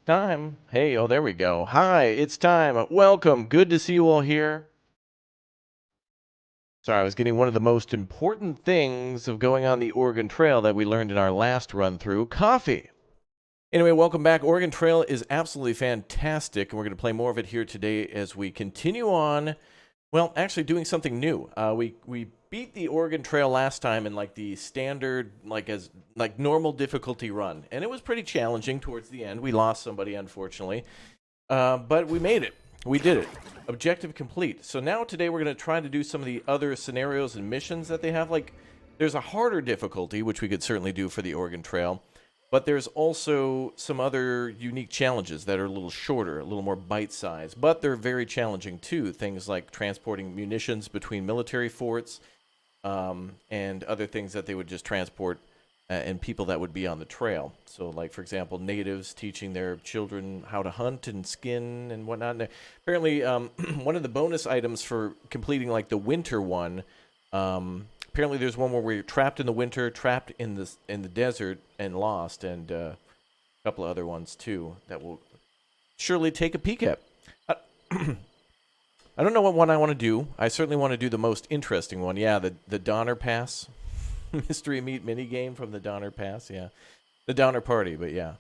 Time. Hey, oh, there we go. Hi, it's time. Welcome. Good to see you all here. Sorry, I was getting one of the most important things of going on the Oregon Trail that we learned in our last run through coffee. Anyway, welcome back. Oregon Trail is absolutely fantastic, and we're going to play more of it here today as we continue on. Well, actually, doing something new. We beat the Oregon Trail last time in like the standard, like normal difficulty run, and it was pretty challenging towards the end. We lost somebody, unfortunately. But we made it. We did it. Objective complete. So now today we're going to try to do some of the other scenarios and missions that they have. Like, there's a harder difficulty, which we could certainly do for the Oregon Trail. But there's also some other unique challenges that are a little shorter, a little more bite-sized. But they're very challenging, too. Things like transporting munitions between military forts and other things that they would just transport and people that would be on the trail. So, like, for example, natives teaching their children how to hunt and skin and whatnot. And apparently, one of the bonus items for completing, like, the winter one, apparently there's one where you're trapped in the winter, trapped in the desert, and lost, and a couple of other ones, too, that we'll surely take a peek at. I don't know what one I want to do. I certainly want to do the most interesting one. Yeah, the Donner Pass. Mystery Meat mini game from the Donner Pass, yeah. The Donner Party, but yeah.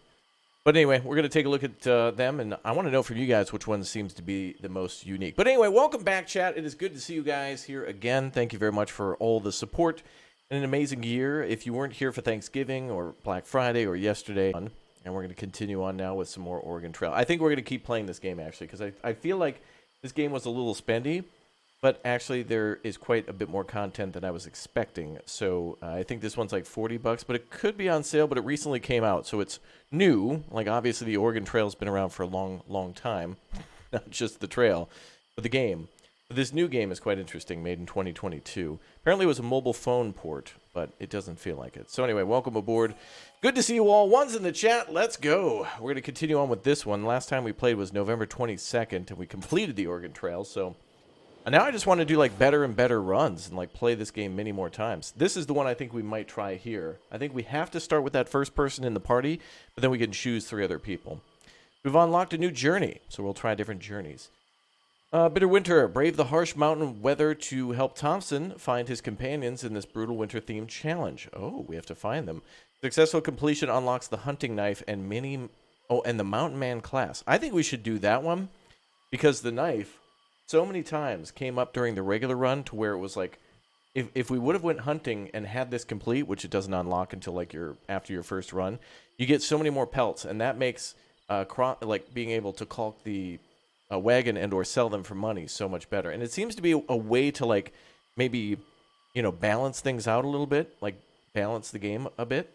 But anyway, we're going to take a look at them, and I want to know from you guys which one seems to be the most unique. But anyway, welcome back, chat. It is good to see you guys here again. Thank you very much for all the support and an amazing year. If you weren't here for Thanksgiving or Black Friday or yesterday, and we're going to continue on now with some more Oregon Trail. I think we're going to keep playing this game, actually, because I feel like this game was a little spendy. But actually, there is quite a bit more content than I was expecting. So I think this one's like $40, but it could be on sale. But it recently came out, so it's new. Like, obviously, the Oregon Trail's been around for a long, long time. Not just the trail, but the game. But this new game is quite interesting, made in 2022. Apparently, it was a mobile phone port, but it doesn't feel like it. So anyway, welcome aboard. Good to see you all. One's in the chat. Let's go. We're going to continue on with this one. Last time we played was November 22nd, and we completed the Oregon Trail, so... And now I just want to do like better and better runs and like play this game many more times. This is the one I think we might try here. I think we have to start with that first person in the party, but then we can choose 3 other people. We've unlocked a new journey, so we'll try different journeys. Bitter Winter, brave the harsh mountain weather to help Thompson find his companions in this brutal winter-themed challenge. Oh, we have to find them. Successful completion unlocks the hunting knife and and the Mountain Man class. I think we should do that one because the knife... so many times came up during the regular run to where it was like, if we would have went hunting and had this complete, which it doesn't unlock until like after your first run, you get so many more pelts, and that makes like being able to caulk the wagon and or sell them for money so much better. And it seems to be a way to like maybe balance things out a little bit, like balance the game a bit.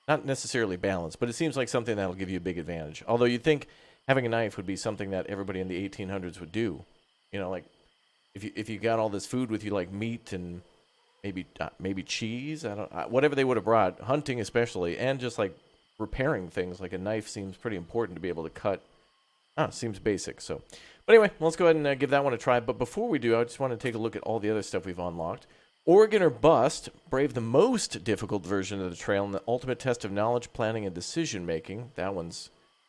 Not necessarily balance, but it seems like something that'll give you a big advantage. Although you'd think having a knife would be something that everybody in the 1800s would do. Like if you got all this food with you, like meat and maybe cheese, whatever they would have brought, hunting especially, and just like repairing things, like a knife seems pretty important to be able to cut. Seems basic. So, but anyway, let's go ahead and give that one a try. But before we do, I just want to take a look at all the other stuff we've unlocked. Oregon or Bust, brave the most difficult version of the trail in the ultimate test of knowledge, planning, and decision making. I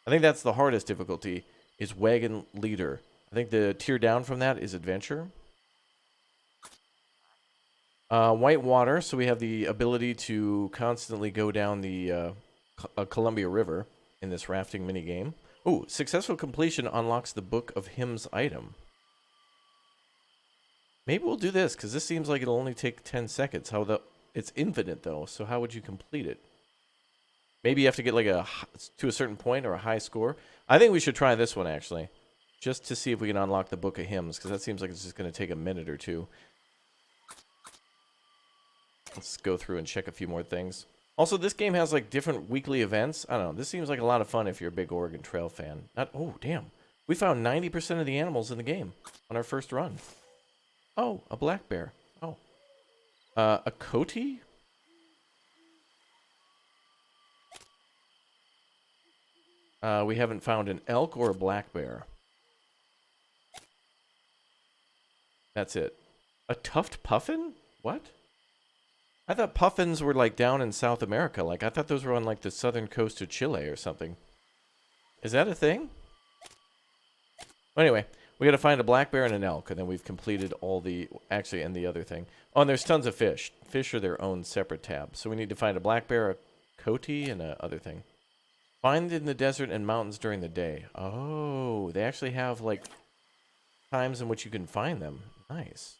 think that's the hardest difficulty. Is Wagon Leader. I think the tier down from that is Adventure. White Water, so we have the ability to constantly go down the Columbia River in this rafting minigame. Ooh, successful completion unlocks the Book of Hymns item. Maybe we'll do this, because this seems like it'll only take 10 seconds. It's infinite, though, so how would you complete it? Maybe you have to get like to a certain point or a high score. I think we should try this one, actually. Just to see if we can unlock the Book of Hymns, because that seems like it's just going to take a minute or two. Let's go through and check a few more things. Also, this game has like different weekly events. I don't know. This seems like a lot of fun if you're a big Oregon Trail fan. Oh, damn. We found 90% of the animals in the game on our first run. Oh, a black bear. Oh. A coati? We haven't found an elk or a black bear. That's it. A tuft puffin? What? I thought puffins were like down in South America. Like I thought those were on like the southern coast of Chile or something. Is that a thing? Well, anyway, we got to find a black bear and an elk, and then we've completed all the... Actually, and the other thing. Oh, and there's tons of fish. Fish are their own separate tab. So we need to find a black bear, a coati, and a other thing. Find in the desert and mountains during the day. Oh, they actually have, like, times in which you can find them. Nice.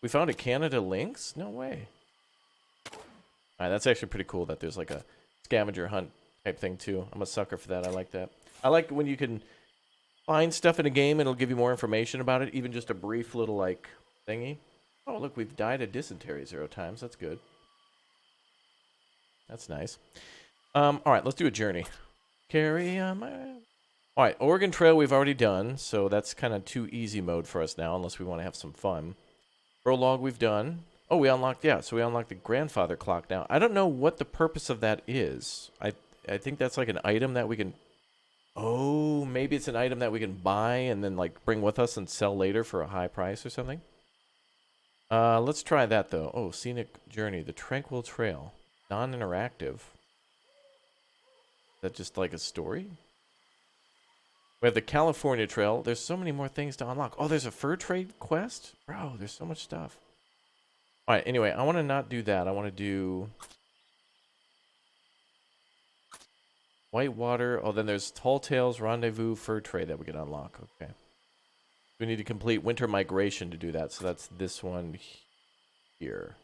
We found a Canada lynx? No way. Alright, that's actually pretty cool that there's, like, a scavenger hunt type thing, too. I'm a sucker for that. I like that. I like when you can... find stuff in a game, and it'll give you more information about it, even just a brief little, like, thingy. Oh, look, we've died of dysentery 0 times. That's good. That's nice. Alright, let's do a journey. Carry on my... Alright, Oregon Trail we've already done, so that's kind of too easy mode for us now, unless we want to have some fun. Prologue we've done. Oh, we unlocked, yeah, so we unlocked the grandfather clock now. I don't know what the purpose of that is. I think that's like an item that we can... Oh, maybe it's an item that we can buy and then, like, bring with us and sell later for a high price or something. Let's try that, though. Oh, Scenic Journey. The Tranquil Trail. Non-interactive. Is that just, like, a story? We have the California Trail. There's so many more things to unlock. Oh, there's a fur trade quest? Bro, there's so much stuff. Alright, anyway, I want to not do that. I want to do... Whitewater. Oh, then there's Tall Tales Rendezvous Fur Trade that we can unlock. Okay. We need to complete Winter Migration to do that. So that's this one here.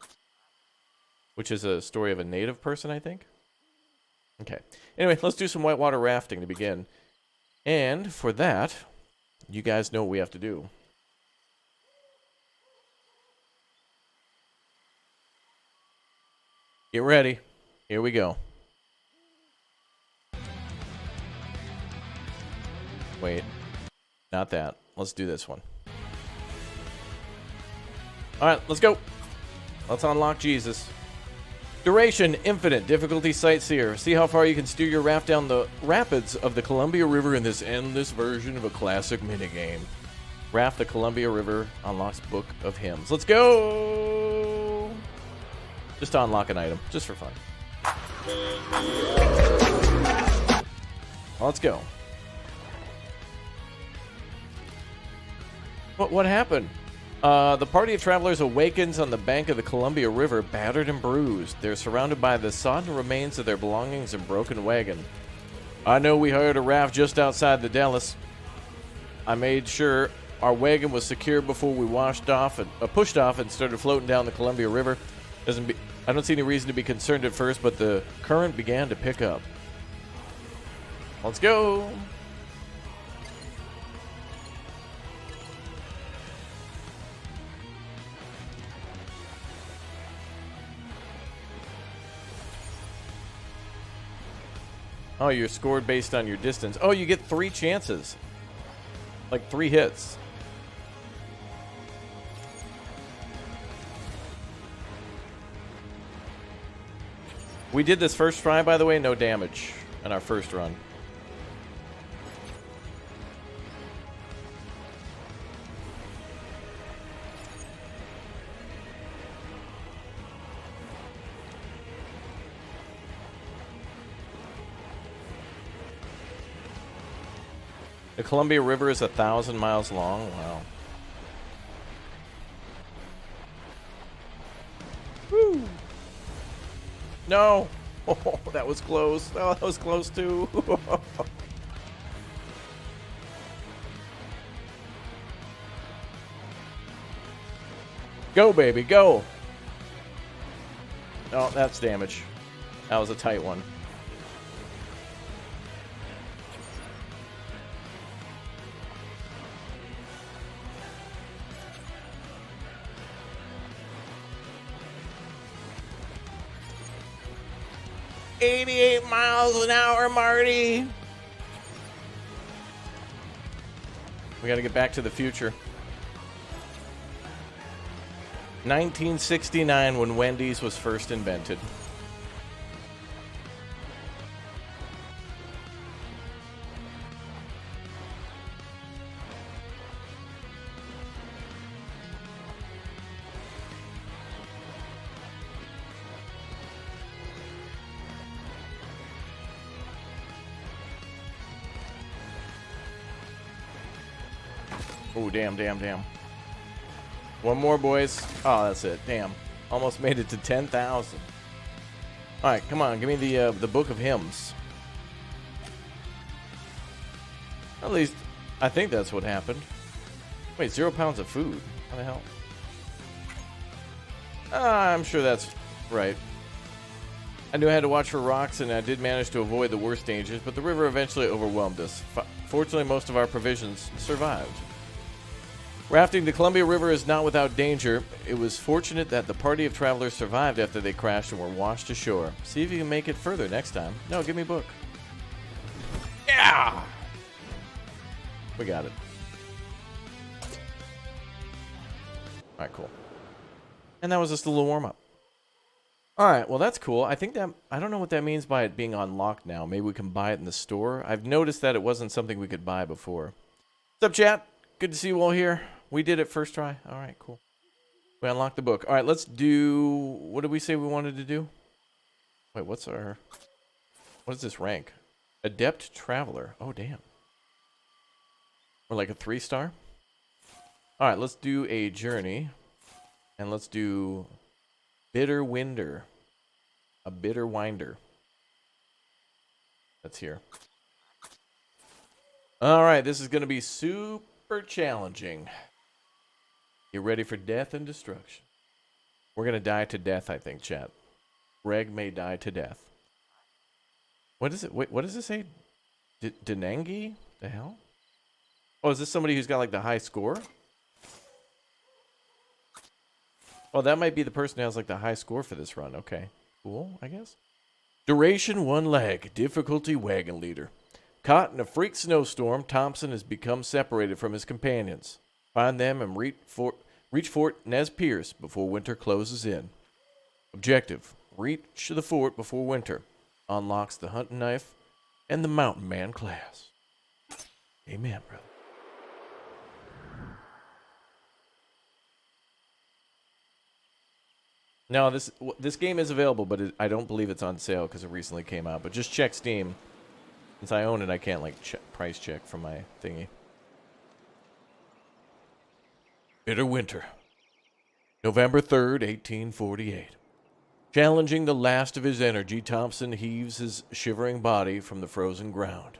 Which is a story of a native person, I think. Okay. Anyway, let's do some whitewater rafting to begin. And for that, you guys know what we have to do. Get ready. Here we go. Wait, not that. Let's do this one. Alright, let's go. Let's unlock Jesus. Duration, infinite. Difficulty, sightseer. See how far you can steer your raft down the rapids of the Columbia River in this endless version of a classic minigame. Raft the Columbia River unlocks Book of Hymns. Let's go! Just to unlock an item, just for fun. Let's go. What happened? The party of travelers awakens on the bank of the Columbia River, battered and bruised. They're surrounded by the sodden remains of their belongings and broken wagon. I know we hired a raft just outside the Dalles. I made sure our wagon was secure before we pushed off and started floating down the Columbia River. I don't see any reason to be concerned at first, but the current began to pick up. Let's go! Oh, you're scored based on your distance. Oh, you get 3 chances. Like 3 hits. We did this first try, by the way, no damage in our first run. The Columbia River is 1,000 miles long. Wow. Woo! No! Oh, that was close. Oh, that was close too. Go, baby, go! Oh, that's damage. That was a tight one. "88 miles an hour, Marty." We got to get back to the future. 1969, when Wendy's was first invented. Oh, damn, damn, damn. One more, boys. Oh, that's it. Damn. Almost made it to 10,000. All right, come on. Give me the Book of Hymns. At least, I think that's what happened. Wait, 0 pounds of food. How the hell? I'm sure that's right. I knew I had to watch for rocks, and I did manage to avoid the worst dangers, but the river eventually overwhelmed us. Fortunately, most of our provisions survived. Rafting the Columbia River is not without danger. It was fortunate that the party of travelers survived after they crashed and were washed ashore. See if you can make it further next time. No, give me a book. Yeah! We got it. Alright, cool. And that was just a little warm-up. Alright, well that's cool. I think that, I don't know what that means by it being unlocked now. Maybe we can buy it in the store. I've noticed that it wasn't something we could buy before. What's up, chat? Good to see you all here. We did it first try. Alright, cool. We unlocked the book. Alright, let's do, what did we say we wanted to do? Wait, what is this rank? Adept Traveler. Oh, damn. Or like a 3-star? Alright, let's do a journey. And let's do Bitter Winder. A Bitter Winder. That's here. Alright, this is going to be super challenging. Get ready for death and destruction. We're going to die to death, I think, chat. Greg may die to death. What is it? Wait, what does it say? Denangi? The hell? Oh, is this somebody who's got like the high score? Oh, that might be the person who has like the high score for this run. Okay. Cool, I guess. Duration 1 leg. Difficulty wagon leader. Caught in a freak snowstorm, Thompson has become separated from his companions. Find them and reach Fort Nez Pierce before winter closes in. Objective. Reach the fort before winter. Unlocks the hunting knife and the mountain man class. Amen, brother. No, this game is available, but I don't believe it's on sale because it recently came out. But just check Steam. Since I own it, I can't like price check from my thingy. Bitter Winter. November 3rd, 1848. Challenging the last of his energy, Thompson heaves his shivering body from the frozen ground.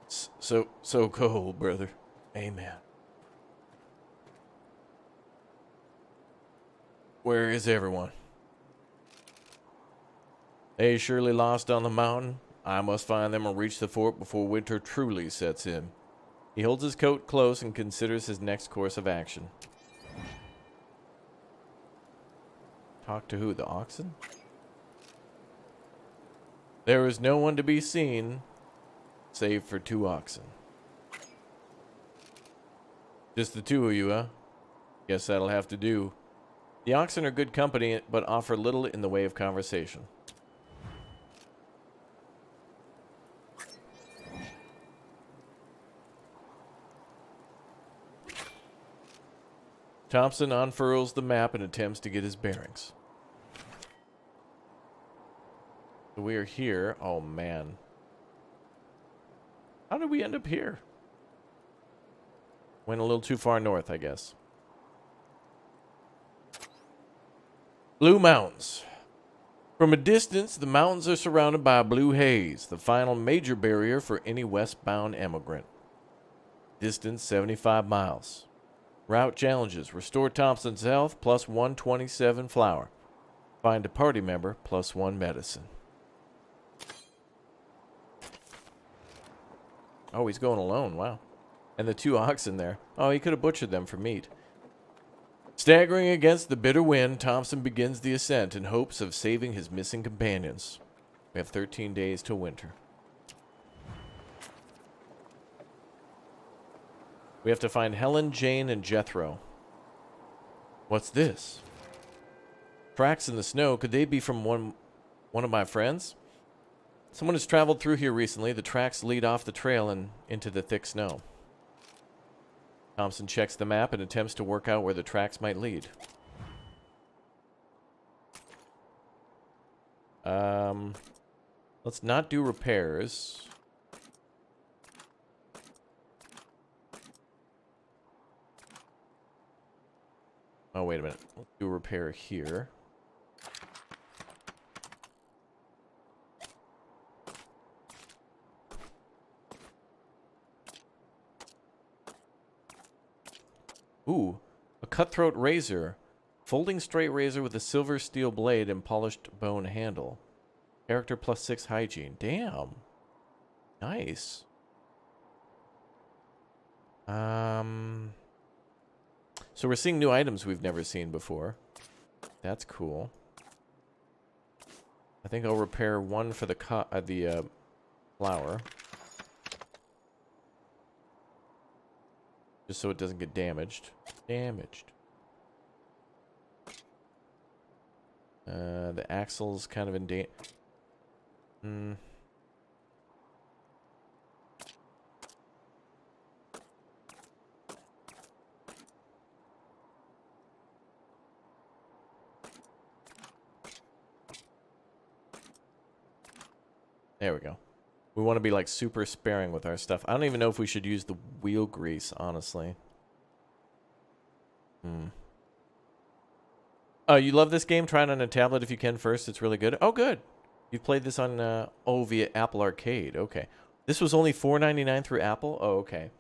So cold, brother. Amen. Where is everyone? They surely lost on the mountain. I must find them and reach the fort before winter truly sets in. He holds his coat close and considers his next course of action. Talk to who? The oxen? There is no one to be seen, save for 2 oxen. Just the 2 of you, huh? Guess that'll have to do. The oxen are good company, but offer little in the way of conversation. Thompson unfurls the map and attempts to get his bearings. So we are here. Oh, man. How did we end up here? Went a little too far north, I guess. Blue Mountains. From a distance, the mountains are surrounded by a blue haze, the final major barrier for any westbound emigrant. Distance 75 miles. Route challenges. Restore Thompson's health, plus 127 flour. Find a party member, plus 1 medicine. Oh, he's going alone. Wow. And the 2 oxen there. Oh, he could have butchered them for meat. Staggering against the bitter wind, Thompson begins the ascent in hopes of saving his missing companions. We have 13 days till winter. We have to find Helen, Jane, and Jethro. What's this? Tracks in the snow. Could they be from one of my friends? Someone has traveled through here recently. The tracks lead off the trail and into the thick snow. Thompson checks the map and attempts to work out where the tracks might lead. Let's not do repairs. Oh, wait a minute. Let's do a repair here. Ooh, a cutthroat razor. Folding straight razor with a silver steel blade and polished bone handle. Character +6 hygiene. Damn. Nice. So we're seeing new items we've never seen before. That's cool. I think I'll repair one for the flour. Just so it doesn't get damaged. The axle's kind of in danger. There we go. We want to be like super sparing with our stuff. I don't even know if we should use the wheel grease, honestly. Oh, you love this game? Try it on a tablet if you can first. It's really good. Oh, good. You've played this on, via Apple Arcade. Okay. This was only $4.99 through Apple? Oh, okay.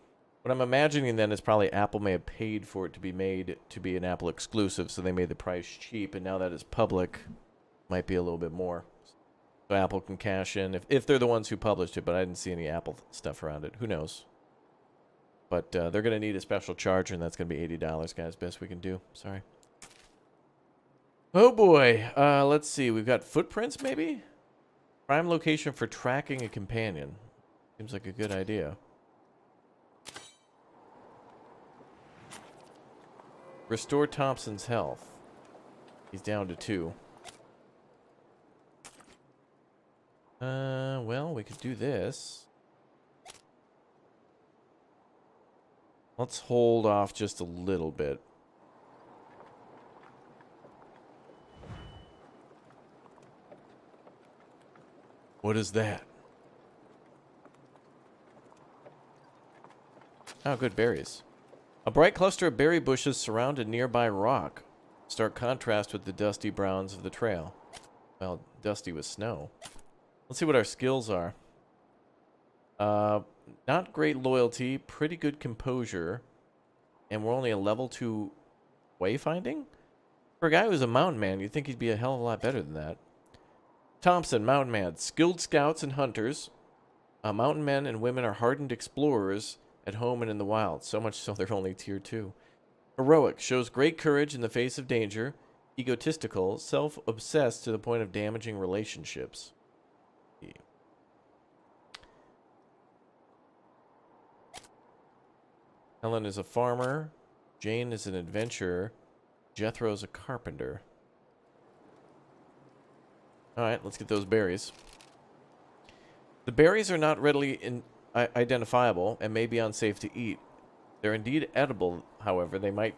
What I'm imagining then is probably Apple may have paid for it to be made to be an Apple exclusive, so they made the price cheap, and now that it's public, might be a little bit more. So Apple can cash in if they're the ones who published it, but I didn't see any Apple stuff around it. Who knows? But they're going to need a special charger, and that's going to be $80, guys. Best we can do. Sorry. Oh, boy. Let's see. We've got footprints, maybe? Prime location for tracking a companion. Seems like a good idea. Restore Thompson's health. He's down to 2. Well, we could do this. Let's hold off just a little bit. What is that? Oh, good berries. A bright cluster of berry bushes surround a nearby rock. Stark contrast with the dusty browns of the trail. Well, dusty with snow. Let's see what our skills are. Not great loyalty, pretty good composure, and we're only a level 2 wayfinding? For a guy who's a mountain man, you'd think he'd be a hell of a lot better than that. Thompson, mountain man, skilled scouts and hunters. Mountain men and women are hardened explorers at home and in the wild, so much so they're only tier 2. Heroic, shows great courage in the face of danger. Egotistical, self-obsessed to the point of damaging relationships. Helen is a farmer. Jane is an adventurer. Jethro is a carpenter. Alright, let's get those berries. The berries are not readily identifiable and may be unsafe to eat. They're indeed edible, however. They might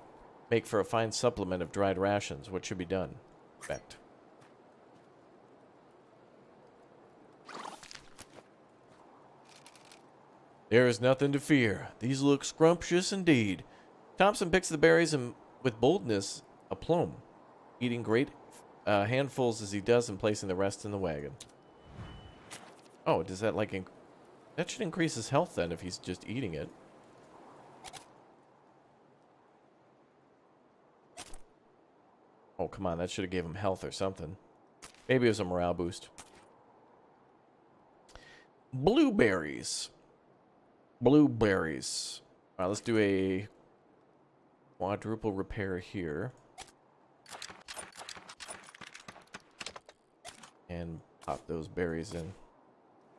make for a fine supplement of dried rations. What should be done? Effect. There is nothing to fear. These look scrumptious indeed. Thompson picks the berries and, with boldness, aplomb, eating great handfuls as he does and placing the rest in the wagon. Oh, does that like... that should increase his health then if he's just eating it. Oh, come on. That should have gave him health or something. Maybe it was a morale boost. Blueberries. Blueberries. All right, let's do a quadruple repair here. And pop those berries in.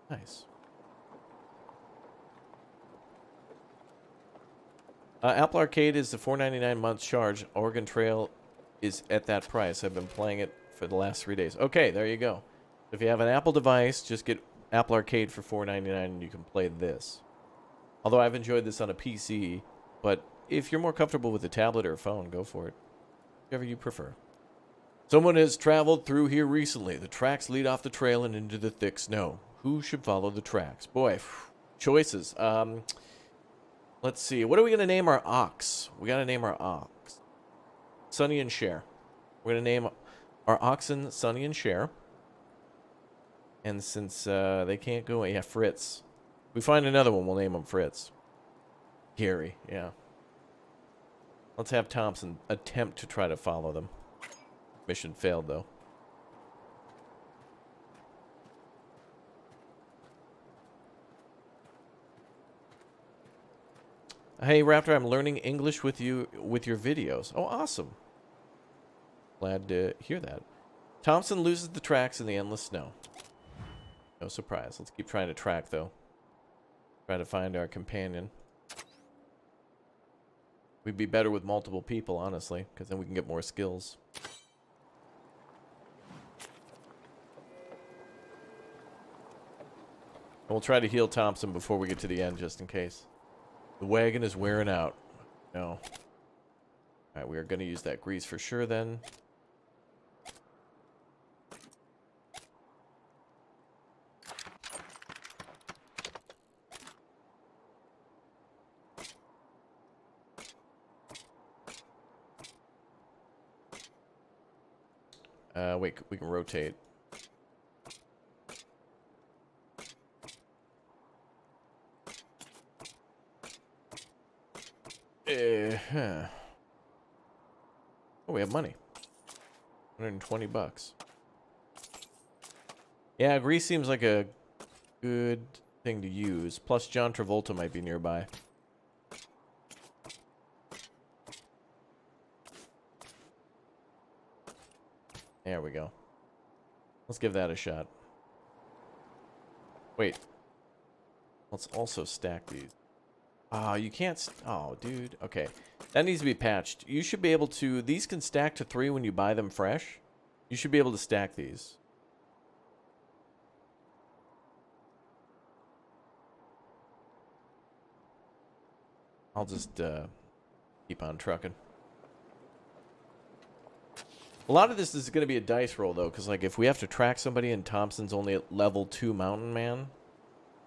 Nice. Apple Arcade is the $4.99 month charge. Oregon Trail is at that price. I've been playing it for the last 3 days. Okay, there you go. If you have an Apple device, just get Apple Arcade for $4.99 and you can play this. Although I've enjoyed this on a PC, but if you're more comfortable with a tablet or a phone, go for it. Whatever you prefer. Someone has traveled through here recently. The tracks lead off the trail and into the thick snow. Who should follow the tracks? Boy, choices. Let's see. What are we going to name our ox? We got to name our ox. Sonny and Cher. We're going to name our oxen Sonny and Cher. And since they can't go... Yeah, Fritz. If we find another one, we'll name him Fritz. Gary, yeah. Let's have Thompson attempt to try to follow them. Mission failed, though. Hey, Raptor, I'm learning English with you with your videos. Oh, awesome. Glad to hear that. Thompson loses the tracks in the endless snow. No surprise. Let's keep trying to track, though. Try to find our companion. We'd be better with multiple people, honestly, because then we can get more skills. And we'll try to heal Thompson before we get to the end, just in case. The wagon is wearing out. No. Alright, we are going to use that grease for sure, then. Wait, we can rotate. Oh, we have money. 120 bucks. Yeah, grease seems like a good thing to use. Plus, John Travolta might be nearby. There we go. Let's give that a shot. Wait. Let's also stack these. Oh, you can't... Oh, dude. Okay. That needs to be patched. You should be able to... These can stack to 3 when you buy them fresh. You should be able to stack these. I'll just keep on trucking. A lot of this is going to be a dice roll, though, because, like, if we have to track somebody and Thompson's only at level 2 mountain man,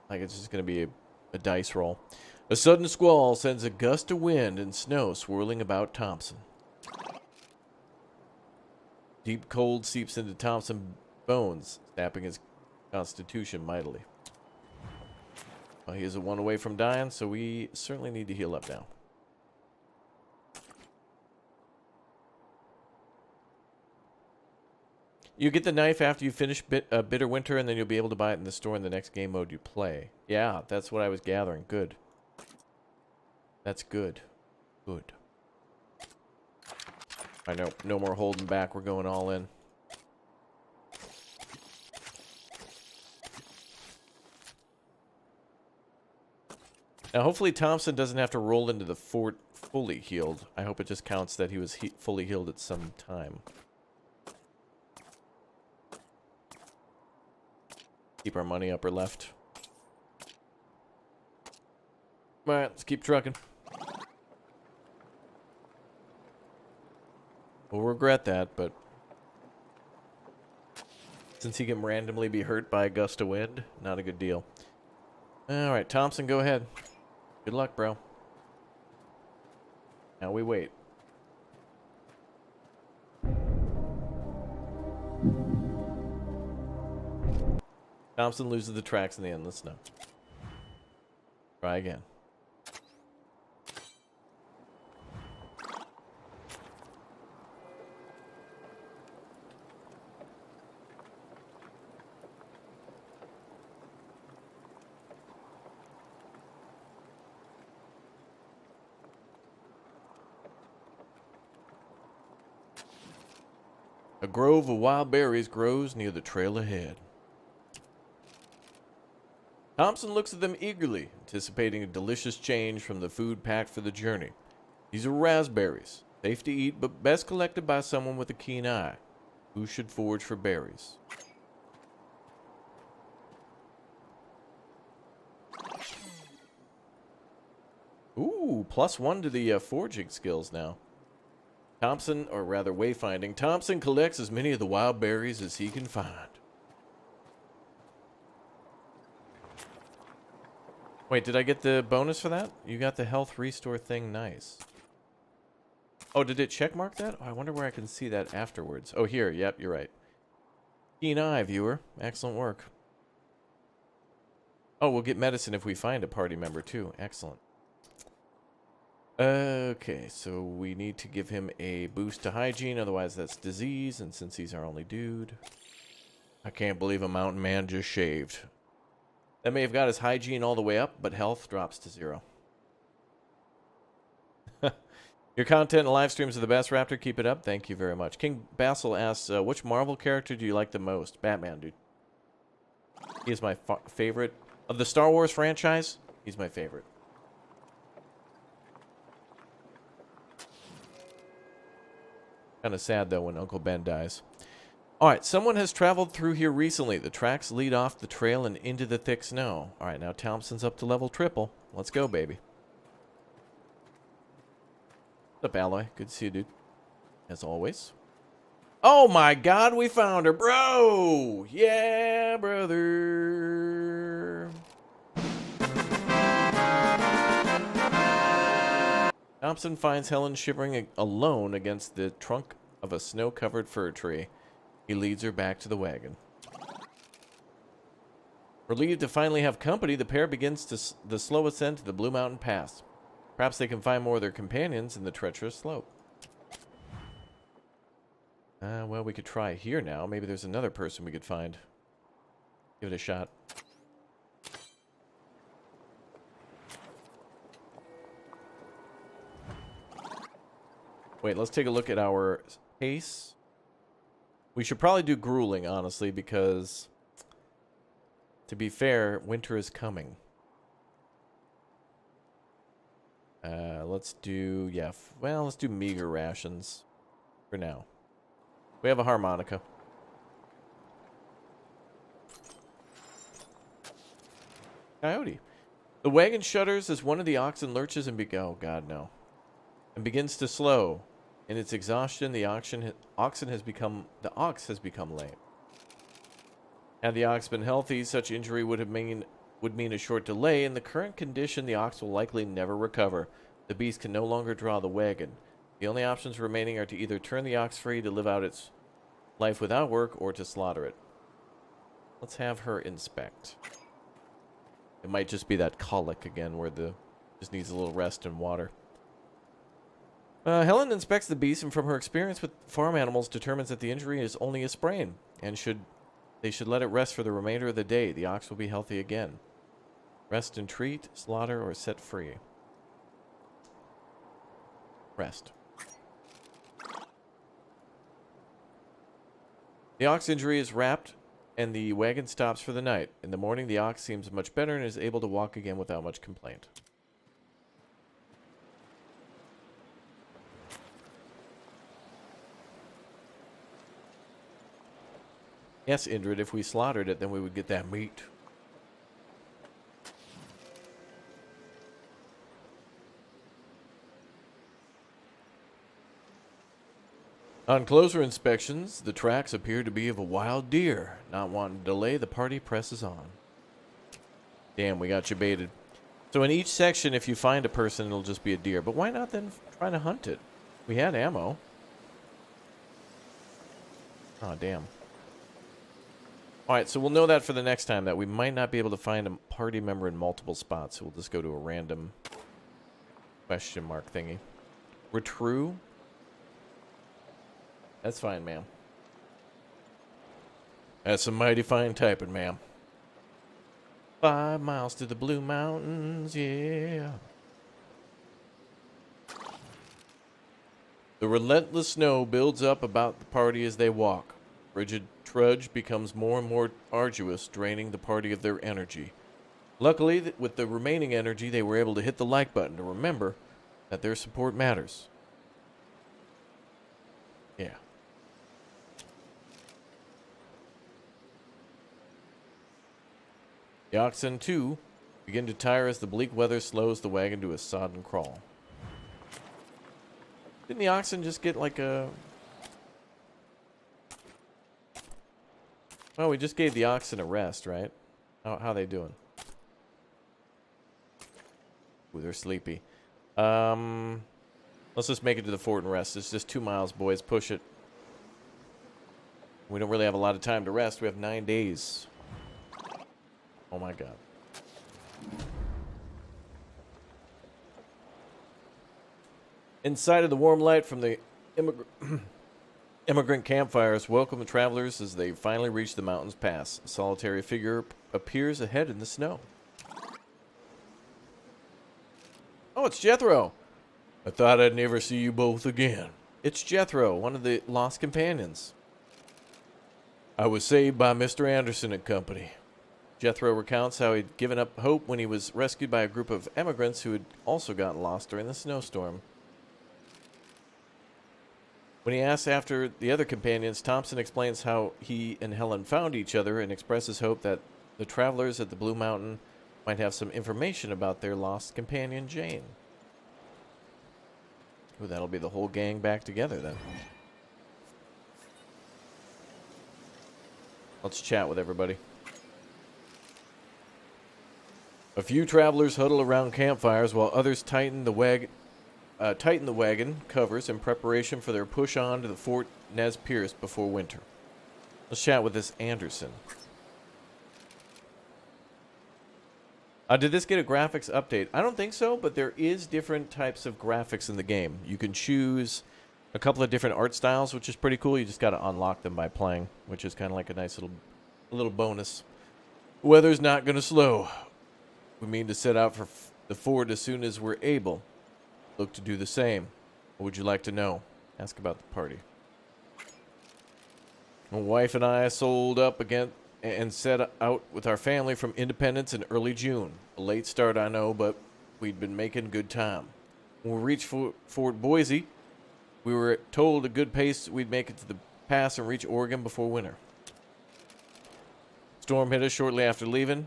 like, it's just going to be a dice roll. A sudden squall sends a gust of wind and snow swirling about Thompson. Deep cold seeps into Thompson's bones, sapping his constitution mightily. Well, he is a 1 away from dying, so we certainly need to heal up now. You get the knife after you finish Bitter Winter, and then you'll be able to buy it in the store in the next game mode you play. Yeah, that's what I was gathering. Good. That's good. Good. I know. No more holding back. We're going all in. Now, hopefully Thompson doesn't have to roll into the fort fully healed. I hope it just counts that he was fully healed at some time. Keep our money upper left. Alright, let's keep trucking. We'll regret that, but since he can randomly be hurt by a gust of wind, not a good deal. Alright, Thompson, go ahead. Good luck, bro. Now we wait. Thompson loses the tracks in the endless snow. Try again. A grove of wild berries grows near the trail ahead. Thompson looks at them eagerly, anticipating a delicious change from the food packed for the journey. These are raspberries, safe to eat, but best collected by someone with a keen eye. Who should forage for berries? Ooh, +1 to the foraging skills now. Thompson, or rather wayfinding, Thompson collects as many of the wild berries as he can find. Wait, did I get the bonus for that? You got the health restore thing, nice. Oh, did it check mark that? Oh, I wonder where I can see that afterwards. Oh, here. Yep, you're right. Keen eye, viewer. Excellent work. Oh, we'll get medicine if we find a party member, too. Excellent. Okay, so we need to give him a boost to hygiene, otherwise that's disease, and since he's our only dude... I can't believe a mountain man just shaved. That may have got his hygiene all the way up, but health drops to 0. Your content and live streams are the best, Raptor. Keep it up. Thank you very much. King Basil asks, which Marvel character do you like the most? Batman, dude. He is my favorite. Of the Star Wars franchise, he's my favorite. Kind of sad, though, when Uncle Ben dies. Alright, someone has traveled through here recently. The tracks lead off the trail and into the thick snow. Alright, now Thompson's up to level triple. Let's go, baby. What's up, Alloy? Good to see you, dude. As always. Oh my god, we found her, bro! Yeah, brother! Thompson finds Helen shivering alone against the trunk of a snow-covered fir tree. He leads her back to the wagon. Relieved to finally have company, the pair begins the slow ascent to the Blue Mountain Pass. Perhaps they can find more of their companions in the treacherous slope. Well, we could try here now. Maybe there's another person we could find. Give it a shot. Wait, let's take a look at our pace. We should probably do grueling, honestly, because, to be fair, winter is coming. Let's do, yeah, well, let's do meager rations for now. We have a harmonica. Coyote. The wagon shudders as one of the oxen lurches and oh god, no. And begins to slow. In its exhaustion, the ox has become lame. Had the ox been healthy, such injury would mean a short delay. In the current condition, the ox will likely never recover. The beast can no longer draw the wagon. The only options remaining are to either turn the ox free to live out its life without work, or to slaughter it. Let's have her inspect. It might just be that colic again, where just needs a little rest and water. Helen inspects the beast, and from her experience with farm animals, determines that the injury is only a sprain, and they should let it rest for the remainder of the day. The ox will be healthy again. Rest and treat, slaughter, or set free. Rest. The ox injury is wrapped, and the wagon stops for the night. In the morning, the ox seems much better and is able to walk again without much complaint. Yes, Indrid, if we slaughtered it, then we would get that meat. On closer inspections, the tracks appear to be of a wild deer. Not wanting to delay, the party presses on. Damn, we got you baited. So in each section, if you find a person, it'll just be a deer. But why not then try to hunt it? We had ammo. Oh, damn. Alright, so we'll know that for the next time, that we might not be able to find a party member in multiple spots. So we'll just go to a random question mark thingy. Retrue? That's fine, ma'am. That's some mighty fine typing, ma'am. 5 miles to the Blue Mountains, yeah. The relentless snow builds up about the party as they walk. Rigid trudge becomes more and more arduous, draining the party of their energy. Luckily, with the remaining energy, they were able to hit the like button to remember that their support matters. Yeah. The oxen, too, begin to tire as the bleak weather slows the wagon to a sodden crawl. Didn't the oxen just get like a... Well, we just gave the oxen a rest, right? How are they doing? Ooh, they're sleepy. Let's just make it to the fort and rest. It's just 2 miles, boys. Push it. We don't really have a lot of time to rest. We have 9 days. Oh my god. Inside of the warm light from the immigrant campfires welcome the travelers as they finally reach the mountain's pass. A solitary figure appears ahead in the snow. Oh, it's Jethro. I thought I'd never see you both again. It's Jethro, one of the lost companions. I was saved by Mr. Anderson and company. Jethro recounts how he'd given up hope when he was rescued by a group of emigrants who had also gotten lost during the snowstorm. When he asks after the other companions, Thompson explains how he and Helen found each other and expresses hope that the travelers at the Blue Mountain might have some information about their lost companion, Jane. Ooh, that'll be the whole gang back together then. Let's chat with everybody. A few travelers huddle around campfires while others tighten the wagon covers in preparation for their push on to the Fort Nez Perce before winter. Let's chat with this Anderson. Did this get a graphics update? I don't think so, but there is different types of graphics in the game. You can choose a couple of different art styles, which is pretty cool. You just got to unlock them by playing, which is kind of like a nice little bonus. Weather's not going to slow. We mean to set out for the fort as soon as we're able. Look to do the same. What would you like to know? Ask about the party. My wife and I sold up again and set out with our family from Independence in early June. A late start, I know, but we'd been making good time. When we reached Fort Boise, we were told a good pace we'd make it to the pass and reach Oregon before winter. Storm hit us shortly after leaving.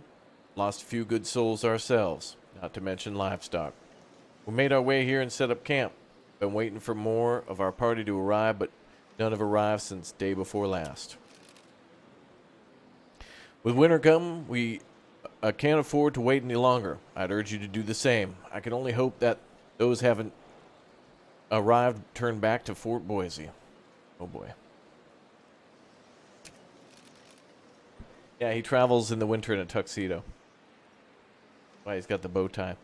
Lost a few good souls ourselves, not to mention livestock. We made our way here and set up camp. Been waiting for more of our party to arrive, but none have arrived since day before last. With winter come, we can't afford to wait any longer. I'd urge you to do the same. I can only hope that those haven't arrived turn back to Fort Boise. Oh boy. Yeah, he travels in the winter in a tuxedo. Why, he's got the bow tie.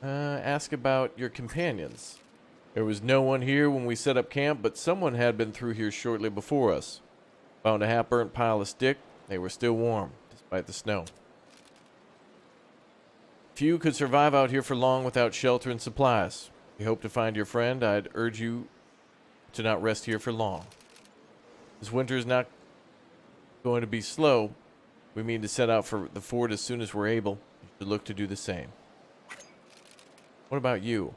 Ask about your companions. There was no one here when we set up camp, but someone had been through here shortly before us. Found a half-burnt pile of stick. They were still warm, despite the snow. Few could survive out here for long without shelter and supplies. We hope to find your friend. I'd urge you to not rest here for long. This winter is not going to be slow. We mean to set out for the fort as soon as we're able. You should look to do the same. What about you?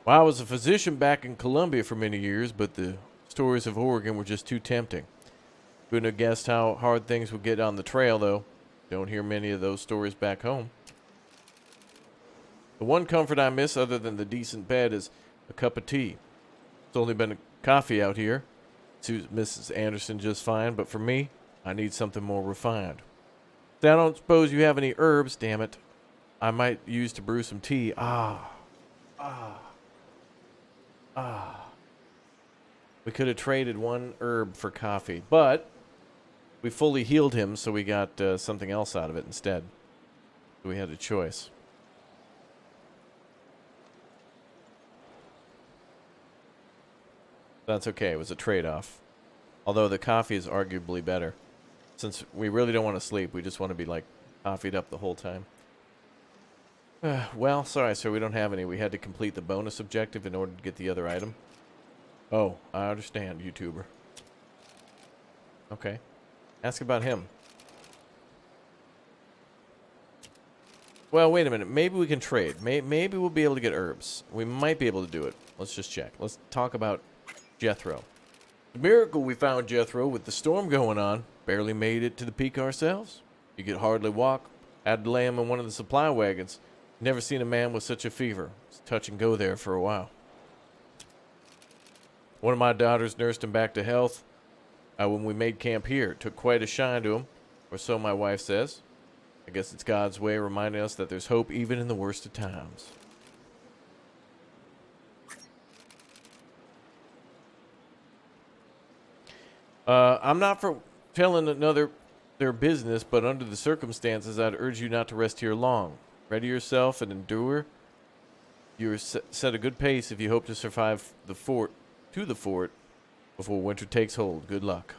Well, I was a physician back in Columbia for many years, but the stories of Oregon were just too tempting. Couldn't have guessed how hard things would get on the trail, though. Don't hear many of those stories back home. The one comfort I miss, other than the decent bed, is a cup of tea. It's only been a coffee out here. Suits Mrs. Anderson just fine, but for me, I need something more refined. I don't suppose you have any herbs, damn it. I might use to brew some tea. We could have traded one herb for coffee, but we fully healed him, so we got something else out of it instead. So we had a choice. That's okay. It was a trade-off. Although the coffee is arguably better. Since we really don't want to sleep, we just want to be, like, coffeeed up the whole time. Well, sorry, sir, we don't have any. We had to complete the bonus objective in order to get the other item. Oh, I understand, YouTuber. Okay. Ask about him. Well, wait a minute. Maybe we can trade. Maybe we'll be able to get herbs. We might be able to do it. Let's just check. Let's talk about Jethro. The miracle we found Jethro with the storm going on. Barely made it to the peak ourselves. You could hardly walk. Had to lay him in one of the supply wagons. Never seen a man with such a fever. It's touch and go there for a while. One of my daughters nursed him back to health when we made camp here. It took quite a shine to him, or so my wife says. I guess it's God's way of reminding us that there's hope even in the worst of times. I'm not for telling another their business, but under the circumstances, I'd urge you not to rest here long. Ready yourself and endure. You're set a good pace if you hope to survive the fort before winter takes hold. Good luck.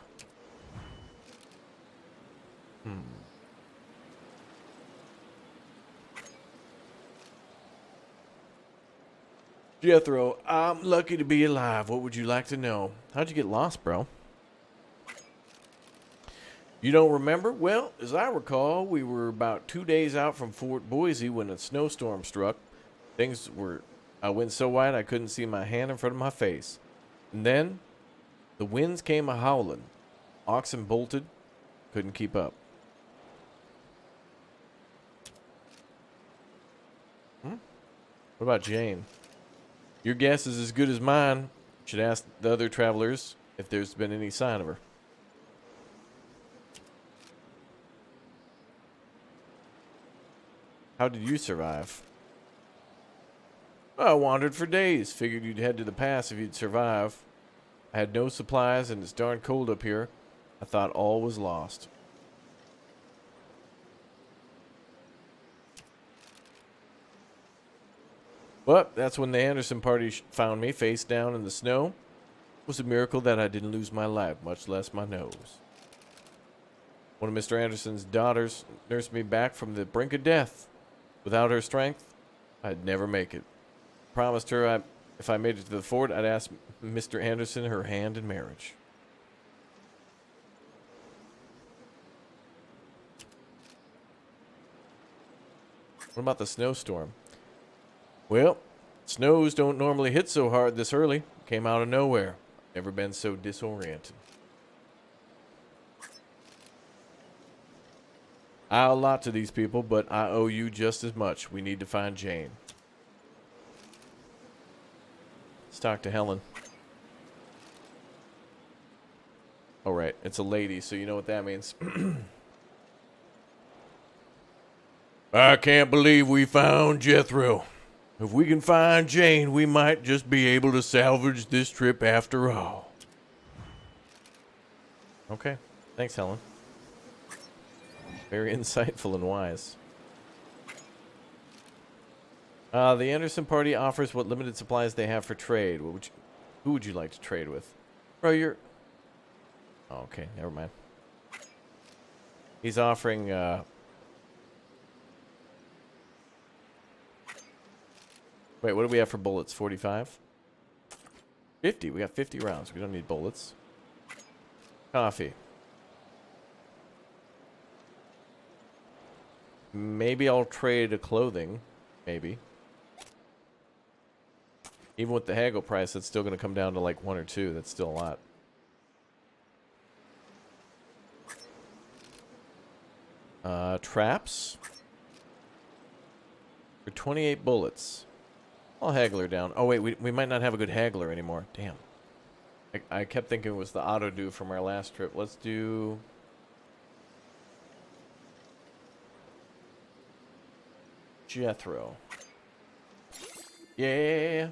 Jethro, I'm lucky to be alive. What would you like to know? How'd you get lost, bro? You don't remember? Well, as I recall, we were about 2 days out from Fort Boise when a snowstorm struck. I went so wide I couldn't see my hand in front of my face. And then, the winds came a-howling. Oxen bolted, couldn't keep up. What about Jane? Your guess is as good as mine. Should ask the other travelers if there's been any sign of her. How did you survive? I wandered for days. Figured you'd head to the pass if you'd survive. I had no supplies and it's darn cold up here. I thought all was lost. But that's when the Anderson party found me face down in the snow. It was a miracle that I didn't lose my life, much less my nose. One of Mr. Anderson's daughters nursed me back from the brink of death. Without her strength, I'd never make it. Promised her if I made it to the fort, I'd ask Mr. Anderson her hand in marriage. What about the snowstorm? Well, snows don't normally hit so hard this early. Came out of nowhere. Never been so disoriented. I owe a lot to these people, but I owe you just as much. We need to find Jane. Let's talk to Helen. Oh, right. It's a lady, so you know what that means. I can't believe we found Jethro. If we can find Jane, we might just be able to salvage this trip after all. Okay. Thanks, Helen. Very insightful and wise. The Anderson party offers what limited supplies they have for trade. Who would you like to trade with? Bro, you're... Oh, okay, never mind. He's offering... Wait, what do we have for bullets? 45? 50. We got 50 rounds. We don't need bullets. Coffee. Maybe I'll trade a clothing. Maybe. Even with the haggle price, it's still going to come down to like 1 or 2. That's still a lot. Traps. For 28 bullets. I'll haggle her down. Oh, wait. We might not have a good haggler anymore. Damn. I kept thinking it was the auto-do from our last trip. Let's do... Jethro. Yeah.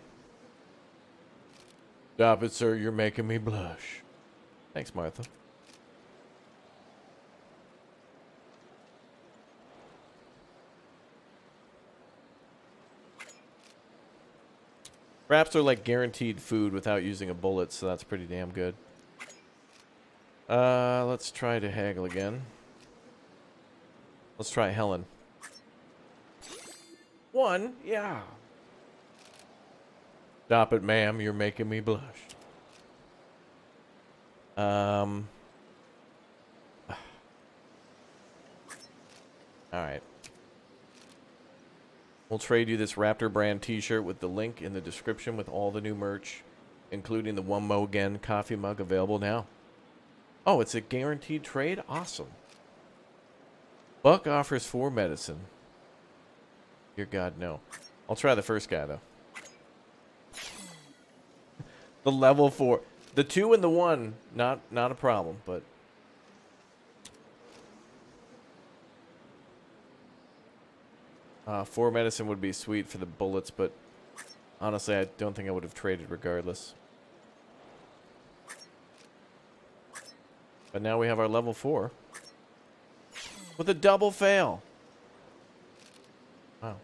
Stop it, sir. You're making me blush. Thanks, Martha. Wraps are like guaranteed food without using a bullet, so that's pretty damn good. Let's try to haggle again. Let's try Helen. 1, yeah. Stop it, ma'am. You're making me blush. Alright. We'll trade you this Raptor brand t-shirt with the link in the description with all the new merch, including the One Mo Again coffee mug available now. Oh, it's a guaranteed trade? Awesome. Buck offers 4 medicine. Dear God, no. I'll try the first guy, though. The level 4. The 2 and the 1, not a problem, but... Four medicine would be sweet for the bullets, but honestly, I don't think I would have traded regardless. But now we have our level 4. With a double fail. Wow.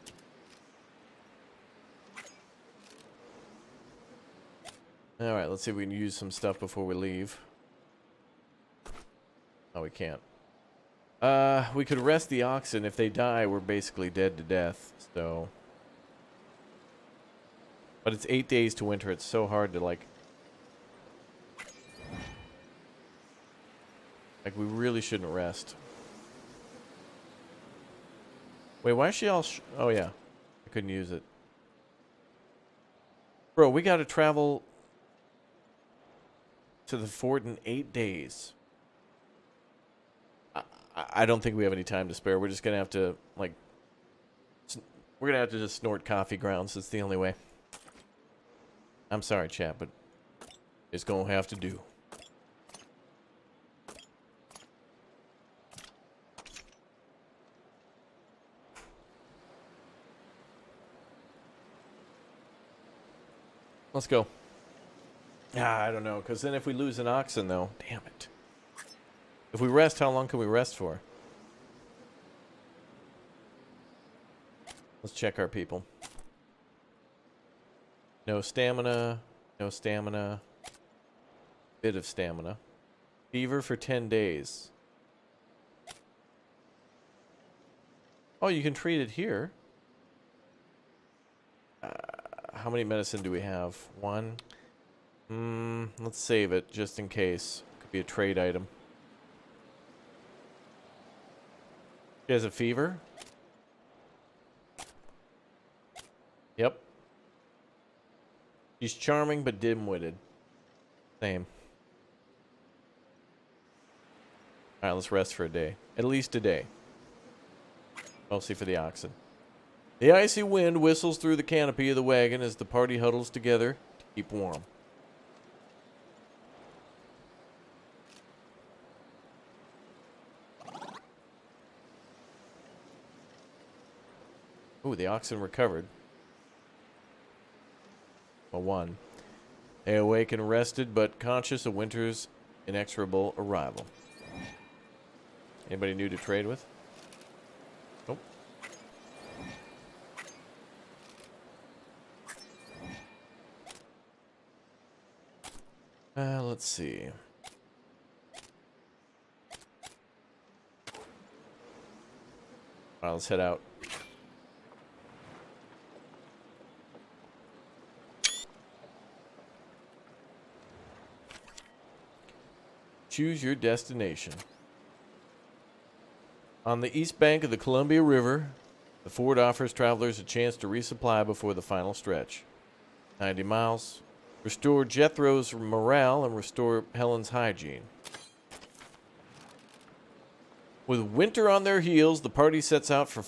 Alright, let's see if we can use some stuff before we leave. Oh, we can't. We could rest the oxen. If they die, we're basically dead to death, so... But it's 8 days to winter. It's so hard to, like... Like, we really shouldn't rest. Wait, why is she all... Oh, yeah. I couldn't use it. Bro, we gotta travel... to the fort in 8 days. I don't think we have any time to spare. We're just gonna have to, like... We're gonna have to just snort coffee grounds. It's the only way. I'm sorry, chat, but... It's gonna have to do. Let's go. I don't know, because then if we lose an oxen, though... Damn it. If we rest, how long can we rest for? Let's check our people. No stamina. No stamina. Bit of stamina. Fever for 10 days. Oh, you can treat it here. How many medicine do we have? 1. Let's save it just in case. Could be a trade item. She has a fever? Yep. She's charming but dim-witted. Same. Alright, let's rest for a day. At least a day. Mostly for the oxen. The icy wind whistles through the canopy of the wagon as the party huddles together to keep warm. Ooh, the oxen recovered. A 1. They awake and rested, but conscious of winter's inexorable arrival. Anybody new to trade with? Nope. Let's see. Alright, let's head out. Choose your destination. On the east bank of the Columbia River, the fort offers travelers a chance to resupply before the final stretch. 90 miles. Restore Jethro's morale and restore Helen's hygiene. With winter on their heels, the party sets out for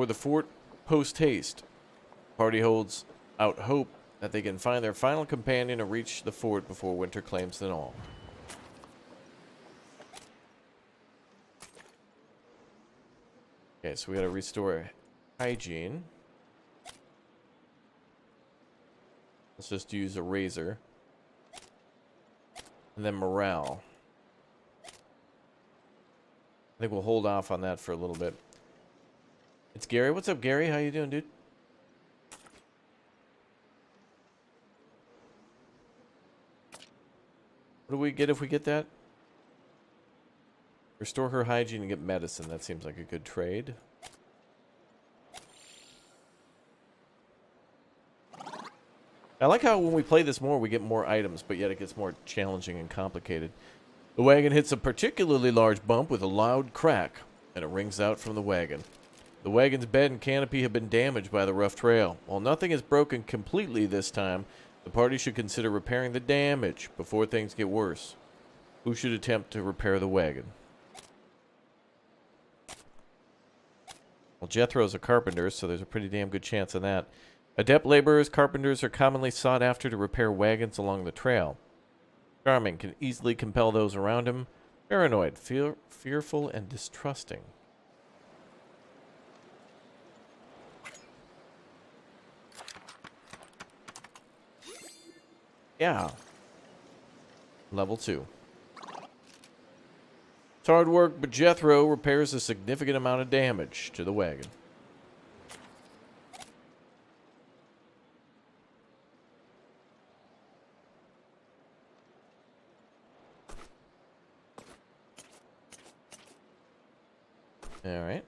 the fort post-haste. The party holds out hope that they can find their final companion and reach the fort before winter claims them all. Okay, so we gotta restore hygiene. Let's just use a razor. And then morale. I think we'll hold off on that for a little bit. It's Gary. What's up, Gary? How you doing, dude? What do we get if we get that? Restore her hygiene and get medicine. That seems like a good trade. I like how when we play this more, we get more items, but yet it gets more challenging and complicated. The wagon hits a particularly large bump with a loud crack, and it rings out from the wagon. The wagon's bed and canopy have been damaged by the rough trail. While nothing is broken completely this time, the party should consider repairing the damage before things get worse. Who should attempt to repair the wagon? Well, Jethro's a carpenter, so there's a pretty damn good chance of that. Adept laborers, carpenters are commonly sought after to repair wagons along the trail. Charming can easily compel those around him. Paranoid, fearful, and distrusting. Yeah. Level 2. It's hard work, but Jethro repairs a significant amount of damage to the wagon. All right.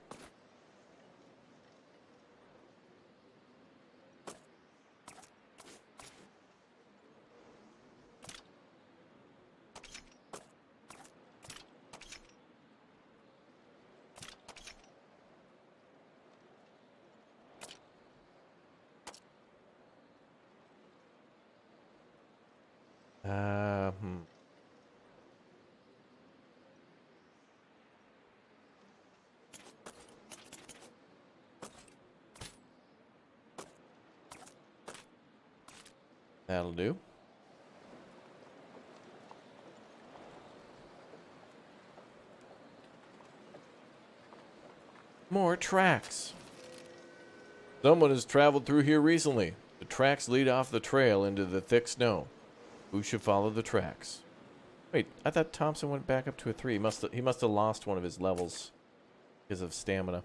Hmm. That'll do. More tracks. Someone has traveled through here recently. The tracks lead off the trail into the thick snow. Who should follow the tracks? Wait, I thought Thompson went back up to a 3. He must have lost one of his levels because of stamina.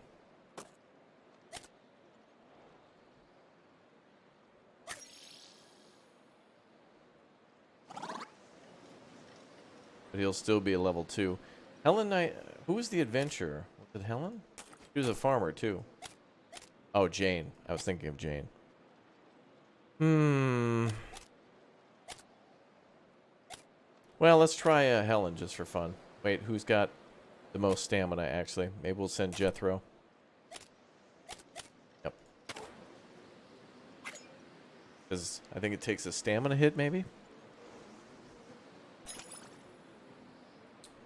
But he'll still be a level 2. Helen Knight, who was the adventurer? Was it Helen? She was a farmer too. Oh, Jane. I was thinking of Jane. Well, let's try Helen just for fun. Wait, who's got the most stamina, actually? Maybe we'll send Jethro. Yep. Because I think it takes a stamina hit, maybe?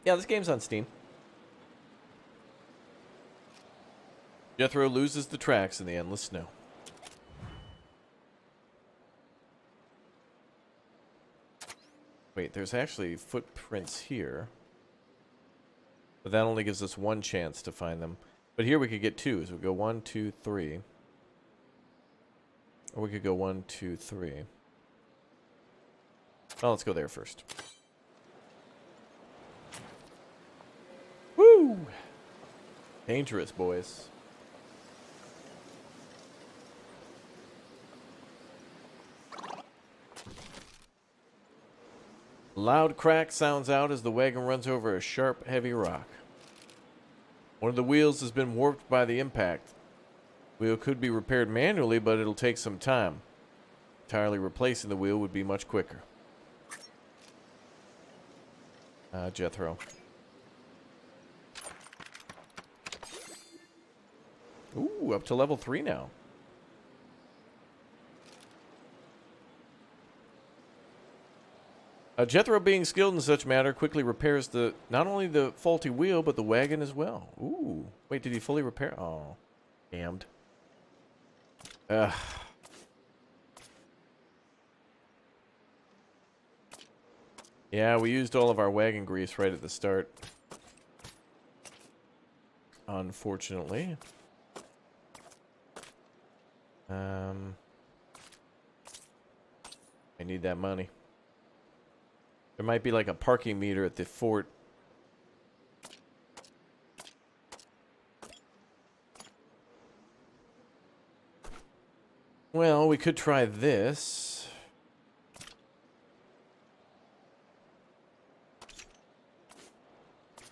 Yeah, this game's on Steam. Jethro loses the tracks in the endless snow. Wait, there's actually footprints here. But that only gives us one chance to find them. But here we could get 2. So we go 1, 2, 3. Or we could go 1, 2, 3. Well, let's go there first. Woo! Dangerous, boys. A loud crack sounds out as the wagon runs over a sharp, heavy rock. One of the wheels has been warped by the impact. Wheel could be repaired manually, but it'll take some time. Entirely replacing the wheel would be much quicker. Jethro. Ooh, up to level 3 now. Jethro, being skilled in such matter, quickly repairs not only the faulty wheel, but the wagon as well. Ooh. Wait, did he fully repair? Oh. Damned. Ugh. Yeah, we used all of our wagon grease right at the start. Unfortunately. I need that money. There might be like a parking meter at the fort. Well, we could try this.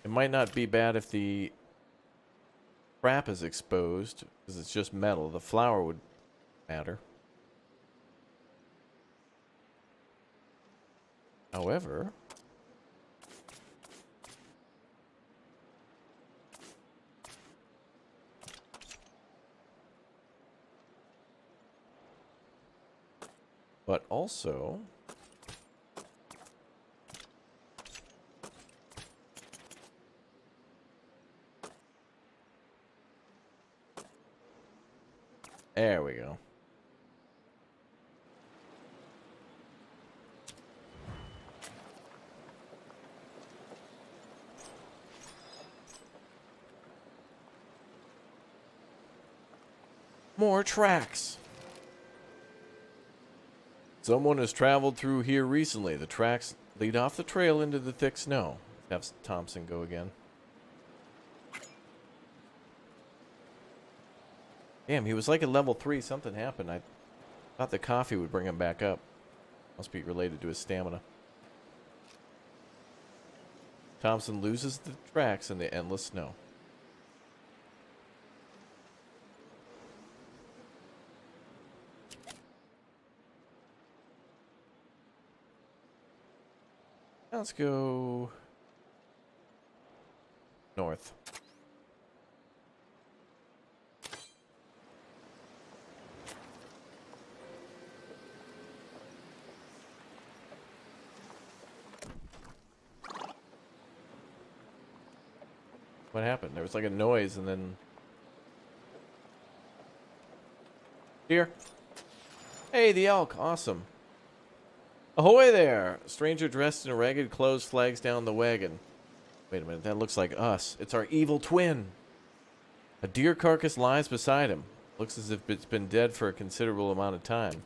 It might not be bad if the crap is exposed, because it's just metal. The flour would matter. However, but also, there we go. More tracks. Someone has traveled through here recently. The tracks lead off the trail into the thick snow. Have Thompson go again. Damn, he was like at level 3. Something happened. I thought the coffee would bring him back up. Must be related to his stamina. Thompson loses the tracks in the endless snow. Let's go north. What happened? There was like a noise and then... Deer. Hey, the elk. Awesome. Ahoy there! A stranger dressed in ragged clothes flags down the wagon. Wait a minute, that looks like us. It's our evil twin. A deer carcass lies beside him. Looks as if it's been dead for a considerable amount of time.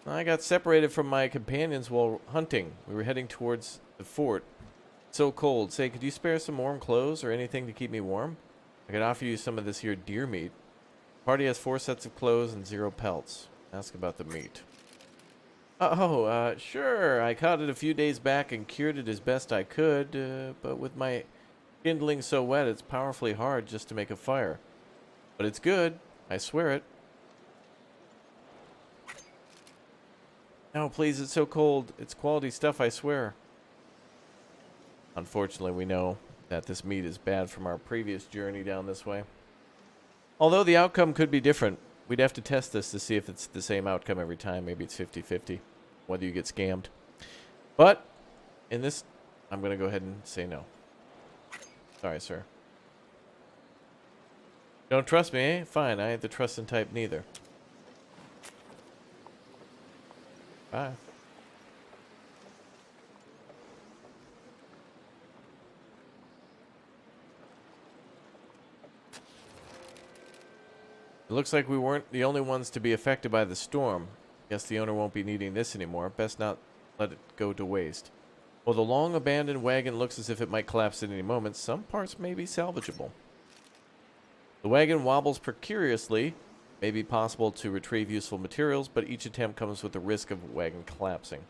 I got separated from my companions while hunting. We were heading towards the fort. It's so cold. Say, could you spare some warm clothes or anything to keep me warm? I could offer you some of this here deer meat. The party has 4 sets of clothes and 0 pelts. Ask about the meat. Sure. I caught it a few days back and cured it as best I could, but with my kindling so wet, it's powerfully hard just to make a fire. But it's good. I swear it. No, please, it's so cold. It's quality stuff, I swear. Unfortunately, we know that this meat is bad from our previous journey down this way. Although the outcome could be different. We'd have to test this to see if it's the same outcome every time. Maybe it's 50-50, whether you get scammed. But in this, I'm going to go ahead and say no. Sorry, sir. Don't trust me, eh? Fine, I ain't the trusting type neither. Bye. It looks like we weren't the only ones to be affected by the storm. Guess the owner won't be needing this anymore. Best not let it go to waste. While the long abandoned wagon looks as if it might collapse at any moment, some parts may be salvageable. The wagon wobbles precariously. May be possible to retrieve useful materials, but each attempt comes with the risk of wagon collapsing.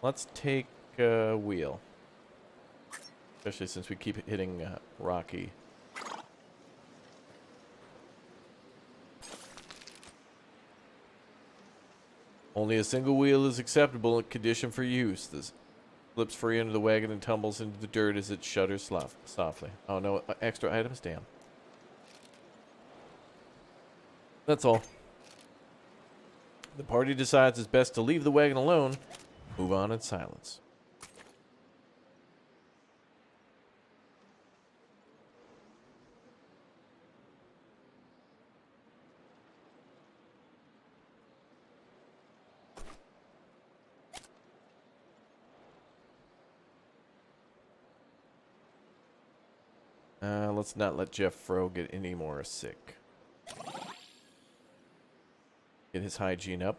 Let's take a wheel. Especially since we keep hitting rocky. Only a single wheel is acceptable in condition for use. This slips free under the wagon and tumbles into the dirt as it shudders softly. Oh no, extra items? Damn. That's all. The party decides it's best to leave the wagon alone. Move on in silence. Let's not let Jeff Fro get any more sick. Get his hygiene up.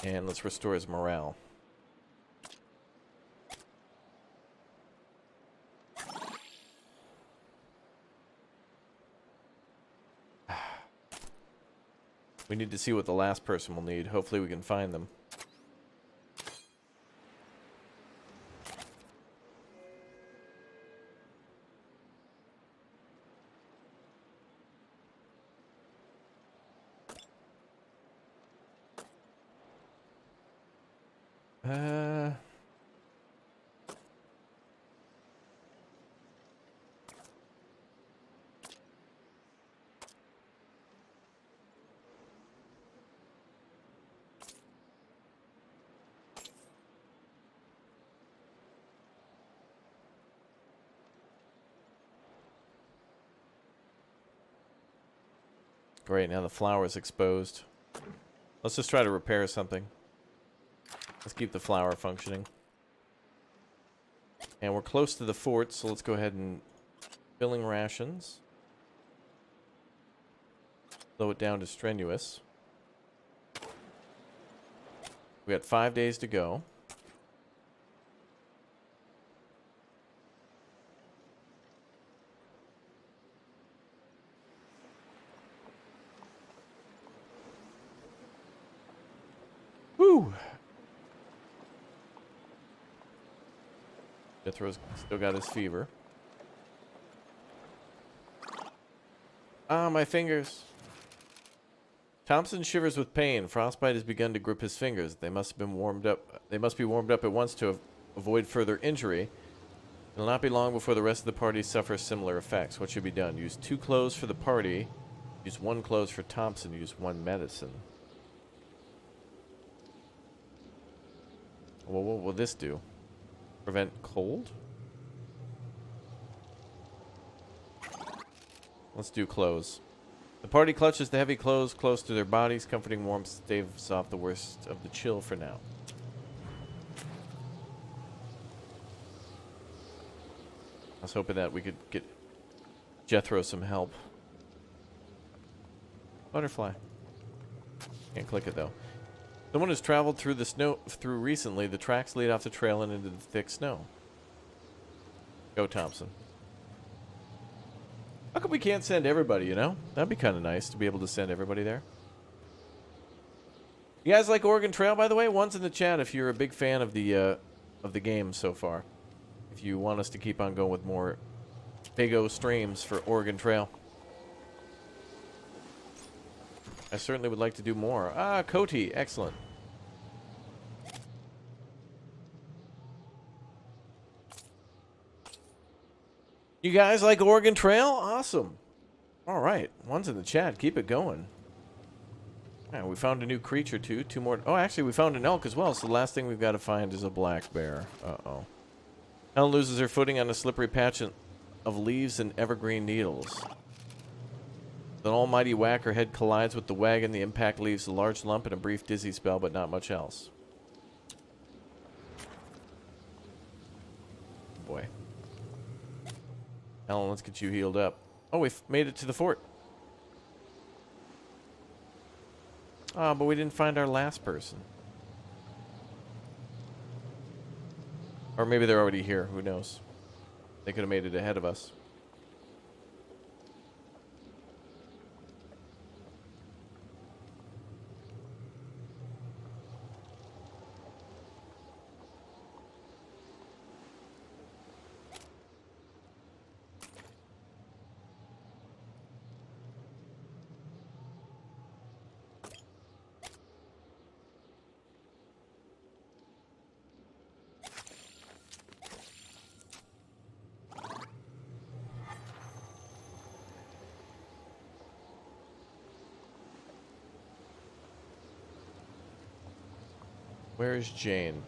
And let's restore his morale. We need to see what the last person will need. Hopefully we can find them. Great, now the flower is exposed. Let's just try to repair something. Let's keep the flower functioning. And we're close to the fort, so let's go ahead and filling rations. Slow it down to strenuous. We got 5 days to go. Jethro's still got his fever. Ah, my fingers. Thompson shivers with pain. Frostbite has begun to grip his fingers. They must have been warmed up. They must be warmed up at once to avoid further injury. It'll not be long before the rest of the party suffers similar effects. What should be done? Use 2 clothes for the party. Use 1 clothes for Thompson. Use 1 medicine. Well, what will this do? Prevent cold? Let's do clothes. The party clutches the heavy clothes close to their bodies. Comforting warmth staves off the worst of the chill for now. I was hoping that we could get Jethro some help. Butterfly. Can't click it though. Someone has traveled through the snow recently. The tracks lead off the trail and into the thick snow. Go Thompson. How come we can't send everybody, you know? That'd be kind of nice to be able to send everybody there. You guys like Oregon Trail, by the way? One's in the chat if you're a big fan of the game so far. If you want us to keep on going with more Big O streams for Oregon Trail. I certainly would like to do more. Ah, Coty, excellent. You guys like Oregon Trail? Awesome. All right. One's in the chat. Keep it going. All right, we found a new creature, too. 2 more. Oh, actually, we found an elk as well. So the last thing we've got to find is a black bear. Uh-oh. Helen loses her footing on a slippery patch of leaves and evergreen needles. An almighty whack, her head collides with the wagon. The impact leaves a large lump and a brief dizzy spell, but not much else. Boy. Alan, let's get you healed up. Oh, we've made it to the fort. Oh, but we didn't find our last person. Or maybe they're already here. Who knows? They could have made it ahead of us. Where is Jane?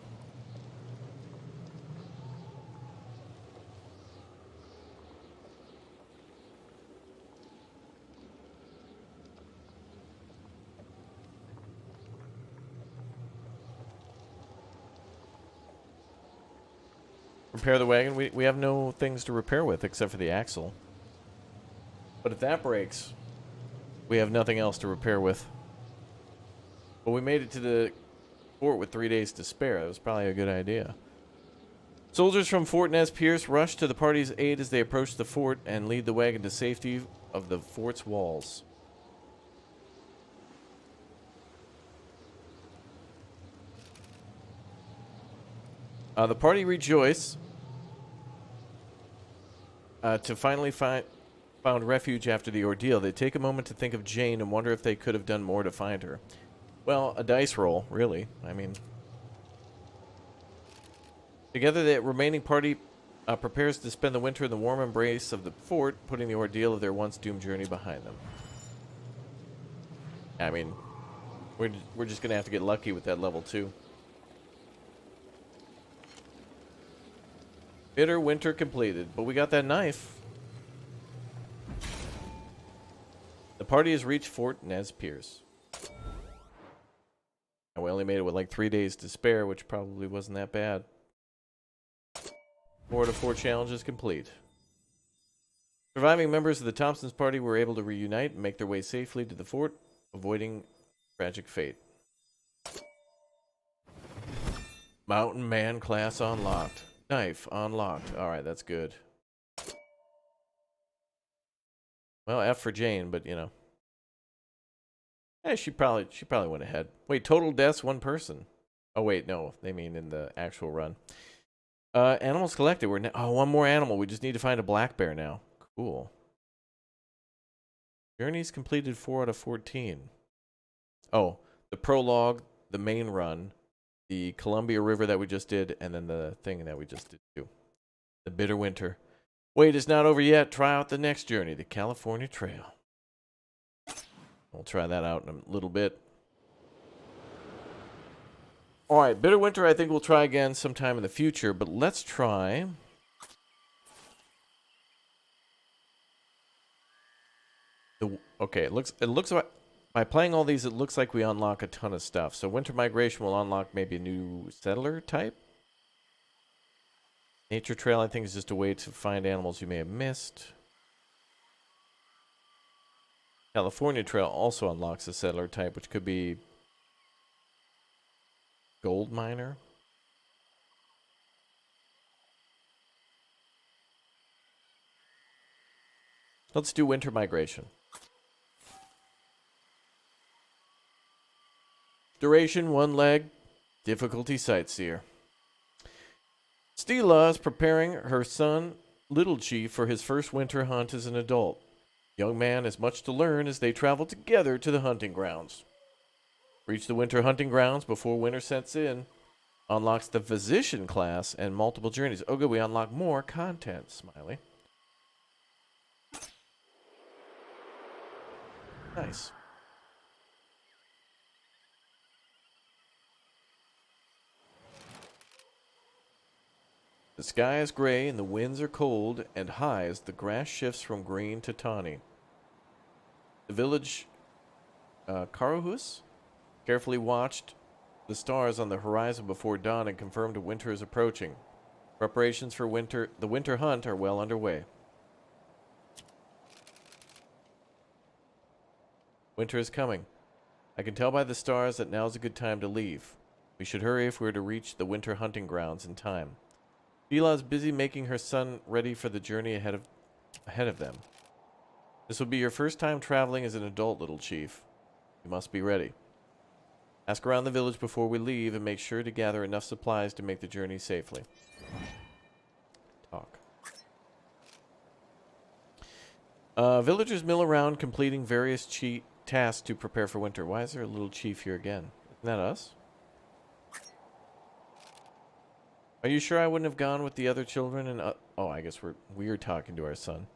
Repair the wagon? We have no things to repair with except for the axle. But if that breaks, we have nothing else to repair with. But we made it to the fort with 3 days to spare. That was probably a good idea. Soldiers from Fort Nez Pierce rush to the party's aid as they approach the fort and lead the wagon to safety of the fort's walls. The party rejoice to finally found refuge after the ordeal. They take a moment to think of Jane and wonder if they could have done more to find her. Well, a dice roll, really. I mean, together the remaining party prepares to spend the winter in the warm embrace of the fort, putting the ordeal of their once doomed journey behind them. I mean, we're just gonna have to get lucky with that level 2. Bitter winter completed, but we got that knife. The party has reached Fort Nez Pierce. And we only made it with like 3 days to spare, which probably wasn't that bad. 4 out of 4 challenges complete. Surviving members of the Thompsons party were able to reunite and make their way safely to the fort, avoiding tragic fate. Mountain Man class unlocked. Knife unlocked. Alright, that's good. Well, F for Jane, but you know. She probably went ahead. Wait, total deaths, 1 person. Oh wait, no, they mean in the actual run. Animals collected. Oh, one more animal. We just need to find a black bear now. Cool. Journeys completed 4 out of 14. Oh, the prologue, the main run, the Columbia River that we just did, and then the thing that we just did too. The Bitter Winter. Wait, it's not over yet. Try out the next journey, the California Trail. We'll try that out in a little bit. All right, Bitter Winter I think we'll try again sometime in the future, but let's try... Okay, it looks like by playing all these, it looks like we unlock a ton of stuff. So Winter Migration will unlock maybe a new settler type. Nature Trail, I think, is just a way to find animals you may have missed. California Trail also unlocks a settler type, which could be gold miner. Let's do Winter Migration. Duration, 1 leg. Difficulty, Sightseer. Stila is preparing her son, Little Chief, for his first winter hunt as an adult. Young man has much to learn as they travel together to the hunting grounds. Reach the winter hunting grounds before winter sets in. Unlocks the Physician class and multiple journeys. Oh good, we unlock more content, Smiley. Nice. The sky is gray and the winds are cold and high as the grass shifts from green to tawny. The village Karuhus carefully watched the stars on the horizon before dawn and confirmed winter is approaching. Preparations for the winter hunt are well underway. Winter is coming. I can tell by the stars that now's a good time to leave. We should hurry if we're to reach the winter hunting grounds in time. Bila is busy making her son ready for the journey ahead of them. This will be your first time traveling as an adult, Little Chief. You must be ready. Ask around the village before we leave and make sure to gather enough supplies to make the journey safely. Talk. Villagers mill around completing various tasks to prepare for winter. Why is there a little chief here again? Isn't that us? Are you sure I wouldn't have gone with the other children? And oh, I guess we're talking to our son.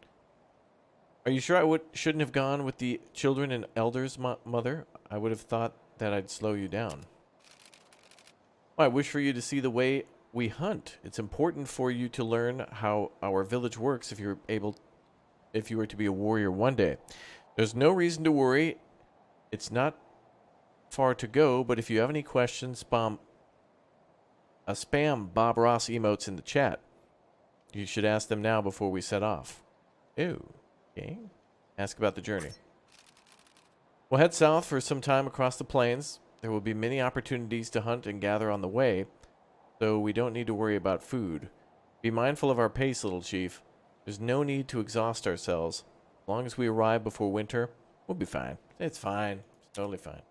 Are you sure I shouldn't have gone with the children and elders, mother? I would have thought that I'd slow you down. Well, I wish for you to see the way we hunt. It's important for you to learn how our village works if you were to be a warrior one day. There's no reason to worry. It's not far to go, but if you have any questions, spam Bob Ross emotes in the chat. You should ask them now before we set off. Ew. Okay. Ask about the journey. We'll head south for some time across the plains. There will be many opportunities to hunt and gather on the way, so we don't need to worry about food. Be mindful of our pace, Little Chief. There's no need to exhaust ourselves. As long as we arrive before winter, we'll be fine. It's fine. It's totally fine.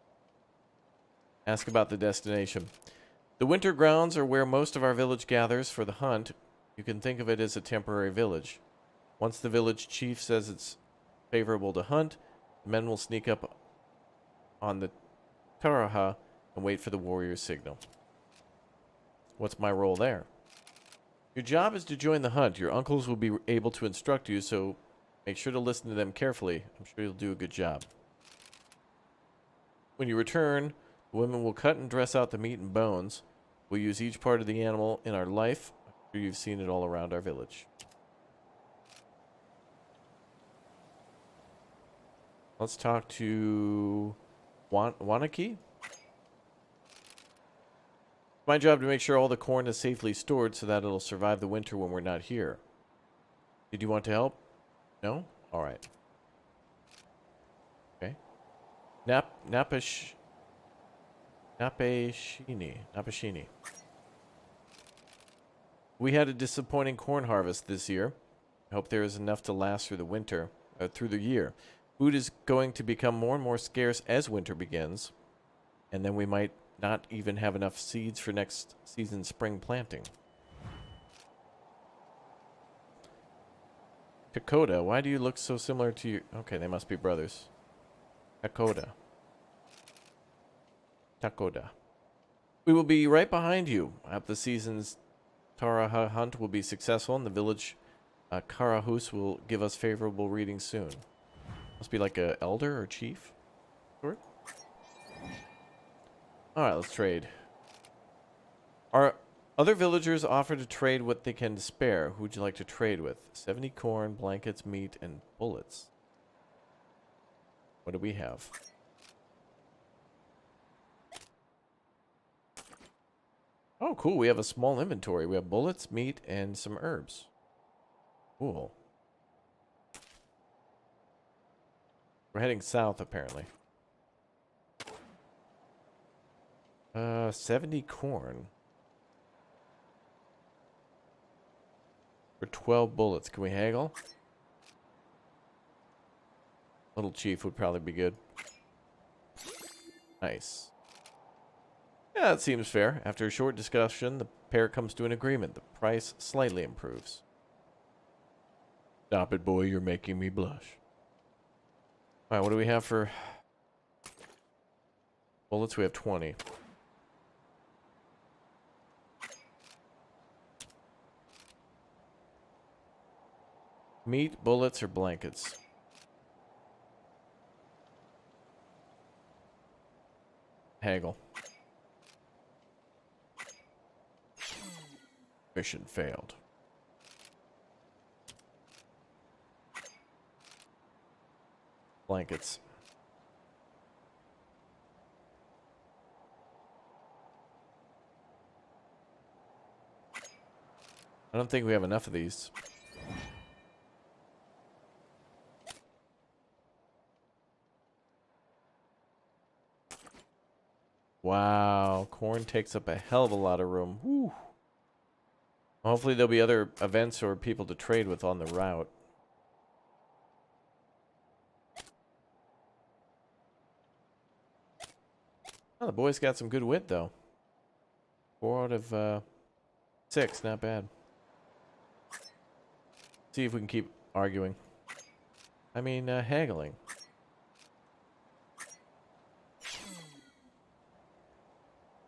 Ask about the destination. The winter grounds are where most of our village gathers for the hunt. You can think of it as a temporary village. Once the village chief says it's favorable to hunt, the men will sneak up on the Taraha and wait for the warrior's signal. What's my role there? Your job is to join the hunt. Your uncles will be able to instruct you, so make sure to listen to them carefully. I'm sure you'll do a good job. When you return, the women will cut and dress out the meat and bones. We'll use each part of the animal in our life. I'm sure you've seen it all around our village. Let's talk to Wanaki. My job to make sure all the corn is safely stored so that it'll survive the winter when we're not here. Did you want to help? No? All right. Okay. Napashini. We had a disappointing corn harvest this year. I hope there is enough to last through the year. Food is going to become more and more scarce as winter begins, and then we might not even have enough seeds for next season's spring planting. Dakota, why do you look so similar to you? Okay, they must be brothers. Dakota. Dakota. We will be right behind you. I hope the season's Taraha hunt will be successful and the village Karahus will give us favorable readings soon. Must be like a elder or chief. Sort. Alright, let's trade. Our other villagers offer to trade what they can spare. Who would you like to trade with? 70 corn, blankets, meat, and bullets. What do we have? Oh, cool. We have a small inventory. We have bullets, meat, and some herbs. Cool. We're heading south, apparently. 70 corn. For 12 bullets. Can we haggle? Little chief would probably be good. Nice. Yeah, that seems fair. After a short discussion, the pair comes to an agreement. The price slightly improves. Stop it, boy. You're making me blush. Alright, what do we have for bullets? We have 20. Meat, bullets, or blankets? Haggle. Mission failed. Blankets. I don't think we have enough of these. Wow, corn takes up a hell of a lot of room. Whew. Hopefully there'll be other events or people to trade with on the route. Oh, the boys got some good wit, though. 4 out of 6, not bad. See if we can keep arguing. I mean, haggling.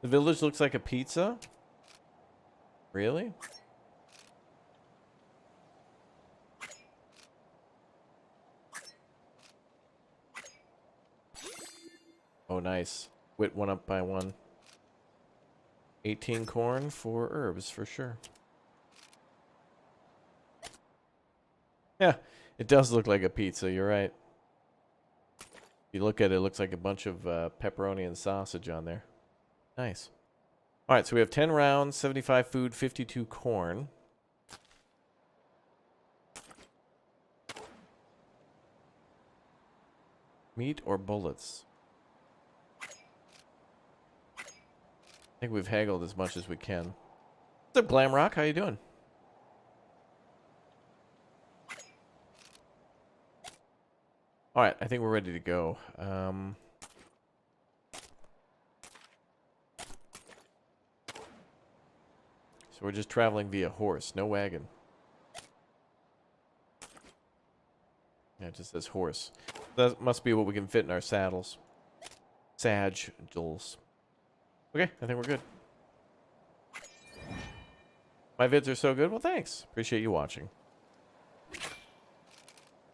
The village looks like a pizza? Really? Oh, nice. Wit went up by 1. 18 corn, 4 herbs, for sure. Yeah, it does look like a pizza, you're right. If you look at it, it looks like a bunch of pepperoni and sausage on there. Nice. Alright, so we have 10 rounds, 75 food, 52 corn. Meat or bullets? I think we've haggled as much as we can. What's up, Glamrock? How you doing? Alright, I think we're ready to go. So we're just traveling via horse, no wagon. Yeah, it just says horse. That must be what we can fit in our saddles. Saddles. Okay, I think we're good. My vids are so good? Well, thanks. Appreciate you watching.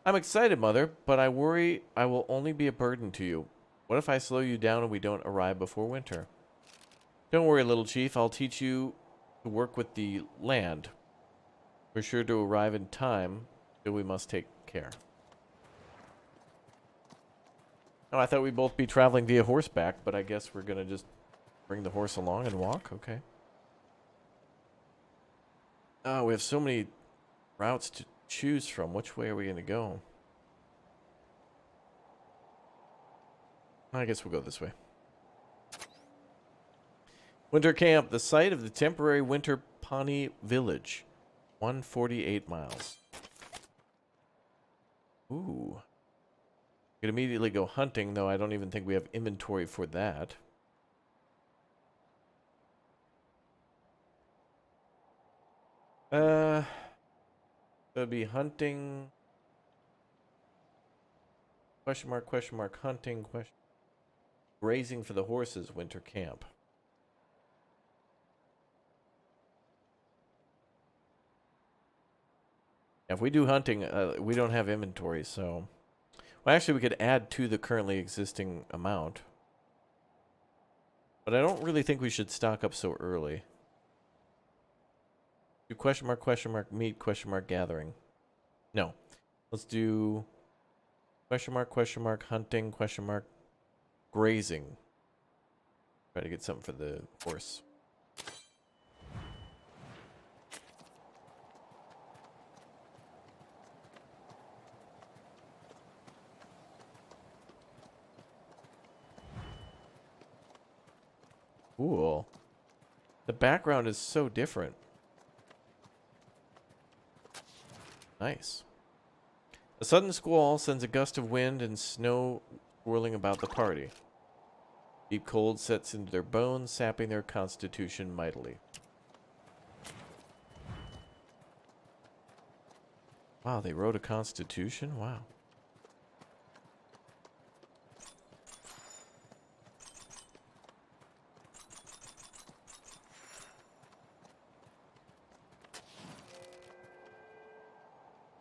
I'm excited, Mother, but I worry I will only be a burden to you. What if I slow you down and we don't arrive before winter? Don't worry, little chief. I'll teach you to work with the land. We're sure to arrive in time, so we must take care. Oh, I thought we'd both be traveling via horseback, but I guess we're going to just bring the horse along and walk? Okay. Oh, we have so many routes to choose from. Which way are we going to go? I guess we'll go this way. Winter camp, the site of the temporary winter Pawnee village. 148 miles. Ooh. We could immediately go hunting, though I don't even think we have inventory for that. It would be hunting. question mark, hunting, question, grazing for the horses, winter camp. If we do hunting, we don't have inventory, so... Well, actually, we could add to the currently existing amount. But I don't really think we should stock up so early. Do question mark, meat, question mark, gathering. No. Let's do question mark, hunting, question mark, grazing. Try to get something for the horse. Cool. The background is so different. Nice. A sudden squall sends a gust of wind and snow swirling about the party. Deep cold sets into their bones, sapping their constitution mightily. Wow, they wrote a constitution? Wow.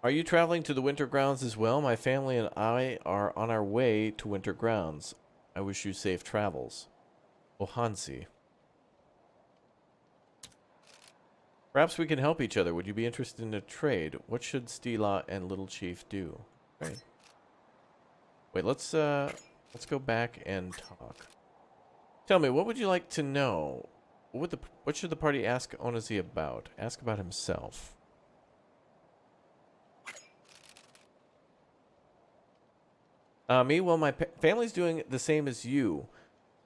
Are you traveling to the winter grounds as well? My family and I are on our way to winter grounds. I wish you safe travels. Ohansi. Perhaps we can help each other. Would you be interested in a trade? What should Stila and Little Chief do? Right. Wait, let's go back and talk. Tell me, what would you like to know? What should the party ask Onazi about? Ask about himself. Me? Well, my family's doing the same as you.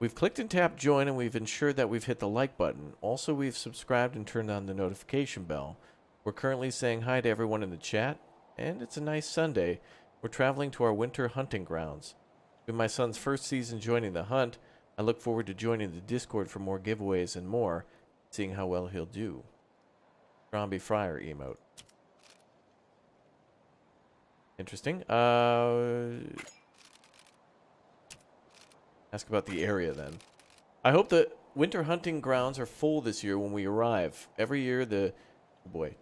We've clicked and tapped join, and we've ensured that we've hit the like button. Also, we've subscribed and turned on the notification bell. We're currently saying hi to everyone in the chat, and it's a nice Sunday. We're traveling to our winter hunting grounds. With my son's first season joining the hunt, I look forward to joining the Discord for more giveaways and more, seeing how well he'll do. Zombie Friar emote. Interesting. Ask about the area then. I hope the winter hunting grounds are full this year when we arrive. Every year the... Oh boy.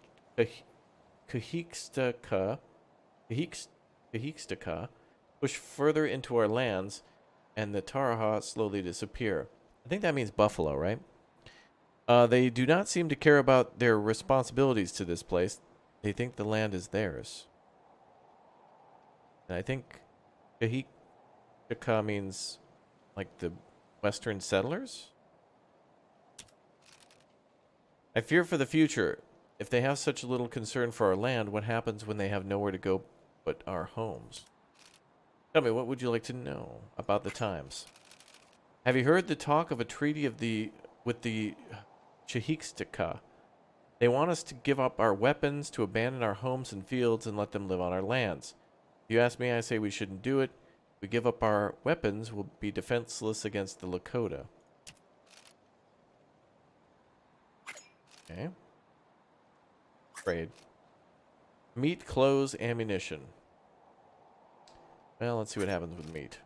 Kahikstaka push further into our lands, and the Taraha slowly disappear. I think that means buffalo, right? They do not seem to care about their responsibilities to this place. They think the land is theirs. And I think Kahikstaka means... like the Western settlers? I fear for the future. If they have such little concern for our land, what happens when they have nowhere to go but our homes? Tell me, what would you like to know about the times? Have you heard the talk of a treaty with the Chihikstaka? They want us to give up our weapons, to abandon our homes and fields, and let them live on our lands. If you ask me, I say we shouldn't do it. We give up our weapons, we'll be defenseless against the Lakota. Okay. Trade. Meat, clothes, ammunition. Well, let's see what happens with meat.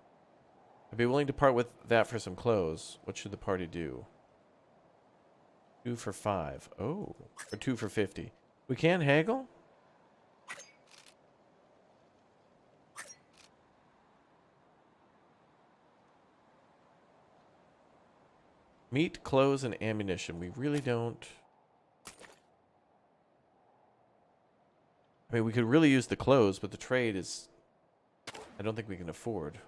I'd be willing to part with that for some clothes. What should the party do? 2 for 5. Oh. Or 2 for 50. We can't haggle? Meat, clothes, and ammunition. We really don't... I mean, we could really use the clothes, but the trade is... I don't think we can afford.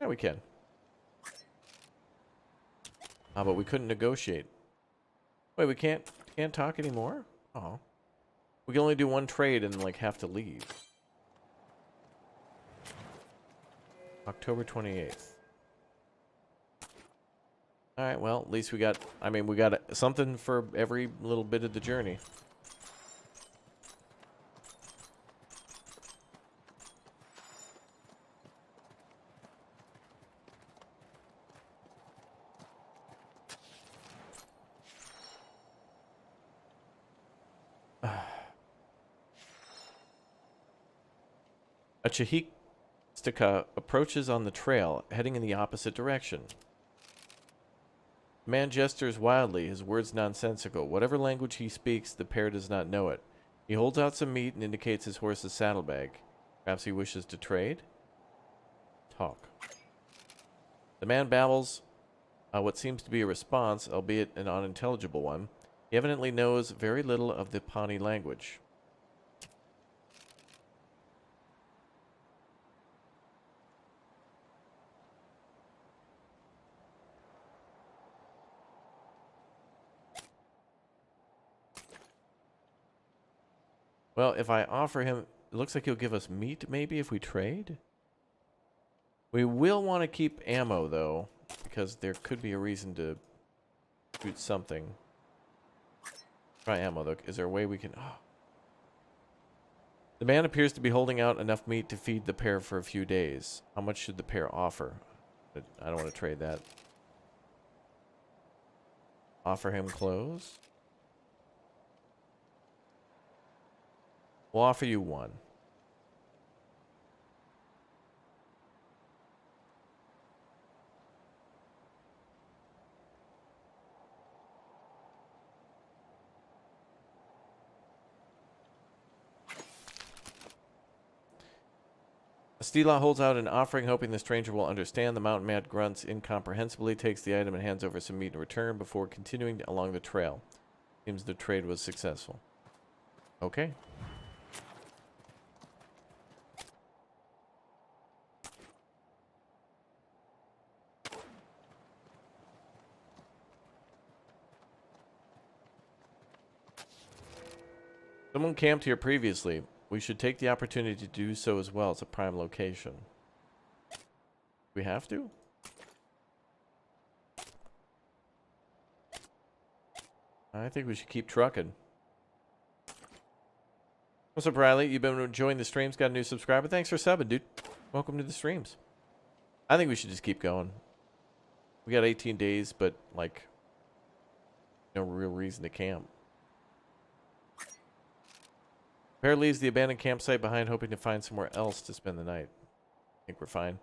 Yeah, we can. Ah, but we couldn't negotiate. Wait, we can't talk anymore? Oh. We can only do one trade and, like, have to leave. October 28th. Alright, well, at least we got... I mean, we got something for every little bit of the journey. A Chahik approaches on the trail, heading in the opposite direction. The man gestures wildly, his words nonsensical. Whatever language he speaks, the pair does not know it. He holds out some meat and indicates his horse's saddlebag. Perhaps he wishes to trade? Talk. The man babbles what seems to be a response, albeit an unintelligible one. He evidently knows very little of the Pawnee language. Well, if I offer him... It looks like he'll give us meat, maybe, if we trade? We will want to keep ammo, though, because there could be a reason to shoot something. Try ammo, though. Is there a way we can... Oh. The man appears to be holding out enough meat to feed the pair for a few days. How much should the pair offer? I don't want to trade that. Offer him clothes? We'll offer you one. Stila holds out an offering, hoping the stranger will understand. The mountain man grunts incomprehensibly, takes the item, and hands over some meat in return before continuing along the trail. Seems the trade was successful. Okay. Someone camped here previously. We should take the opportunity to do so as well. It's a prime location. We have to? I think we should keep trucking. What's up, Riley? You've been enjoying the streams. Got a new subscriber. Thanks for subbing, dude. Welcome to the streams. I think we should just keep going. We got 18 days, but, like, no real reason to camp. Pair leaves the abandoned campsite behind, hoping to find somewhere else to spend the night. I think we're fine.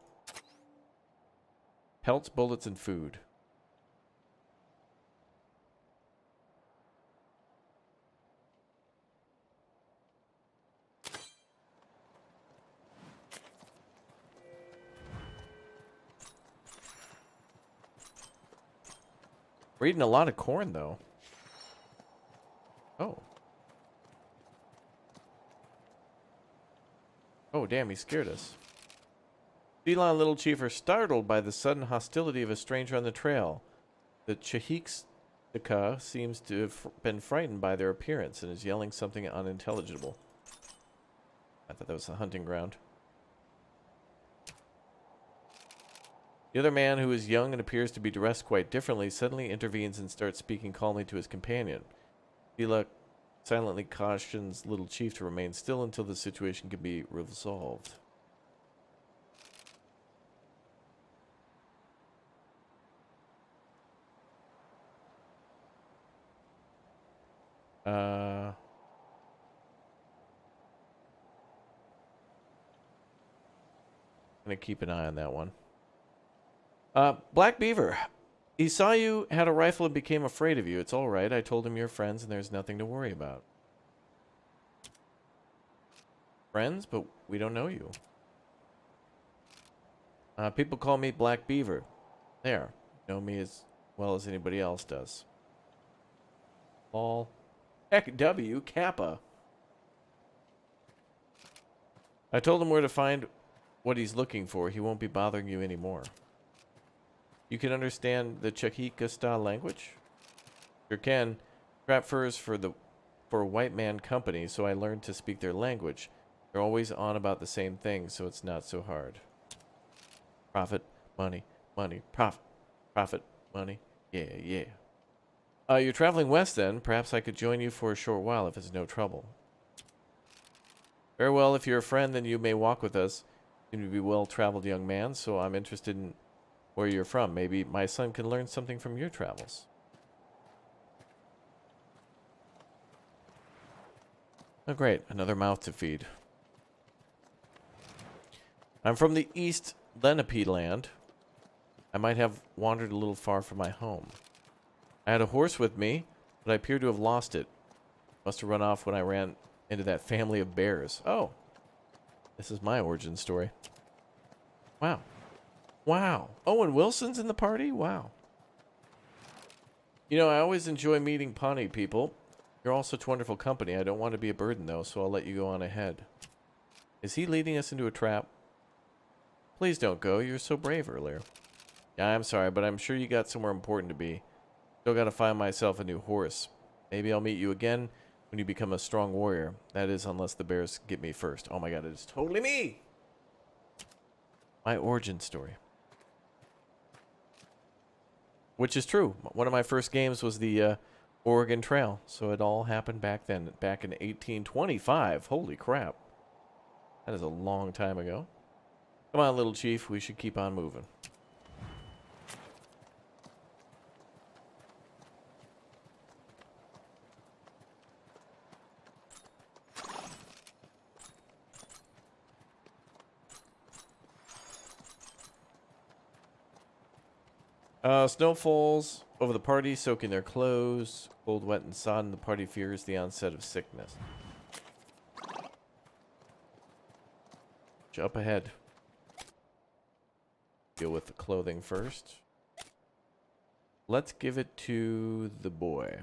Pelts, bullets, and food. We're eating a lot of corn, though. Oh. Oh, damn, he scared us. Stila and Little Chief are startled by the sudden hostility of a stranger on the trail. The Chahik seems to have been frightened by their appearance and is yelling something unintelligible. I thought that was the hunting ground. The other man, who is young and appears to be dressed quite differently, suddenly intervenes and starts speaking calmly to his companion. Stila silently cautions Little Chief to remain still until the situation can be resolved. Gonna keep an eye on that one. Black Beaver. He saw you, had a rifle, and became afraid of you. It's all right. I told him you're friends and there's nothing to worry about. Friends, but we don't know you. People call me Black Beaver. There. You know me as well as anybody else does. Lol. Heck W, Kappa. I told him where to find what he's looking for. He won't be bothering you anymore. You can understand the Chahika language? Sure can. Trap furs for a white man company, so I learned to speak their language. They're always on about the same thing, so it's not so hard. Profit, money, money, profit. Profit, money. Yeah, yeah. You're traveling west then. Perhaps I could join you for a short while if it's no trouble. Very well, if you're a friend, then you may walk with us. You seem to be a well-traveled young man, so I'm interested in where you're from. Maybe my son can learn something from your travels. Oh, great. Another mouth to feed. I'm from the East Lenape land. I might have wandered a little far from my home. I had a horse with me, but I appear to have lost it. Must have run off when I ran into that family of bears. Oh, this is my origin story. Wow. Wow. Owen Wilson's in the party? Wow. You know, I always enjoy meeting Pawnee people. You're all such wonderful company. I don't want to be a burden, though, so I'll let you go on ahead. Is he leading us into a trap? Please don't go. You were so brave earlier. Yeah, I'm sorry, but I'm sure you got somewhere important to be. Still got to find myself a new horse. Maybe I'll meet you again when you become a strong warrior. That is, unless the bears get me first. Oh my god, it is totally me! My origin story. Which is true. One of my first games was the Oregon Trail. So it all happened back then. Back in 1825. Holy crap. That is a long time ago. Come on, little chief. We should keep on moving. Snow falls over the party, soaking their clothes. Cold, wet, and sodden, the party fears the onset of sickness. Jump ahead. Deal with the clothing first. Let's give it to the boy.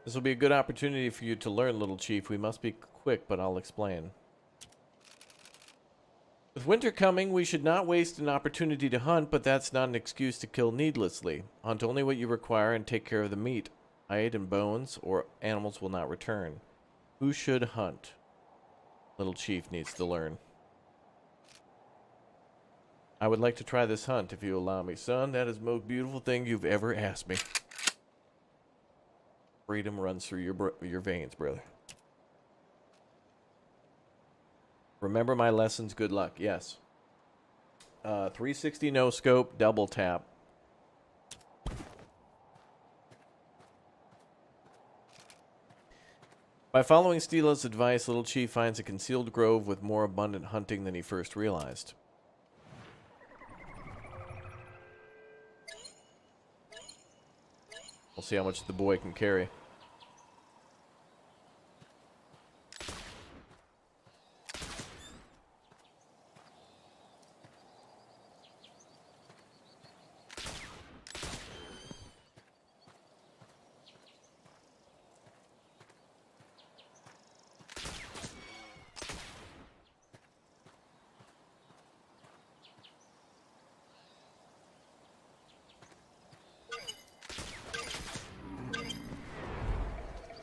This will be a good opportunity for you to learn, little chief. We must be quick, but I'll explain. With winter coming, we should not waste an opportunity to hunt, but that's not an excuse to kill needlessly. Hunt only what you require and take care of the meat. Hide and bones, or animals will not return. Who should hunt? Little chief needs to learn. I would like to try this hunt, if you allow me, son. That is the most beautiful thing you've ever asked me. Freedom runs through your veins, brother. Remember my lessons. Good luck. Yes. 360 no scope, double tap. By following Stila's advice, Little Chief finds a concealed grove with more abundant hunting than he first realized. We'll see how much the boy can carry.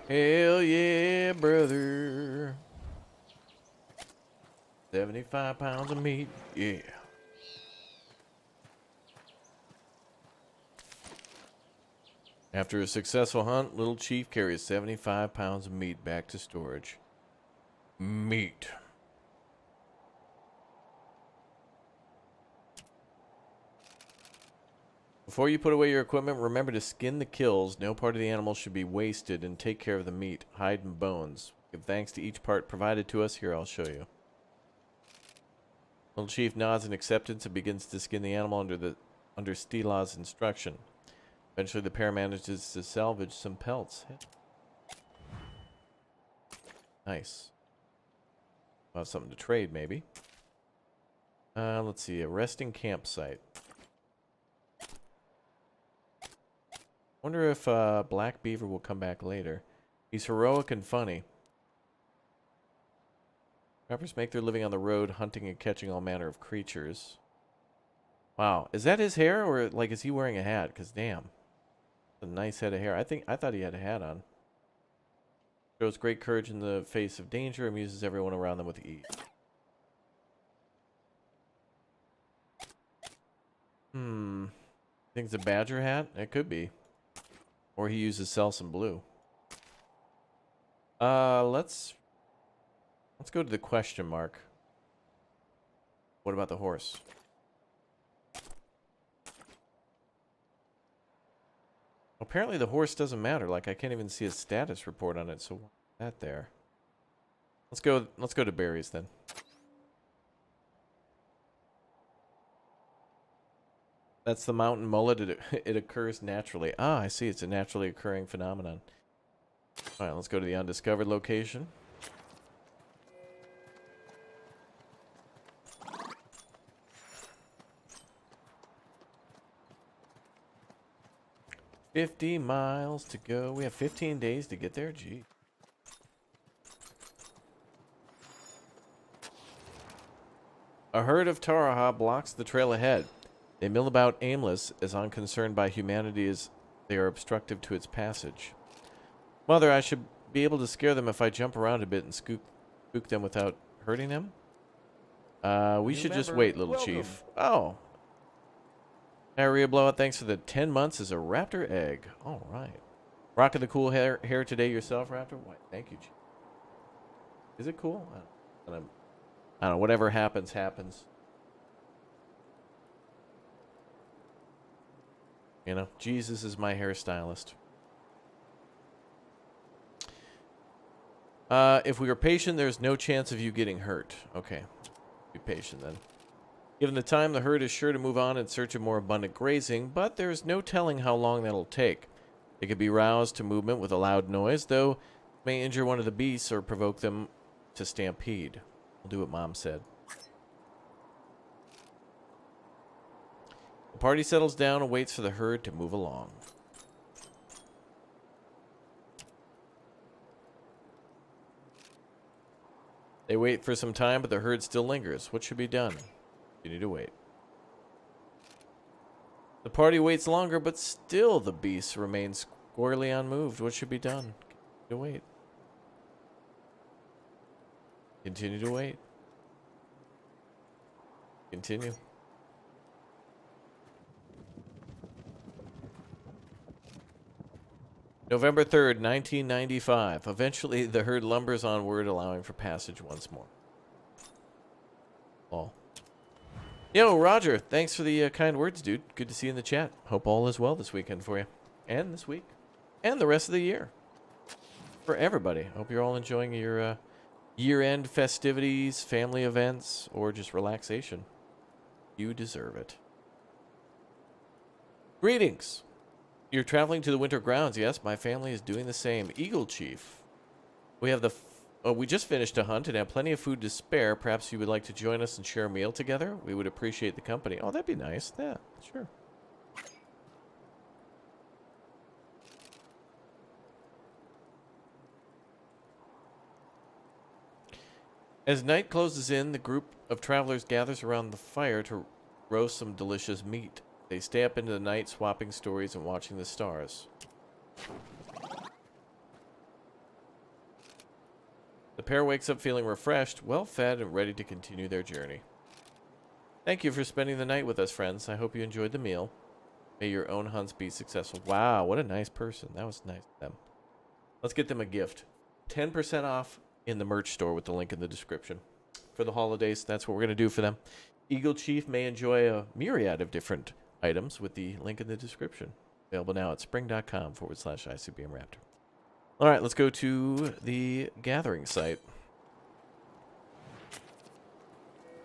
Hell yeah, brother. 75 pounds of meat. Yeah. After a successful hunt, Little Chief carries 75 pounds of meat back to storage. Meat. Before you put away your equipment, remember to skin the kills. No part of the animal should be wasted, and take care of the meat, hide, and bones. Give thanks to each part provided to us. Here, I'll show you. Little Chief nods in acceptance and begins to skin the animal under Stila's instruction. Eventually, the pair manages to salvage some pelts. Nice. We'll have something to trade, maybe. Let's see. A resting campsite. Wonder if Black Beaver will come back later. He's heroic and funny. Trappers make their living on the road, hunting and catching all manner of creatures. Wow, is that his hair, or like is he wearing a hat? Because damn, a nice head of hair. I thought he had a hat on. Shows great courage in the face of danger, amuses everyone around them with ease. Think it's a badger hat? It could be. Or he uses Selsun blue. Let's go to the question mark. What about the horse? Apparently the horse doesn't matter. Like, I can't even see a status report on it, so why is that there? Let's go to berries then. That's the mountain mullet. It occurs naturally. Ah, I see. It's a naturally occurring phenomenon. All right, let's go to the undiscovered location. $50 miles to go. We have 15 days to get there. Gee. A herd of Taraha blocks the trail ahead. They mill about aimless, as unconcerned by humanity as they are obstructive to its passage. Mother, I should be able to scare them if I jump around a bit and spook them without hurting them. We should just wait, little chief. Oh. Diarrhea blowout, thanks for the 10 months as a raptor egg. All right. Rocking the cool hair today yourself, Raptor? Why, thank you, chief. Is it cool? I don't know. Whatever happens, happens. You know, Jesus is my hairstylist. If we are patient, there's no chance of you getting hurt. Okay. Be patient then. Given the time, the herd is sure to move on in search of more abundant grazing, but there's no telling how long that'll take. It could be roused to movement with a loud noise, though it may injure one of the beasts or provoke them to stampede. We'll do what Mom said. The party settles down and waits for the herd to move along. They wait for some time, but the herd still lingers. What should be done? You need to wait. The party waits longer, but still the beast remains squarely unmoved. What should be done? Continue to wait. Continue to wait. Continue. November 3rd, 1995. Eventually, the herd lumbers onward, allowing for passage once more. Oh. Yo, Roger, thanks for the kind words, dude. Good to see you in the chat. Hope all is well this weekend for you. And this week. And the rest of the year. For everybody. Hope you're all enjoying your year-end festivities, family events, or just relaxation. You deserve it. Greetings. You're traveling to the winter grounds. Yes, my family is doing the same. Eagle Chief. We have we just finished a hunt and have plenty of food to spare. Perhaps you would like to join us and share a meal together? We would appreciate the company. Oh, that'd be nice. Yeah, sure. As night closes in, the group of travelers gathers around the fire to roast some delicious meat. They stay up into the night, swapping stories and watching the stars. The pair wakes up feeling refreshed, well-fed, and ready to continue their journey. Thank you for spending the night with us, friends. I hope you enjoyed the meal. May your own hunts be successful. Wow, what a nice person. That was nice of them. Let's get them a gift. 10% off in the merch store with the link in the description. For the holidays, that's what we're going to do for them. Eagle Chief may enjoy a myriad of different items with the link in the description. Available now at spring.com/ICBMRaptor. All right, let's go to the gathering site.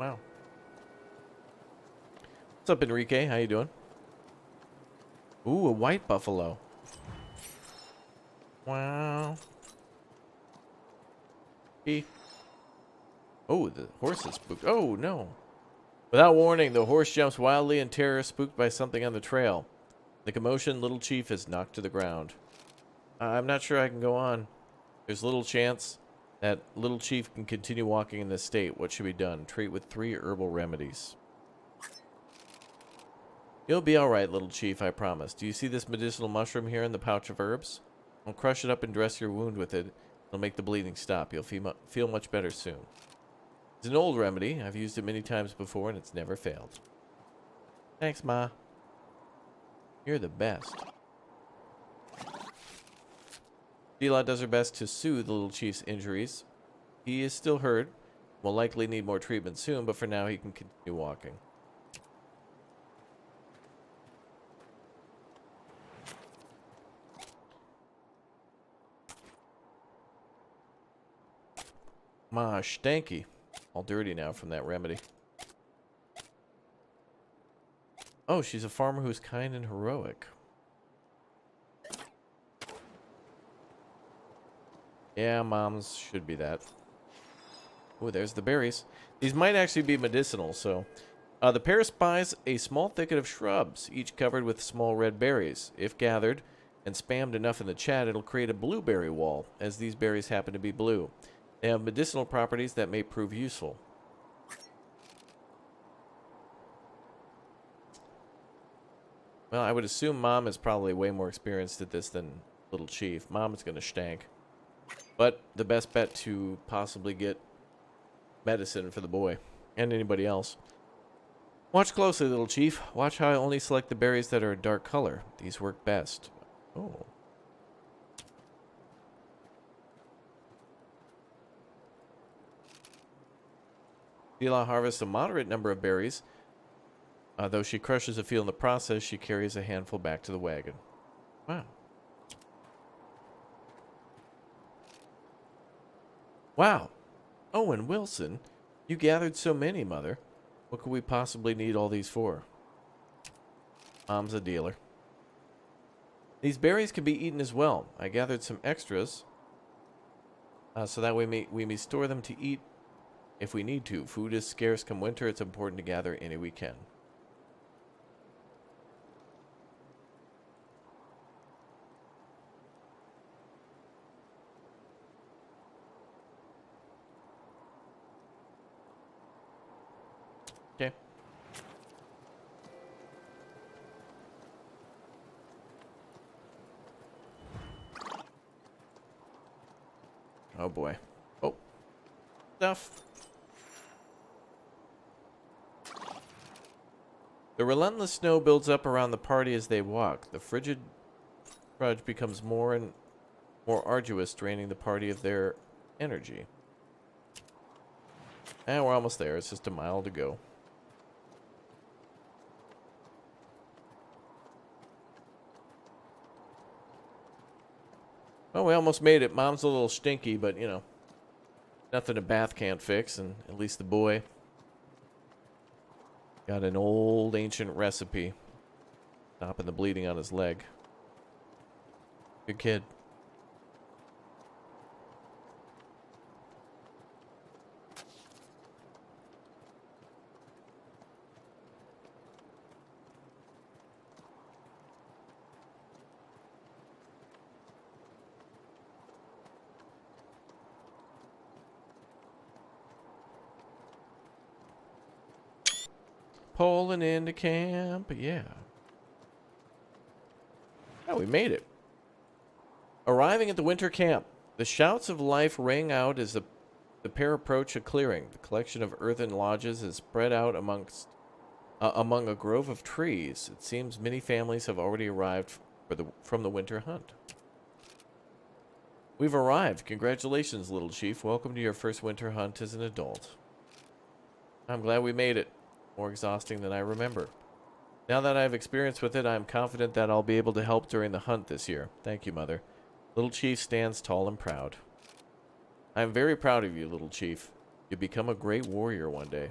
Wow. What's up, Enrique? How you doing? Ooh, a white buffalo. Wow. Oh, the horse is spooked. Oh, no. Without warning, the horse jumps wildly in terror, spooked by something on the trail. The commotion, Little Chief is knocked to the ground. I'm not sure I can go on. There's little chance that Little Chief can continue walking in this state. What should be done? Treat with 3 herbal remedies. You'll be alright, Little Chief, I promise. Do you see this medicinal mushroom here in the pouch of herbs? I'll crush it up and dress your wound with it. It'll make the bleeding stop. You'll feel much better soon. It's an old remedy. I've used it many times before, and it's never failed. Thanks, Ma. You're the best. Dela does her best to soothe the Little Chief's injuries. He is still hurt. Will likely need more treatment soon, but for now he can continue walking. Ma stanky. All dirty now from that remedy. Oh, she's a farmer who's kind and heroic. Yeah, moms should be that. Oh, there's the berries. These might actually be medicinal, so... the pair spies a small thicket of shrubs, each covered with small red berries. If gathered and spammed enough in the chat, it'll create a blueberry wall, as these berries happen to be blue. They have medicinal properties that may prove useful. Well, I would assume Mom is probably way more experienced at this than Little Chief. Mom is going to stank. But the best bet to possibly get medicine for the boy and anybody else. Watch closely, Little Chief. Watch how I only select the berries that are a dark color. These work best. Oh. Sela harvests a moderate number of berries. Though she crushes a field in the process, she carries a handful back to the wagon. Wow. Wow. Owen Wilson, you gathered so many, Mother. What could we possibly need all these for? Mom's a dealer. These berries can be eaten as well. I gathered some extras, so that we may store them to eat if we need to. Food is scarce come winter. It's important to gather any we can. Okay. Oh boy. Oh. Stuff. The relentless snow builds up around the party as they walk. The frigid trudge becomes more and more arduous, draining the party of their energy. And we're almost there. It's just a mile to go. Oh, we almost made it. Mom's a little stinky, but, you know, nothing a bath can't fix, and at least the boy got an old ancient recipe, stopping the bleeding on his leg. Good kid. Pulling into camp, yeah. Oh, we made it. Arriving at the winter camp, the shouts of life ring out as the pair approach a clearing. The collection of earthen lodges is spread out among a grove of trees. It seems many families have already arrived from the winter hunt. We've arrived. Congratulations, Little Chief. Welcome to your first winter hunt as an adult. I'm glad we made it. More exhausting than I remember. Now that I have experience with it, I am confident that I'll be able to help during the hunt this year. Thank you, Mother. Little Chief stands tall and proud. I am very proud of you, Little Chief. You'll become a great warrior one day.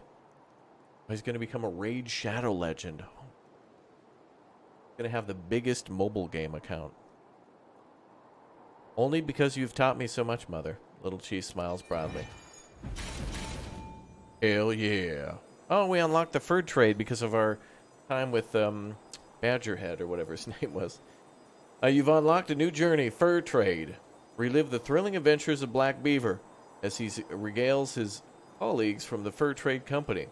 He's going to become a Raid Shadow Legend. He's going to have the biggest mobile game account. Only because you've taught me so much, Mother. Little Chief smiles proudly. Hell yeah. Oh, we unlocked the fur trade because of our time with Badgerhead or whatever his name was. You've unlocked a new journey, fur trade. Relive the thrilling adventures of Black Beaver as he regales his colleagues from the fur trade company.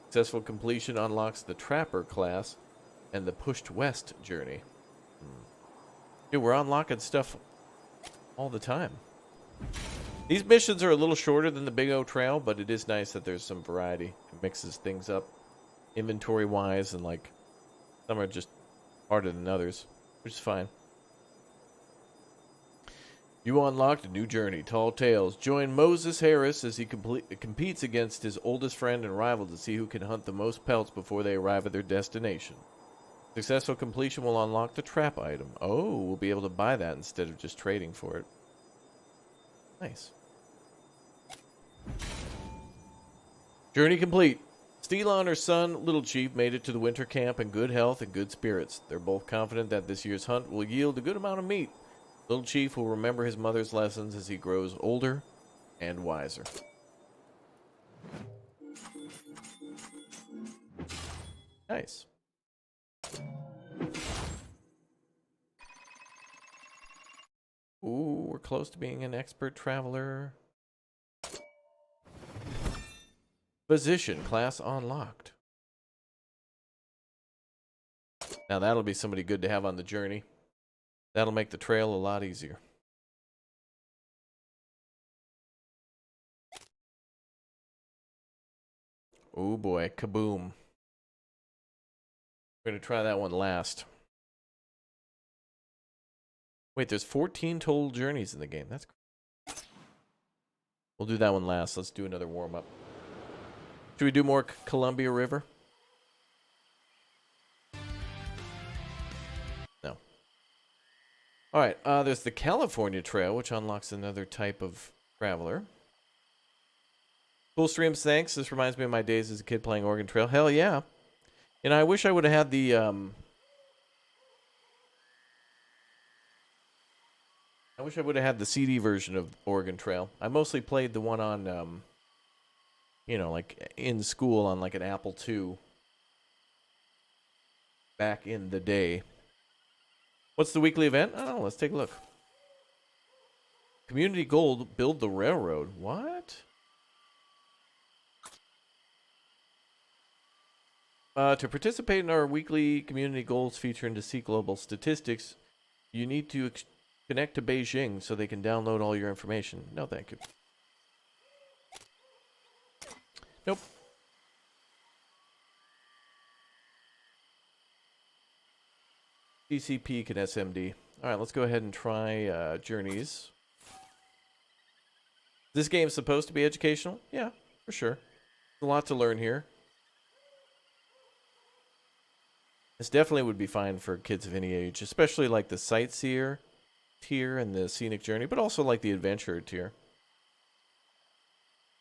Successful completion unlocks the Trapper class and the Pushed West journey. Dude, we're unlocking stuff all the time. These missions are a little shorter than the Big O Trail, but it is nice that there's some variety. It mixes things up inventory-wise, and, like, some are just harder than others, which is fine. You unlocked a new journey, Tall Tales. Join Moses Harris as he competes against his oldest friend and rival to see who can hunt the most pelts before they arrive at their destination. Successful completion will unlock the trap item. Oh, we'll be able to buy that instead of just trading for it. Nice. Journey complete. Stila and her son, Little Chief, made it to the winter camp in good health and good spirits. They're both confident that this year's hunt will yield a good amount of meat. Little Chief will remember his mother's lessons as he grows older and wiser. Nice. Ooh, we're close to being an expert traveler. Physician class unlocked. Now that'll be somebody good to have on the journey. That'll make the trail a lot easier. Oh boy, kaboom. We're going to try that one last. Wait, there's 14 total journeys in the game. That's cool. We'll do that one last. Let's do another warm-up. Should we do more Columbia River? No. All right, there's the California Trail, which unlocks another type of traveler. Cool streams, thanks. This reminds me of my days as a kid playing Oregon Trail. Hell yeah. And I wish I would have had the... I wish I would have had the CD version of Oregon Trail. I mostly played the one on, you know, like in school on like an Apple II back in the day. What's the weekly event? I don't know. Let's take a look. Community Gold, build the railroad. What? To participate in our weekly Community Goals feature and to see global statistics, you need to connect to Beijing so they can download all your information. No, thank you. Nope. TCP can SMD. All right, let's go ahead and try journeys. This game's supposed to be educational? Yeah, for sure. There's a lot to learn here. This definitely would be fine for kids of any age, especially like the sightseer tier and the scenic journey, but also like the adventurer tier.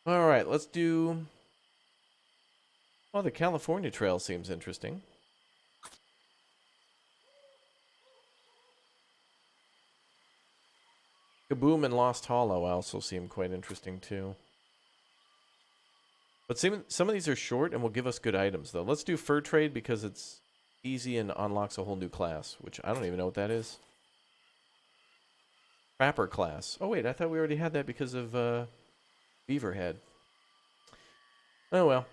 All right, let's do... Well, the California Trail seems interesting. Kaboom and Lost Hollow also seem quite interesting too. But some of these are short and will give us good items though. Let's do Fur Trade because it's easy and unlocks a whole new class, which I don't even know what that is. Trapper class. Oh wait, I thought we already had that because of Beaverhead. Oh well.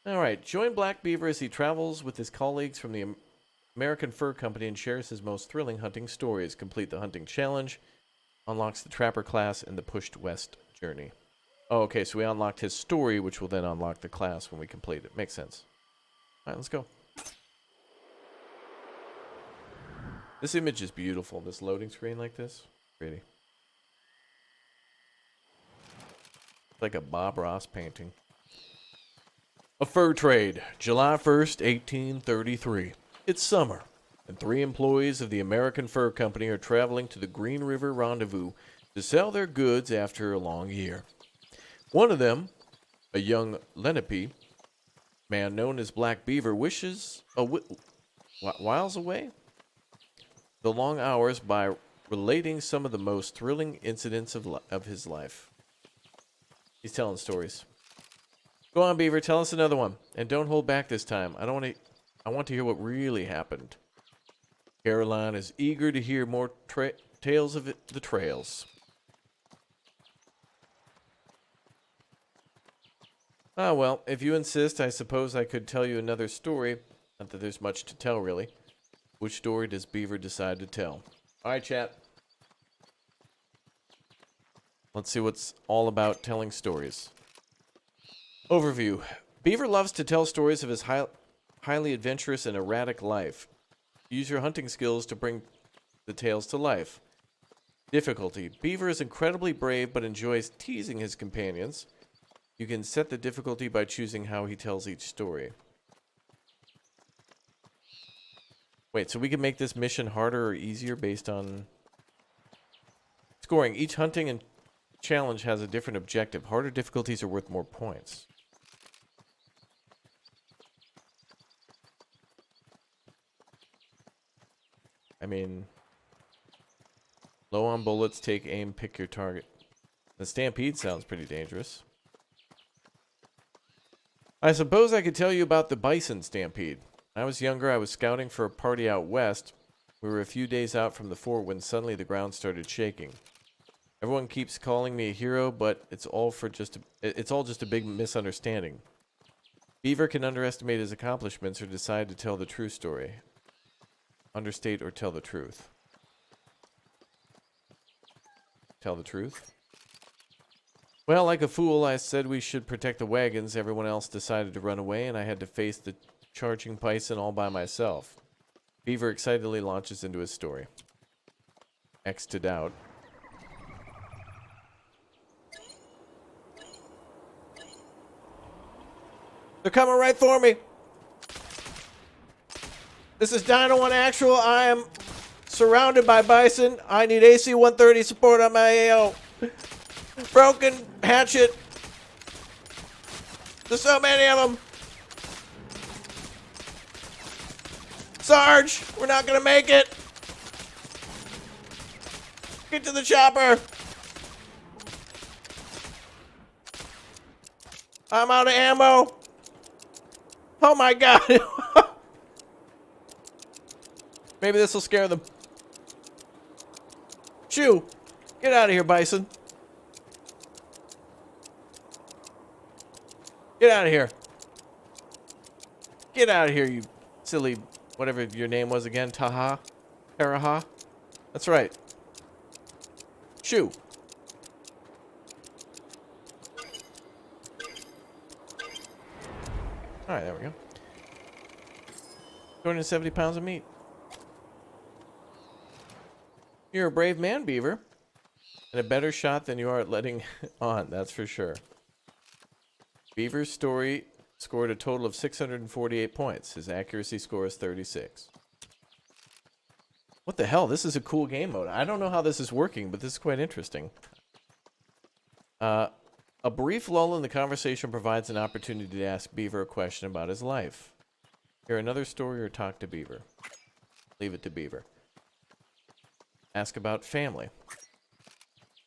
Alright, join Black Beaver as he travels with his colleagues from the American Fur Company and shares his most thrilling hunting stories. Complete the hunting challenge. Unlocks the Trapper class and the Pushed West journey. Oh, okay, so we unlocked his story, which will then unlock the class when we complete it. Makes sense. Alright, let's go. This image is beautiful. This loading screen like this. Pretty. It's like a Bob Ross painting. A fur trade. July 1st, 1833. It's summer, and 3 employees of the American Fur Company are traveling to the Green River Rendezvous to sell their goods after a long year. One of them, a young Lenape man known as Black Beaver, wishes whiles away the long hours by relating some of the most thrilling incidents of his life. He's telling stories. Go on, Beaver, tell us another one, and don't hold back this time. I want to hear what really happened. Caroline is eager to hear more tales of the trails. Ah, well, if you insist, I suppose I could tell you another story. Not that there's much to tell, really. Which story does Beaver decide to tell? All right, chat. Let's see what's all about telling stories. Overview. Beaver loves to tell stories of his highly adventurous and erratic life. Use your hunting skills to bring the tales to life. Difficulty. Beaver is incredibly brave but enjoys teasing his companions. You can set the difficulty by choosing how he tells each story. Wait, so we can make this mission harder or easier based on... Scoring. Each hunting and challenge has a different objective. Harder difficulties are worth more points. I mean, low on bullets, take aim, pick your target. The stampede sounds pretty dangerous. I suppose I could tell you about the bison stampede. When I was younger, I was scouting for a party out west. We were a few days out from the fort when suddenly the ground started shaking. Everyone keeps calling me a hero, but it's all just a big misunderstanding. Beaver can underestimate his accomplishments or decide to tell the true story. Understate or tell the truth. Tell the truth? Well, like a fool, I said we should protect the wagons. Everyone else decided to run away, and I had to face the charging bison all by myself. Beaver excitedly launches into his story. X to doubt. They're coming right for me. This is Dino on Actual. I am surrounded by bison. I need AC 130 support on my AO. Broken hatchet. There's so many of them. Sarge, we're not gonna make it. Get to the chopper. I'm out of ammo. Oh my god. Maybe this will scare them. Shoo! Get out of here, bison. Get out of here. Get out of here, you silly, whatever your name was again. Taha? Taraha? That's right. Shoo. Alright, there we go. 270 pounds of meat. You're a brave man, Beaver. And a better shot than you are at letting on, that's for sure. Beaver's story scored a total of 648 points. His accuracy score is 36. What the hell? This is a cool game mode. I don't know how this is working, but this is quite interesting. A brief lull in the conversation provides an opportunity to ask Beaver a question about his life. Hear another story or talk to Beaver. Leave it to Beaver. Ask about family.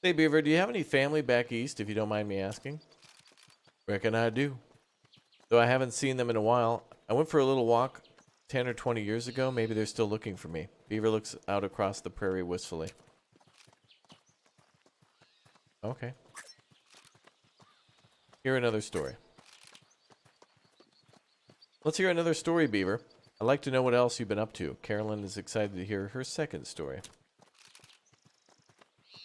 Hey, Beaver, do you have any family back east, if you don't mind me asking? Reckon I do. Though I haven't seen them in a while. I went for a little walk 10 or 20 years ago. Maybe they're still looking for me. Beaver looks out across the prairie wistfully. Okay. Hear another story. Let's hear another story, Beaver. I'd like to know what else you've been up to. Carolyn is excited to hear her second story.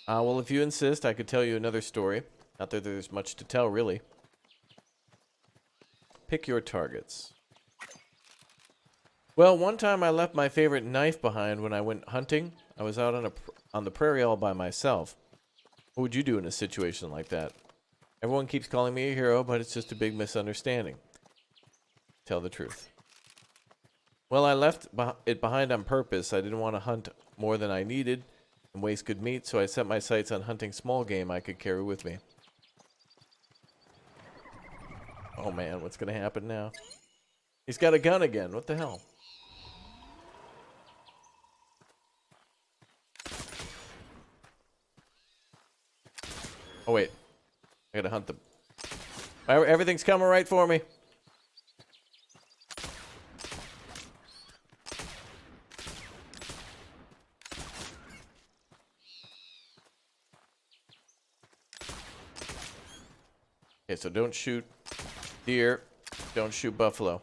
Well, if you insist, I could tell you another story. Not that there's much to tell, really. Pick your targets. Well, one time I left my favorite knife behind when I went hunting. I was out on the prairie all by myself. What would you do in a situation like that? Everyone keeps calling me a hero, but it's just a big misunderstanding. Tell the truth. Well, I left it behind on purpose. I didn't want to hunt more than I needed and waste good meat, so I set my sights on hunting small game I could carry with me. Oh man, what's gonna happen now? He's got a gun again. What the hell? Oh wait, I gotta hunt them. Everything's coming right for me. Okay, so don't shoot deer, don't shoot buffalo.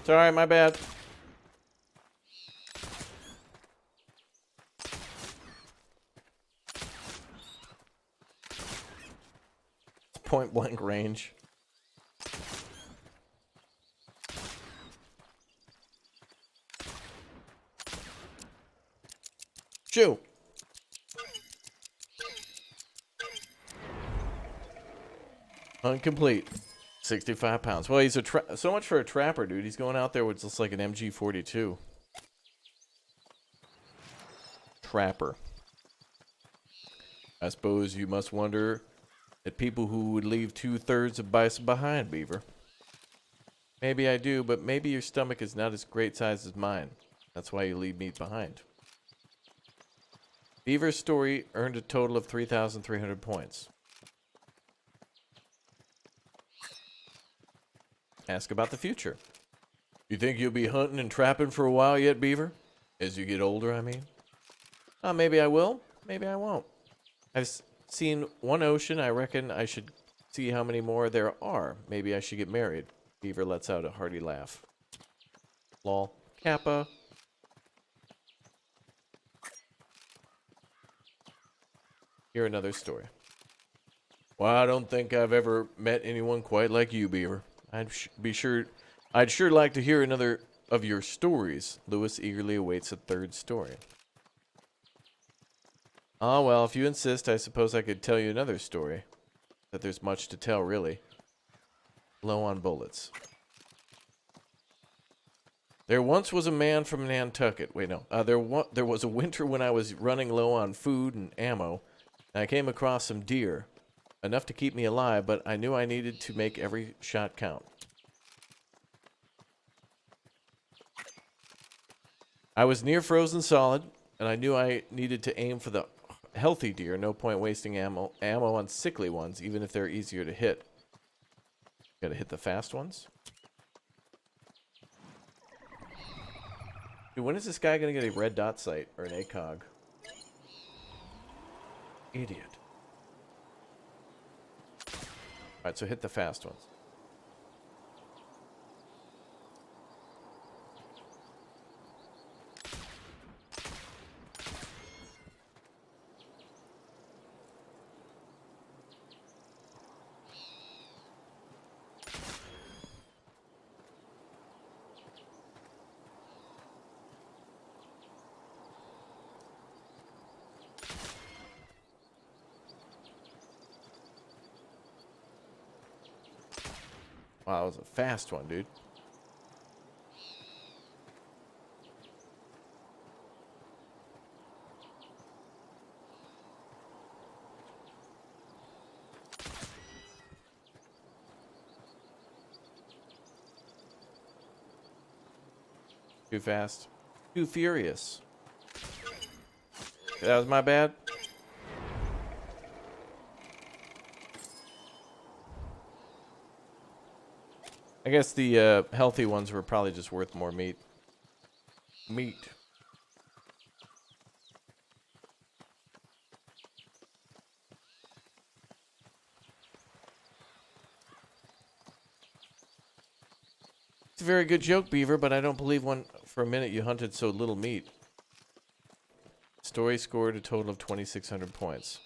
Sorry, my bad. Point blank range. Shoo. Incomplete. 65 pounds. Well, he's so much for a trapper, dude. He's going out there with just like an MG42. Trapper. I suppose you must wonder at people who would leave 2/3 of bison behind, Beaver. Maybe I do, but maybe your stomach is not as great size as mine. That's why you leave meat behind. Beaver's story earned a total of 3,300 points. Ask about the future. You think you'll be hunting and trapping for a while yet, Beaver? As you get older, I mean? Maybe I will. Maybe I won't. I've seen one ocean. I reckon I should see how many more there are. Maybe I should get married. Beaver lets out a hearty laugh. Lol. Kappa. Hear another story. Well, I don't think I've ever met anyone quite like you, Beaver. I'd sure like to hear another of your stories. Lewis eagerly awaits a third story. Ah, well, if you insist, I suppose I could tell you another story. But there's much to tell, really. Low on bullets. There once was a man from Nantucket. Wait, no. There was a winter when I was running low on food and ammo, and I came across some deer. Enough to keep me alive, but I knew I needed to make every shot count. I was near frozen solid, and I knew I needed to aim for the healthy deer. No point wasting ammo on sickly ones, even if they're easier to hit. Gotta hit the fast ones. Dude, when is this guy gonna get a red dot sight or an ACOG? Idiot. Alright, so hit the fast ones. Wow, that was a fast one, dude. Too fast. Too furious. That was my bad. I guess the healthy ones were probably just worth more meat. Meat. It's a very good joke, Beaver, but I don't believe one for a minute you hunted so little meat. Story scored a total of 2,600 points.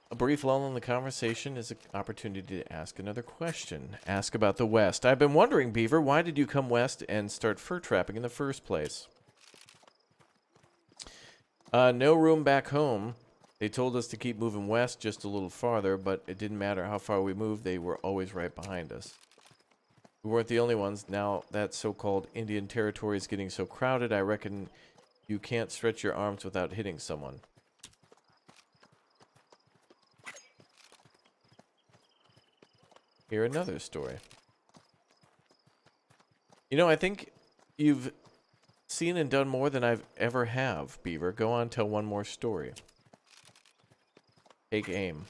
A brief lull in the conversation is an opportunity to ask another question. Ask about the West. I've been wondering, Beaver, why did you come west and start fur trapping in the first place? No room back home. They told us to keep moving west just a little farther, but it didn't matter how far we moved, they were always right behind us. We weren't the only ones. Now that so-called Indian territory is getting so crowded, I reckon you can't stretch your arms without hitting someone. Hear another story. You know, I think you've seen and done more than I've ever have, Beaver. Go on, tell one more story. Take aim.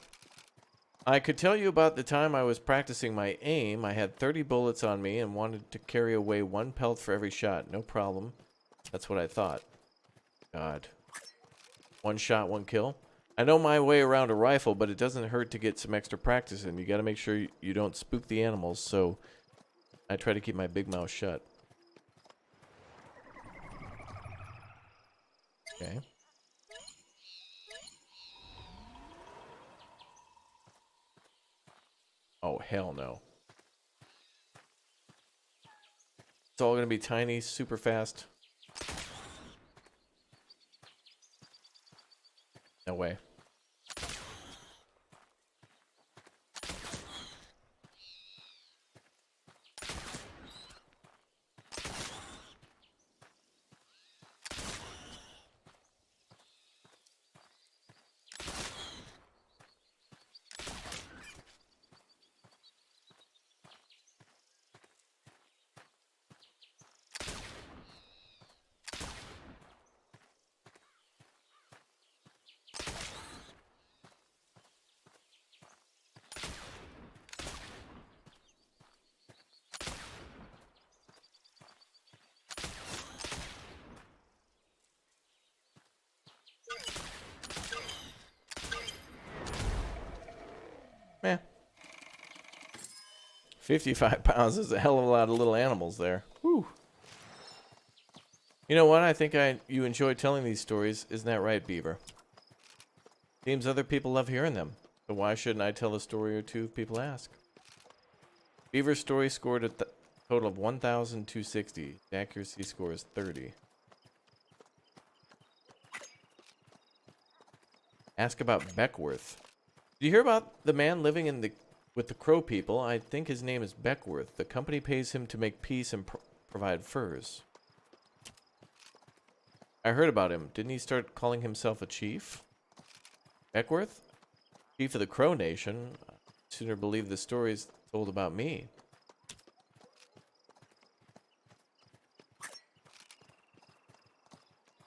I could tell you about the time I was practicing my aim. I had 30 bullets on me and wanted to carry away 1 pelt for every shot. No problem. That's what I thought. God. 1 shot, 1 kill. I know my way around a rifle, but it doesn't hurt to get some extra practice in. You gotta make sure you don't spook the animals, so I try to keep my big mouth shut. Okay. Oh, hell no. It's all gonna be tiny, super fast. No way. 55 pounds is a hell of a lot of little animals there. Whew. You know what? I think you enjoy telling these stories. Isn't that right, Beaver? Seems other people love hearing them. So why shouldn't I tell a story or two if people ask? Beaver's story scored a total of 1,260. The accuracy score is 30. Ask about Beckworth. Did you hear about the man living with the crow people? I think his name is Beckworth. The company pays him to make peace and provide furs. I heard about him. Didn't he start calling himself a chief? Beckworth? Chief of the Crow Nation? I'd sooner believe the stories told about me.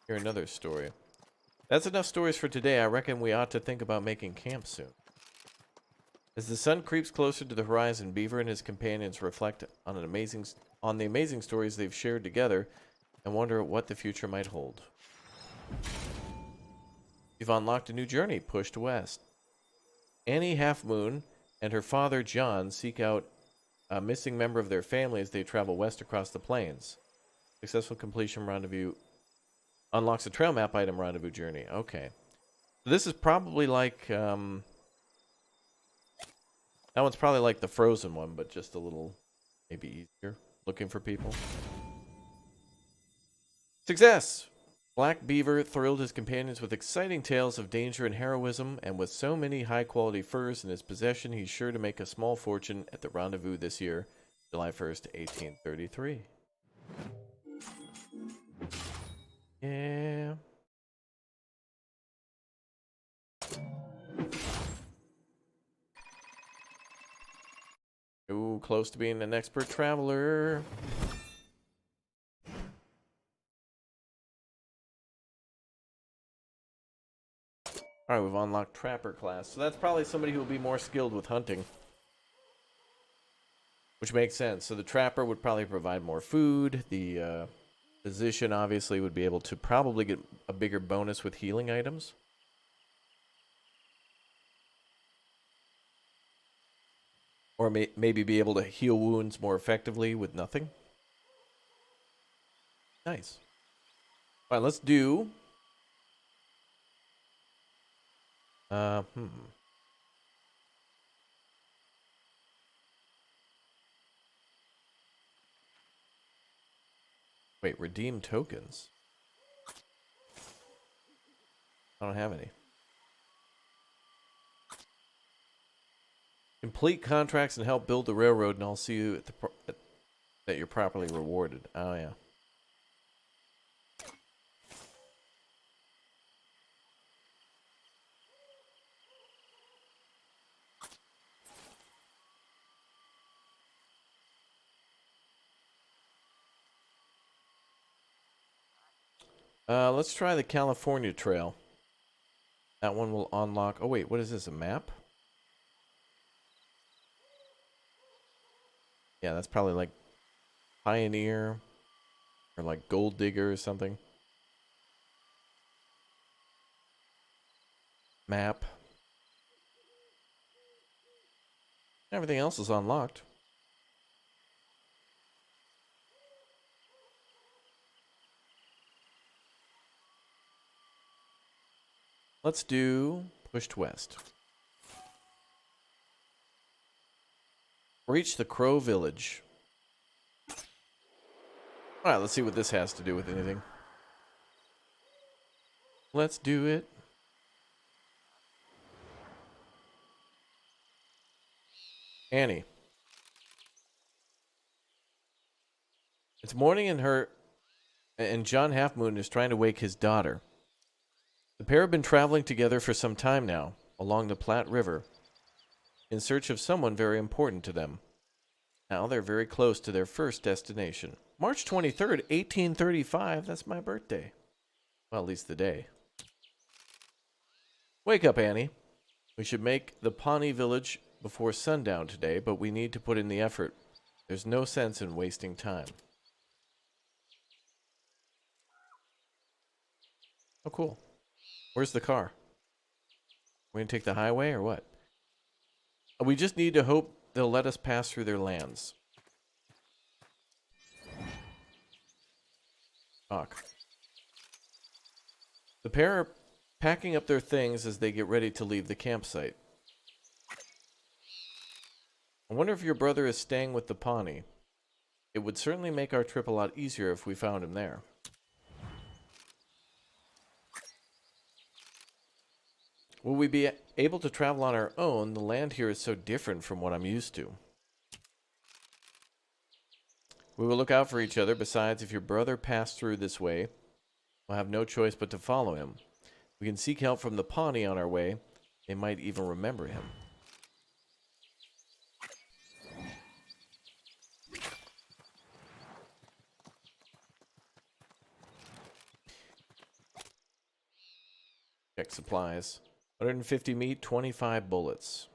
Hear another story. That's enough stories for today. I reckon we ought to think about making camp soon. As the sun creeps closer to the horizon, Beaver and his companions reflect on the amazing stories they've shared together and wonder what the future might hold. You've unlocked a new journey, pushed west. Annie Half Moon and her father John seek out a missing member of their family as they travel west across the plains. Successful completion rendezvous unlocks a trail map item rendezvous journey. Okay. This is probably like, that one's probably like the Frozen one, but just a little, maybe easier. Looking for people. Success! Black Beaver thrilled his companions with exciting tales of danger and heroism, and with so many high-quality furs in his possession, he's sure to make a small fortune at the rendezvous this year, July 1st, 1833. Yeah. Ooh, close to being an expert traveler. Alright, we've unlocked Trapper class. So that's probably somebody who will be more skilled with hunting. Which makes sense. So the Trapper would probably provide more food. The physician obviously would be able to probably get a bigger bonus with healing items. Or maybe be able to heal wounds more effectively with nothing. Nice. Alright, let's do... Wait, redeem tokens? I don't have any. Complete contracts and help build the railroad, and I'll see you at that you're properly rewarded. Oh, yeah. Let's try the California Trail. That one will unlock... Oh, wait, what is this, a map? Yeah, that's probably like Pioneer or like Gold Digger or something. Map. Everything else is unlocked. Let's do pushed west. Reach the Crow Village. Alright, let's see what this has to do with anything. Let's do it. Annie. It's morning and John Half Moon is trying to wake his daughter. The pair have been traveling together for some time now, along the Platte River, in search of someone very important to them. Now they're very close to their first destination. March 23rd, 1835, that's my birthday. Well, at least the day. Wake up, Annie. We should make the Pawnee village before sundown today, but we need to put in the effort. There's no sense in wasting time. Oh, cool. Where's the car? We gonna take the highway or what? We just need to hope they'll let us pass through their lands. Talk. The pair are packing up their things as they get ready to leave the campsite. I wonder if your brother is staying with the Pawnee. It would certainly make our trip a lot easier if we found him there. Will we be able to travel on our own? The land here is so different from what I'm used to. We will look out for each other. Besides, if your brother passed through this way, we'll have no choice but to follow him. We can seek help from the Pawnee on our way. They might even remember him. Check supplies. 150 meat, 25 bullets.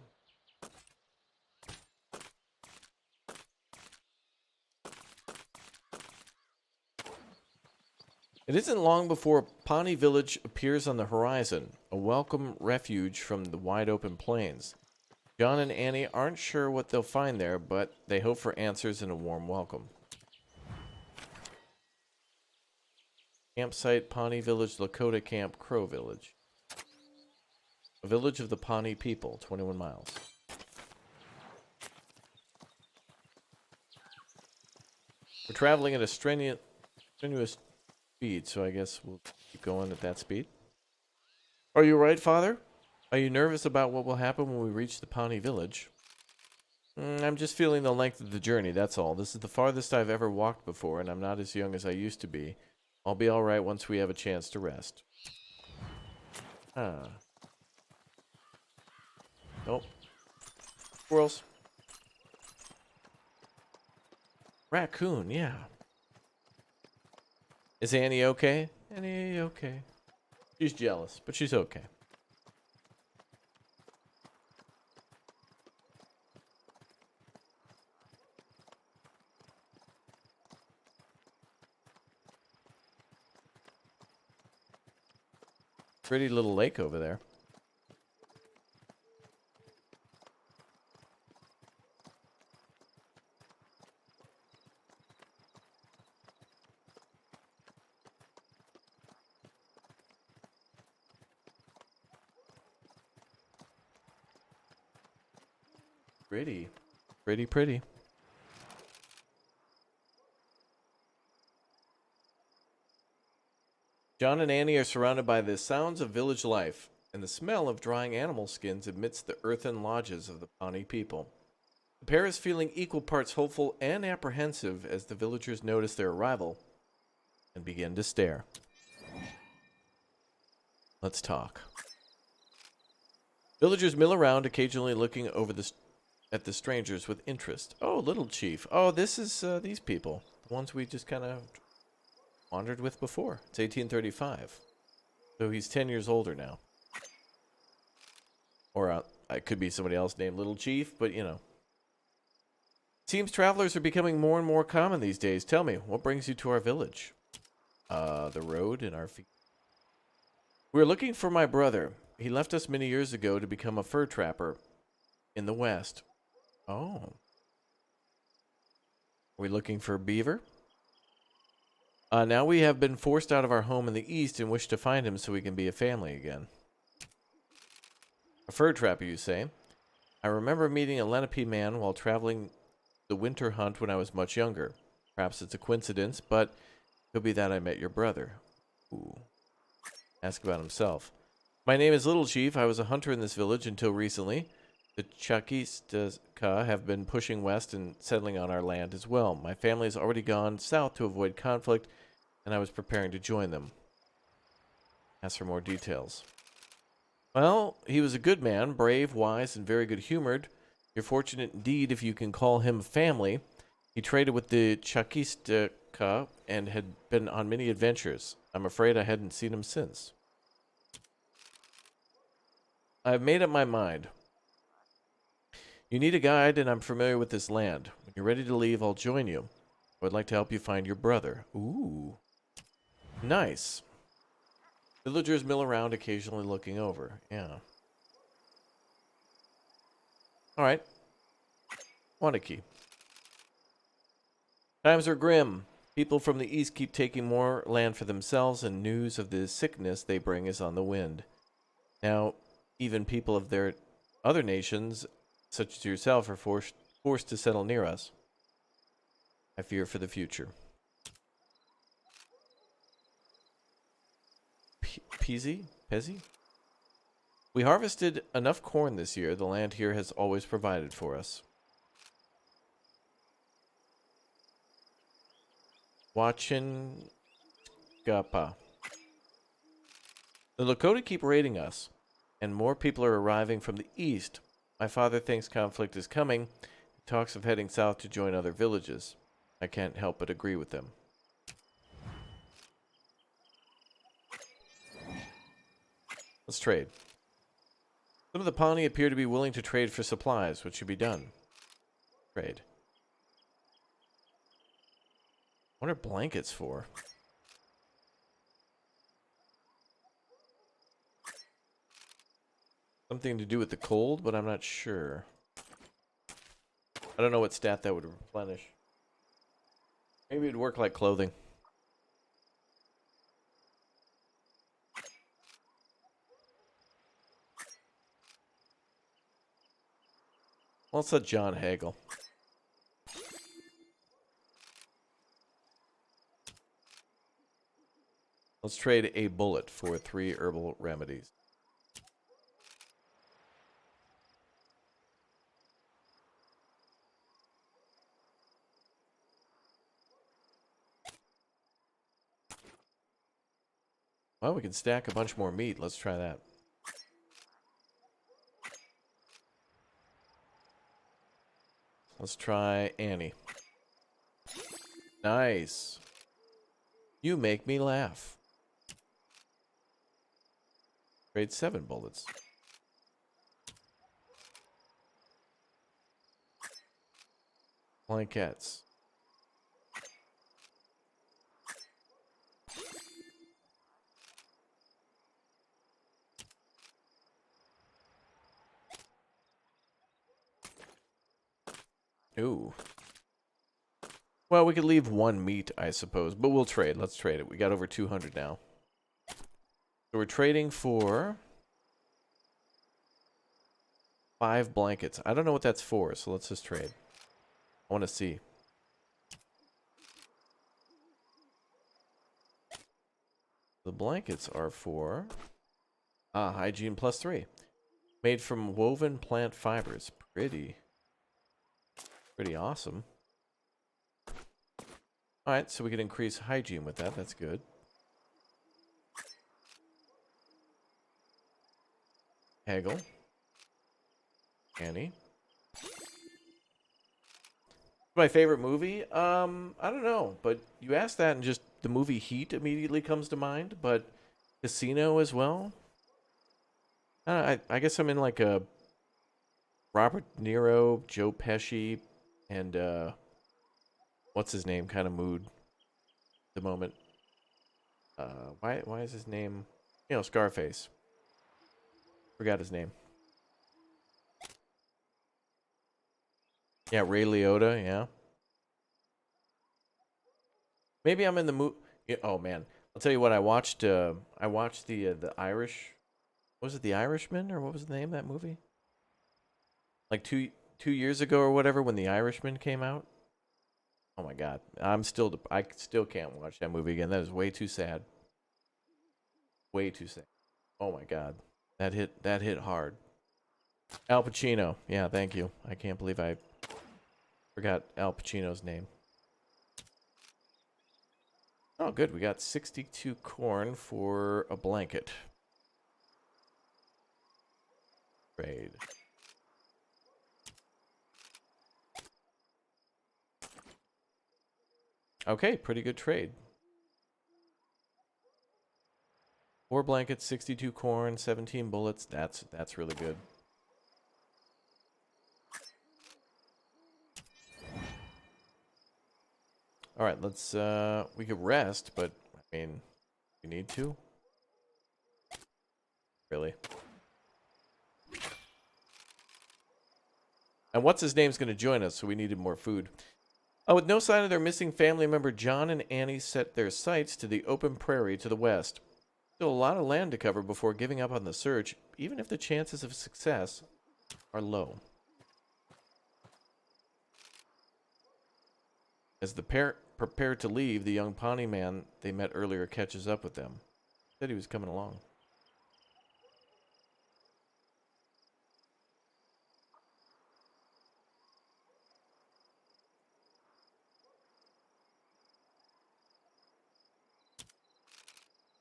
It isn't long before Pawnee Village appears on the horizon, a welcome refuge from the wide open plains. John and Annie aren't sure what they'll find there, but they hope for answers and a warm welcome. Campsite, Pawnee Village, Lakota Camp, Crow Village. A village of the Pawnee people, 21 miles. We're traveling at a strenuous speed, so I guess we'll keep going at that speed. Are you right, Father? Are you nervous about what will happen when we reach the Pawnee Village? I'm just feeling the length of the journey, that's all. This is the farthest I've ever walked before, and I'm not as young as I used to be. I'll be alright once we have a chance to rest. Nope. Squirrels. Raccoon, yeah. Is Annie okay? Annie okay. She's jealous, but she's okay. Pretty little lake over there. Pretty. Pretty, pretty. John and Annie are surrounded by the sounds of village life and the smell of drying animal skins amidst the earthen lodges of the Pawnee people. The pair is feeling equal parts hopeful and apprehensive as the villagers notice their arrival and begin to stare. Let's talk. Villagers mill around, occasionally looking over at the strangers with interest. Oh, little chief. Oh, this is these people. The ones we just kind of wandered with before. It's 1835. So he's 10 years older now. Or it could be somebody else named Little Chief, but you know. Seems travelers are becoming more and more common these days. Tell me, what brings you to our village? The road and our feet. We're looking for my brother. He left us many years ago to become a fur trapper in the West. Oh. Are we looking for beaver? Now we have been forced out of our home in the East and wish to find him so we can be a family again. A fur trapper, you say? I remember meeting a Lenape man while traveling the winter hunt when I was much younger. Perhaps it's a coincidence, but it could be that I met your brother. Ooh. Ask about himself. My name is Little Chief. I was a hunter in this village until recently. The Chakistaka have been pushing west and settling on our land as well. My family has already gone south to avoid conflict, and I was preparing to join them. Ask for more details. Well, he was a good man, brave, wise, and very good-humored. You're fortunate indeed if you can call him family. He traded with the Chakistaka and had been on many adventures. I'm afraid I hadn't seen him since. I've made up my mind. You need a guide, and I'm familiar with this land. When you're ready to leave, I'll join you. I would like to help you find your brother. Ooh. Nice. Villagers mill around, occasionally looking over. Yeah. Alright. Wanakee. Times are grim. People from the east keep taking more land for themselves, and news of the sickness they bring is on the wind. Now, even people of their other nations, such as yourself, are forced to settle near us. I fear for the future. Pezzy? We harvested enough corn this year. The land here has always provided for us. Watchin Gapa. The Lakota keep raiding us, and more people are arriving from the east. My father thinks conflict is coming. He talks of heading south to join other villages. I can't help but agree with them. Let's trade. Some of the Pawnee appear to be willing to trade for supplies. What should be done? Trade. What are blankets for? Something to do with the cold, but I'm not sure. I don't know what stat that would replenish. Maybe it'd work like clothing. Let's let John haggle. Let's trade a bullet for 3 herbal remedies. Well, we can stack a bunch more meat. Let's try that. Let's try Annie. Nice. You make me laugh. Trade 7 bullets. Blankets. Ooh. Well, we could leave 1 meat, I suppose, but we'll trade. Let's trade it. We got over 200 now. So we're trading for 5 blankets. I don't know what that's for, so let's just trade. I want to see. The blankets are for hygiene +3. Made from woven plant fibers. Pretty awesome. Alright, so we can increase hygiene with that. That's good. Haggle. Annie. My favorite movie? I don't know, but you asked that and just the movie Heat immediately comes to mind, but Casino as well. I guess I'm in like a Robert De Niro, Joe Pesci, and what's his name kind of mood at the moment. Why is his name? You know, Scarface. Forgot his name. Yeah, Ray Liotta, yeah. Maybe I'm in the mood. Yeah, oh man, I'll tell you what. I watched the Irish. Was it The Irishman or what was the name of that movie? Like two years ago or whatever when The Irishman came out. Oh my god, I still can't watch that movie again. That is way too sad. Way too sad. Oh my god, that hit hard. Al Pacino. Yeah, thank you. I can't believe I forgot Al Pacino's name. Oh, good. We got 62 corn for a blanket. Trade. Okay, pretty good trade. 4 blankets, 62 corn, 17 bullets. That's really good. All right, let's we could rest, but I mean, we need to. Really? And what's his name's going to join us, so we needed more food. With no sign of their missing family member, John and Annie set their sights to the open prairie to the west. Still a lot of land to cover before giving up on the search, even if the chances of success are low. As the pair prepare to leave, the young Pawnee man they met earlier catches up with them. Said he was coming along.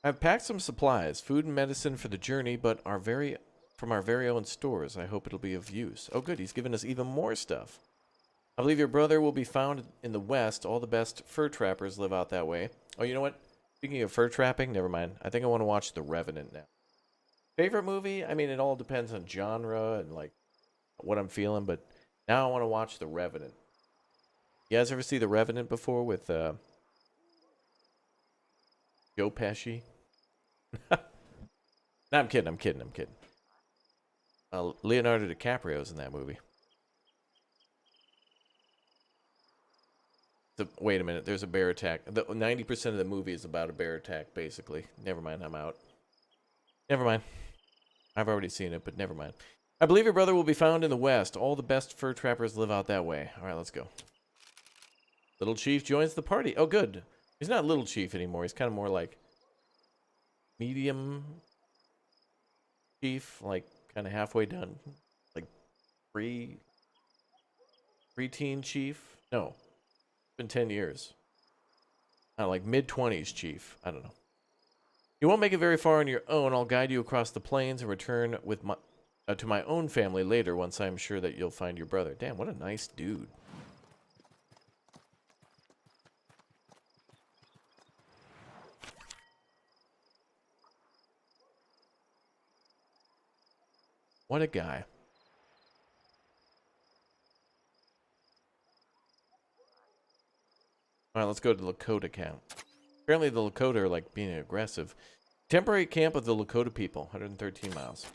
I've packed some supplies, food and medicine for the journey, but from our very own stores. I hope it'll be of use. Oh good, he's given us even more stuff. I believe your brother will be found in the west. All the best fur trappers live out that way. Oh, you know what? Speaking of fur trapping, never mind. I think I want to watch The Revenant now. Favorite movie? I mean, it all depends on genre and like what I'm feeling, but now I want to watch The Revenant. You guys ever see The Revenant before with Joe Pesci? No, I'm kidding. Leonardo DiCaprio's in that movie. Wait a minute, there's a bear attack. 90% of the movie is about a bear attack, basically. Never mind, I'm out. Never mind. I've already seen it, but never mind. I believe your brother will be found in the west. All the best fur trappers live out that way. All right, let's go. Little Chief joins the party. Oh, good. He's not Little Chief anymore. He's kind of more like medium chief, like kind of halfway done. Like preteen chief? No. It's been 10 years. Like mid-20s chief. I don't know. You won't make it very far on your own. I'll guide you across the plains and return with to my own family later once I'm sure that you'll find your brother. Damn, what a nice dude. What a guy. Alright, let's go to the Lakota camp. Apparently the Lakota are like being aggressive. Temporary camp of the Lakota people, 113 miles.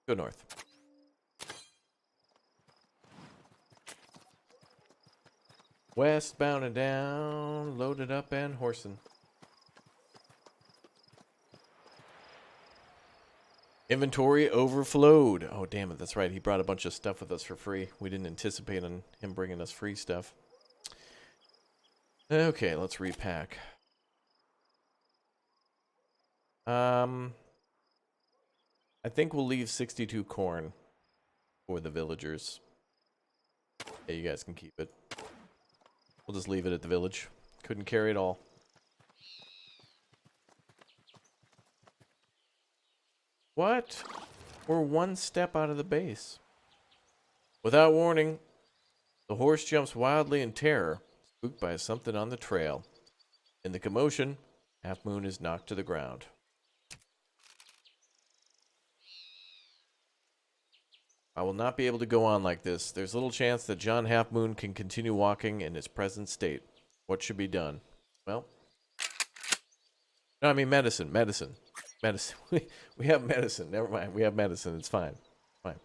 Go north. Westbound and down, loaded up and horsing. Inventory overflowed. Oh, damn it. That's right. He brought a bunch of stuff with us for free. We didn't anticipate on him bringing us free stuff. Okay, let's repack. I think we'll leave 62 corn for the villagers. Yeah, you guys can keep it. We'll just leave it at the village. Couldn't carry it all. What? We're one step out of the base. Without warning, the horse jumps wildly in terror, spooked by something on the trail. In the commotion, Half Moon is knocked to the ground. I will not be able to go on like this. There's little chance that John Half Moon can continue walking in his present state. What should be done? Well, no, I mean medicine. We have medicine. Never mind. We have medicine. It's fine. Fine.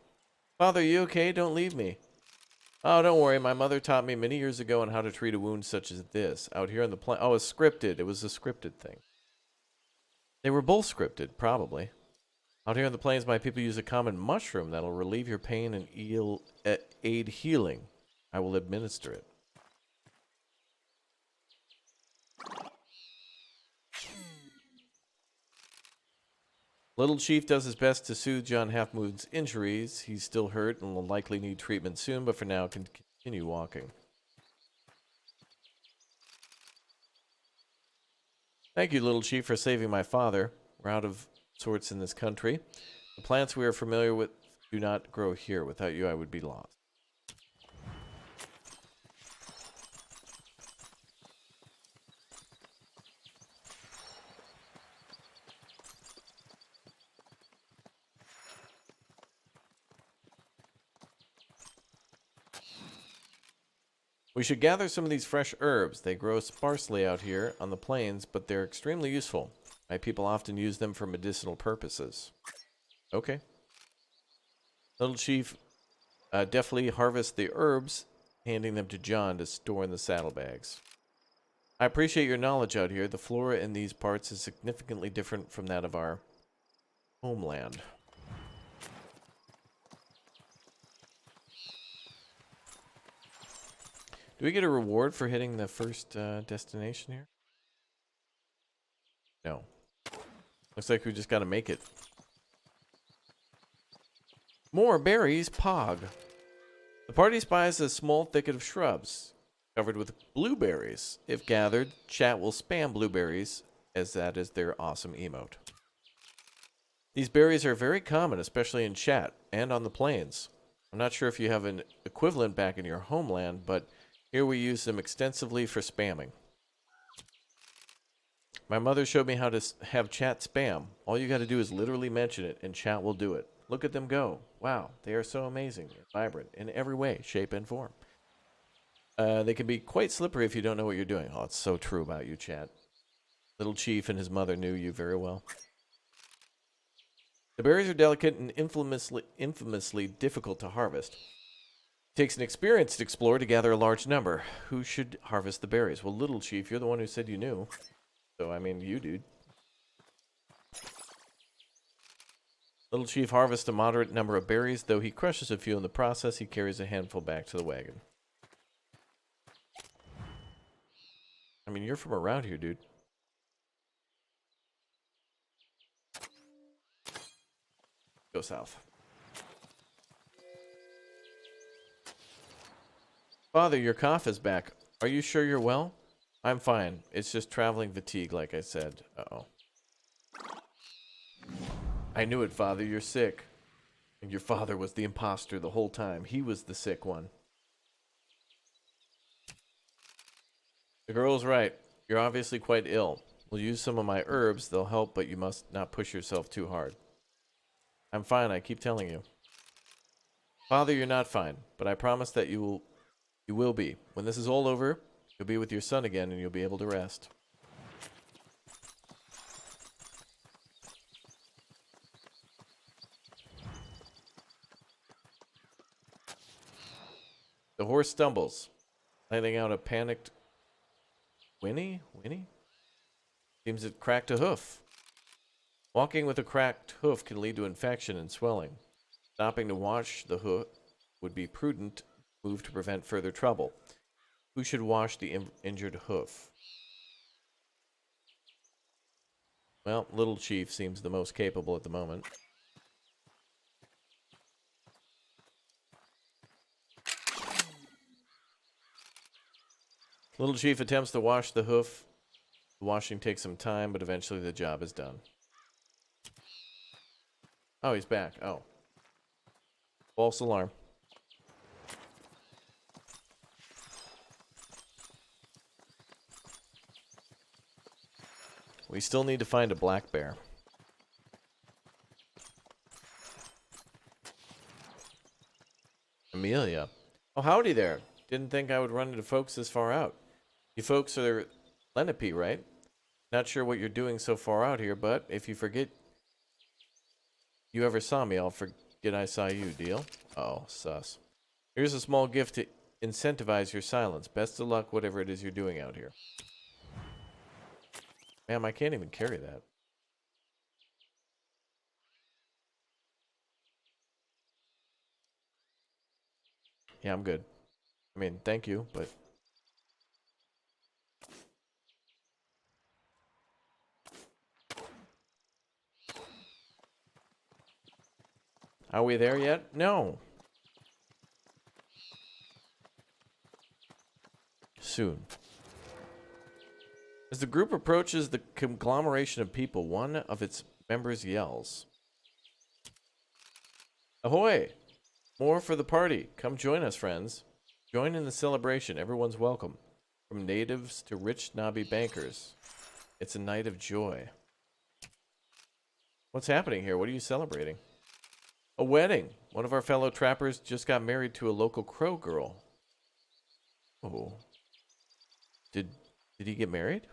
Father, you okay? Don't leave me. Oh, don't worry. My mother taught me many years ago on how to treat a wound such as this. Out here on the plain. Oh, it's scripted. It was a scripted thing. They were both scripted, probably. Out here on the plains, my people use a common mushroom that'll relieve your pain and aid healing. I will administer it. Little Chief does his best to soothe John Half Moon's injuries. He's still hurt and will likely need treatment soon, but for now can continue walking. Thank you, Little Chief, for saving my father. We're out of sorts in this country. The plants we are familiar with do not grow here. Without you, I would be lost. We should gather some of these fresh herbs. They grow sparsely out here on the plains, but they're extremely useful. My people often use them for medicinal purposes. Okay. Little Chief deftly harvests the herbs, handing them to John to store in the saddlebags. I appreciate your knowledge out here. The flora in these parts is significantly different from that of our homeland. Do we get a reward for hitting the first destination here? No. Looks like we just got to make it. More berries, Pog. The party spies a small thicket of shrubs covered with blueberries. If gathered, chat will spam blueberries, as that is their awesome emote. These berries are very common, especially in chat and on the plains. I'm not sure if you have an equivalent back in your homeland, but here we use them extensively for spamming. My mother showed me how to have chat spam. All you got to do is literally mention it, and chat will do it. Look at them go. Wow, they are so amazing and vibrant in every way, shape, and form. They can be quite slippery if you don't know what you're doing. Oh, it's so true about you, chat. Little Chief and his mother knew you very well. The berries are delicate and infamously difficult to harvest. It takes an experienced explorer to gather a large number. Who should harvest the berries? Well, Little Chief, you're the one who said you knew. So, I mean, you, dude. Little Chief harvests a moderate number of berries. Though he crushes a few in the process, he carries a handful back to the wagon. I mean, you're from around here, dude. Go south. Father, your cough is back. Are you sure you're well? I'm fine. It's just traveling fatigue, like I said. Uh-oh. I knew it, Father. You're sick. And your father was the imposter the whole time. He was the sick one. The girl's right. You're obviously quite ill. We'll use some of my herbs. They'll help, but you must not push yourself too hard. I'm fine, I keep telling you. Father, you're not fine, but I promise that you will be. When this is all over, you'll be with your son again and you'll be able to rest. The horse stumbles, letting out a panicked whinny? Seems it cracked a hoof. Walking with a cracked hoof can lead to infection and swelling. Stopping to wash the hoof would be prudent move to prevent further trouble. Who should wash the injured hoof? Well, Little Chief seems the most capable at the moment. Little Chief attempts to wash the hoof. The washing takes some time, but eventually the job is done. Oh, he's back. Oh. False alarm. We still need to find a black bear. Amelia. Oh, howdy there. Didn't think I would run into folks this far out. You folks are Lenape, right? Not sure what you're doing so far out here, but if you forget you ever saw me, I'll forget I saw you, deal? Oh, sus. Here's a small gift to incentivize your silence. Best of luck, whatever it is you're doing out here. Ma'am, I can't even carry that. Yeah, I'm good. I mean, thank you, but... Are we there yet? No. Soon. As the group approaches the conglomeration of people, one of its members yells, "Ahoy! More for the party. Come join us, friends. Join in the celebration. Everyone's welcome. From natives to rich, snobby bankers. It's a night of joy." What's happening here? What are you celebrating? A wedding. One of our fellow trappers just got married to a local crow girl. Oh. Did he get married?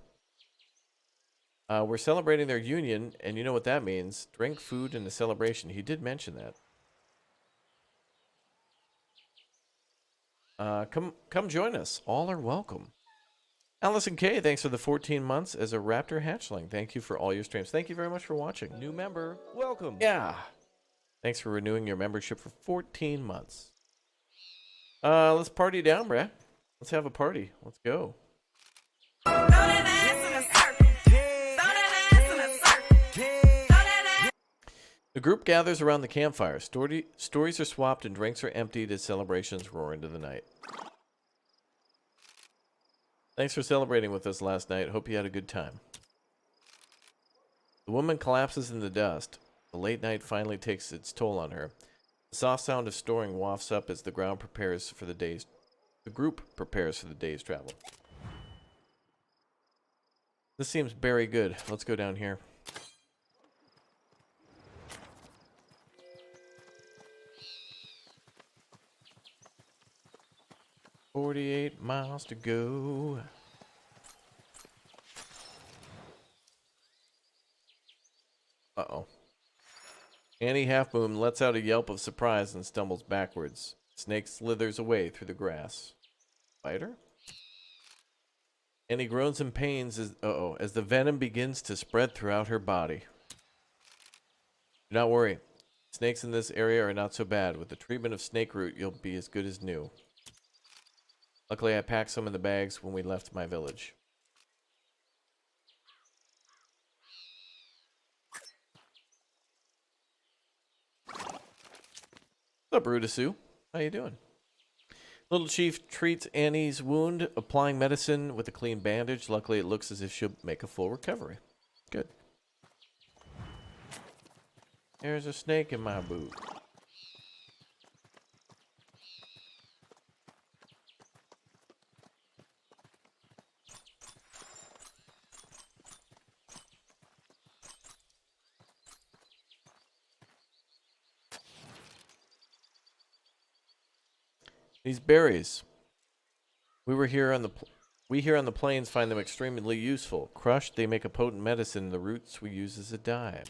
We're celebrating their union, and you know what that means. Drink, food, and a celebration. He did mention that. Come join us. All are welcome. Allison K, thanks for the 14 months as a Raptor hatchling. Thank you for all your streams. Thank you very much for watching. New member, welcome. Yeah. Thanks for renewing your membership for 14 months. Let's party down, bruh. Let's have a party. Let's go. The group gathers around the campfire. Stories are swapped and drinks are emptied as celebrations roar into the night. Thanks for celebrating with us last night. Hope you had a good time. The woman collapses in the dust. The late night finally takes its toll on her. The soft sound of storing wafts up as the group prepares for the day's travel. This seems very good. Let's go down here. "48 miles to go." Uh-oh. Annie Half Moon lets out a yelp of surprise and stumbles backwards. Snake slithers away through the grass. Spider? Annie groans in pains as the venom begins to spread throughout her body. Do not worry. Snakes in this area are not so bad. With the treatment of snake root, you'll be as good as new. Luckily, I packed some in the bags when we left my village. What's up, Brutusu? How you doing? Little Chief treats Annie's wound, applying medicine with a clean bandage. Luckily, it looks as if she'll make a full recovery. Good. There's a snake in my boot. These berries. We here on the plains find them extremely useful. Crushed, they make a potent medicine. The roots we use as a dye.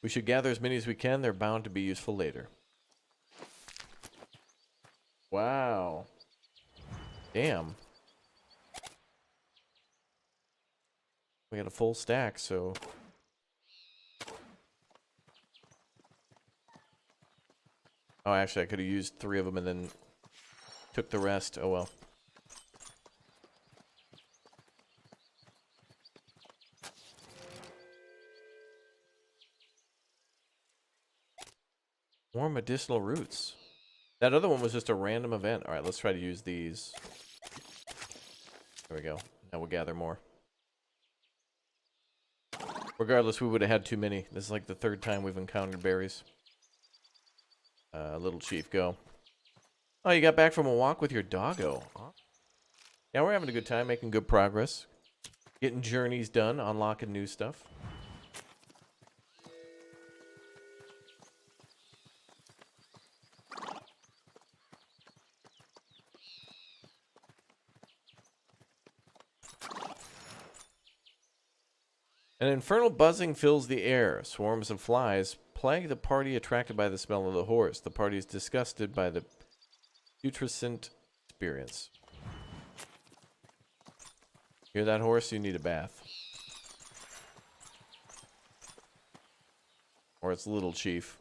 We should gather as many as we can. They're bound to be useful later. Wow. Damn. We got a full stack, so... Oh, actually, I could have used 3 of them and then took the rest. Oh, well. More medicinal roots. That other one was just a random event. All right, let's try to use these. There we go. Now we'll gather more. Regardless, we would have had too many. This is like the 3rd time we've encountered berries. Little Chief, go. Oh, you got back from a walk with your doggo. Huh? Yeah, we're having a good time, making good progress. Getting journeys done, unlocking new stuff. An infernal buzzing fills the air. Swarms of flies plague the party attracted by the smell of the horse. The party is disgusted by the putrescent experience. Hear that, horse? You need a bath. Or it's Little Chief.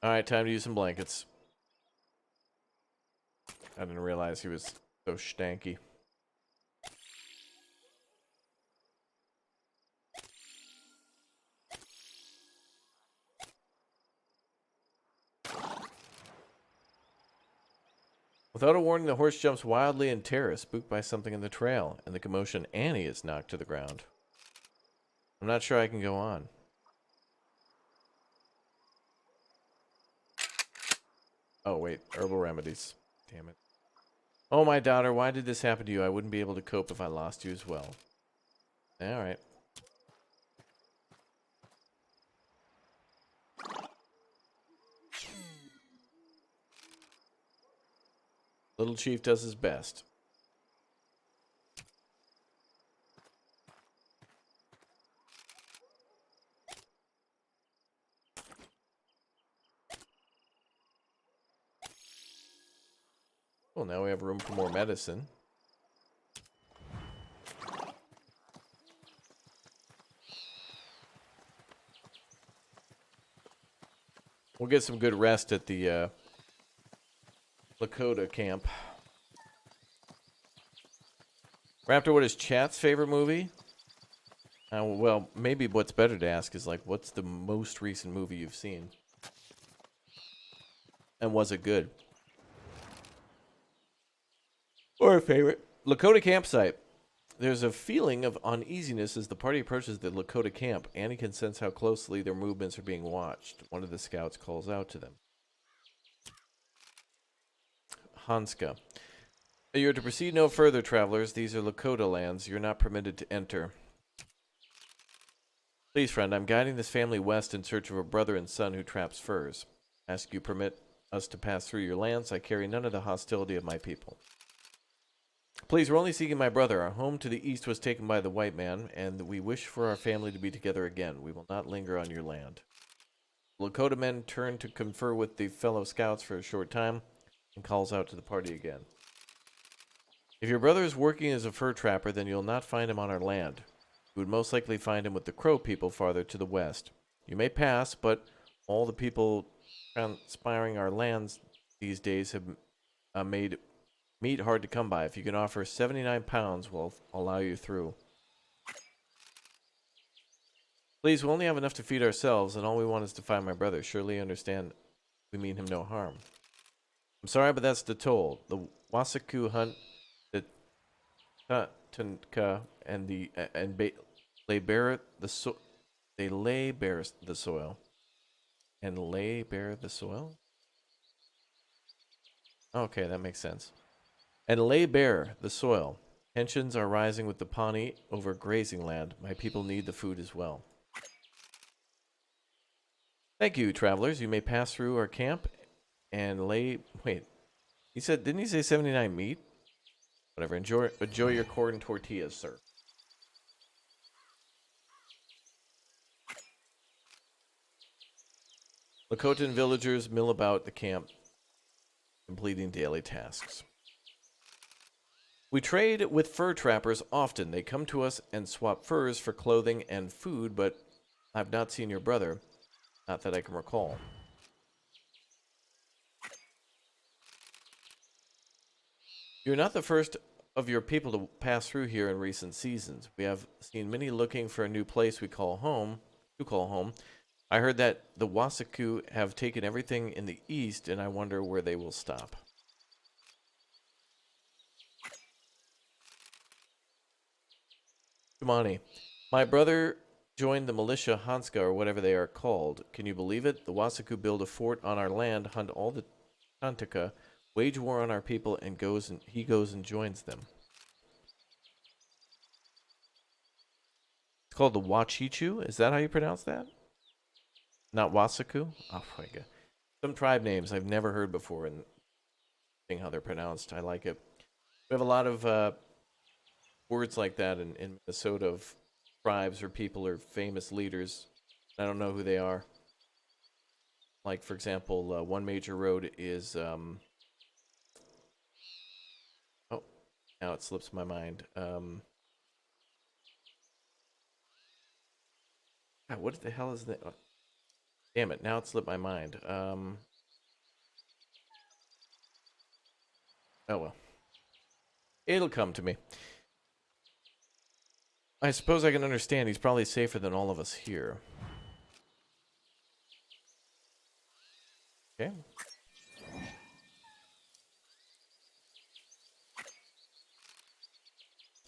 Alright, time to use some blankets. I didn't realize he was so stanky. Without a warning, the horse jumps wildly in terror, spooked by something in the trail. In the commotion, Annie is knocked to the ground. I'm not sure I can go on. Oh, wait. Herbal remedies. Damn it. Oh, my daughter, why did this happen to you? I wouldn't be able to cope if I lost you as well. Alright. Little Chief does his best. Well, now we have room for more medicine. We'll get some good rest at the Lakota camp. Raptor, what is chat's favorite movie? Well, maybe what's better to ask is, like, what's the most recent movie you've seen? And was it good? Or a favorite? Lakota campsite. There's a feeling of uneasiness as the party approaches the Lakota camp. Annie can sense how closely their movements are being watched. One of the scouts calls out to them. Hanska. You are to proceed no further, travelers. These are Lakota lands. You're not permitted to enter. Please, friend, I'm guiding this family west in search of a brother and son who traps furs. Ask you permit us to pass through your lands. I carry none of the hostility of my people. Please, we're only seeking my brother. Our home to the east was taken by the white man, and we wish for our family to be together again. We will not linger on your land. Lakota men turn to confer with the fellow scouts for a short time and calls out to the party again. If your brother is working as a fur trapper, then you'll not find him on our land. You would most likely find him with the Crow people farther to the west. You may pass, but all the people transpiring our lands these days have made meat hard to come by. If you can offer 79 pounds, we'll allow you through. Please, we only have enough to feed ourselves, and all we want is to find my brother. Surely you understand we mean him no harm. I'm sorry, but that's the toll. The Wasaku hunt the Tunka and lay bare the soil. And lay bare the soil? Okay, that makes sense. And lay bare the soil. Tensions are rising with the Pawnee over grazing land. My people need the food as well. Thank you, travelers. You may pass through our camp and lay... Wait. He said... Didn't he say 79 meat? Whatever. Enjoy your corn tortillas, sir. Lakotan villagers mill about the camp, completing daily tasks. We trade with fur trappers often. They come to us and swap furs for clothing and food, but I've not seen your brother. Not that I can recall. You're not the first of your people to pass through here in recent seasons. We have seen many looking for a new place we call home. I heard that the Wasaku have taken everything in the east, and I wonder where they will stop. Kumani, my brother joined the militia Hanska, or whatever they are called. Can you believe it? The Wasaku build a fort on our land, hunt all the Tantaka, wage war on our people, and he goes and joins them. It's called the Wachichu? Is that how you pronounce that? Not Wasaku? Oh my god. Some tribe names I've never heard before, and seeing how they're pronounced, I like it. We have a lot of words like that in Minnesota of tribes or people or famous leaders. I don't know who they are. Like, for example, one major road is... oh, now it slips my mind. God, what the hell is that? Oh, damn it, now it slipped my mind. Oh well. It'll come to me. I suppose I can understand. He's probably safer than all of us here. Okay.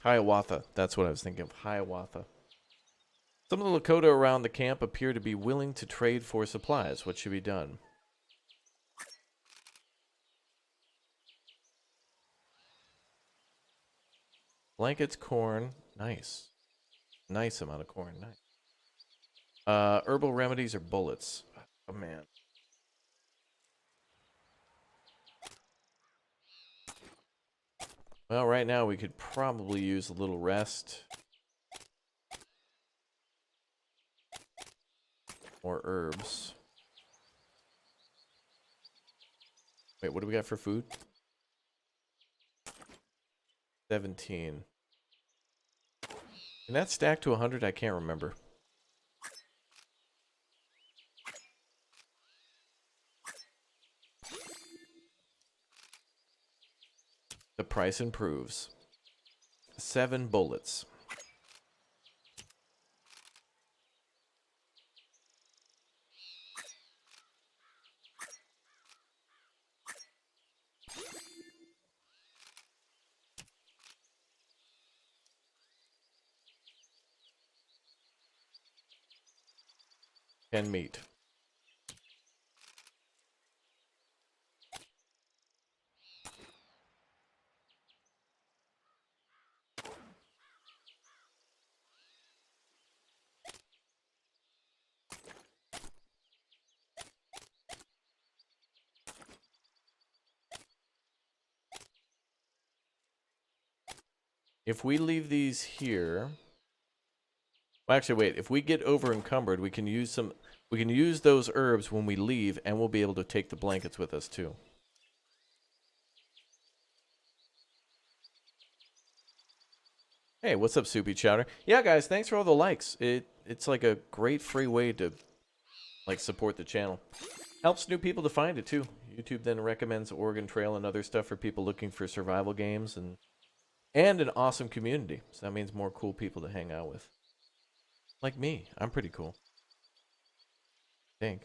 Hiawatha. That's what I was thinking of. Hiawatha. Some of the Lakota around the camp appear to be willing to trade for supplies. What should be done? Blankets, corn. Nice. Nice amount of corn. Nice. Herbal remedies or bullets? Oh, man. Well, right now we could probably use a little rest. More herbs. Wait, what do we got for food? 17. Can that stack to 100? I can't remember. The price improves. 7 bullets. And meat. If we leave these here, well, actually, wait. If we get over encumbered, we can use some. We can use those herbs when we leave, and we'll be able to take the blankets with us too. Hey, what's up, Soupy Chowder? Yeah, guys, thanks for all the likes. It's like a great free way to like support the channel. Helps new people to find it too. YouTube then recommends Oregon Trail and other stuff for people looking for survival games and an awesome community. So that means more cool people to hang out with. Like me. I'm pretty cool. I think.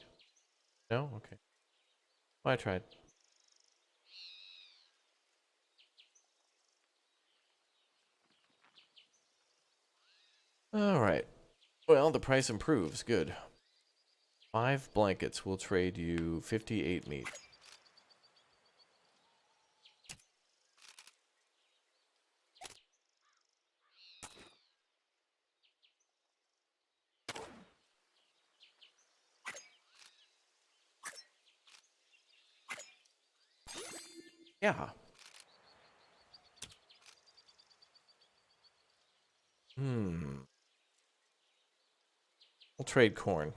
No? Okay. Well, I tried. Alright. Well, the price improves. Good. 5 blankets will trade you 58 meat. Yeah. We'll trade corn.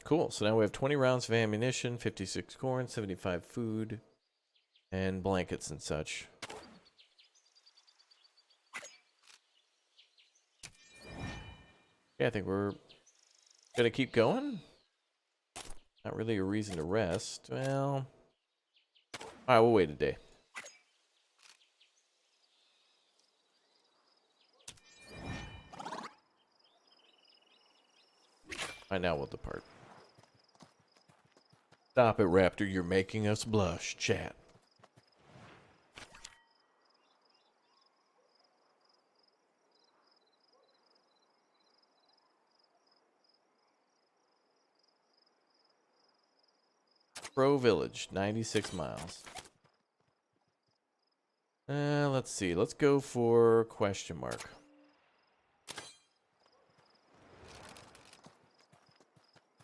Cool. So now we have 20 rounds of ammunition, 56 corn, 75 food, and blankets and such. Yeah, I think we're gonna keep going. Not really a reason to rest. Well, alright, we'll wait a day. Alright, now we'll depart. Stop it, Raptor. You're making us blush. Chat. Pro Village, 96 miles. Let's see. Let's go for question mark.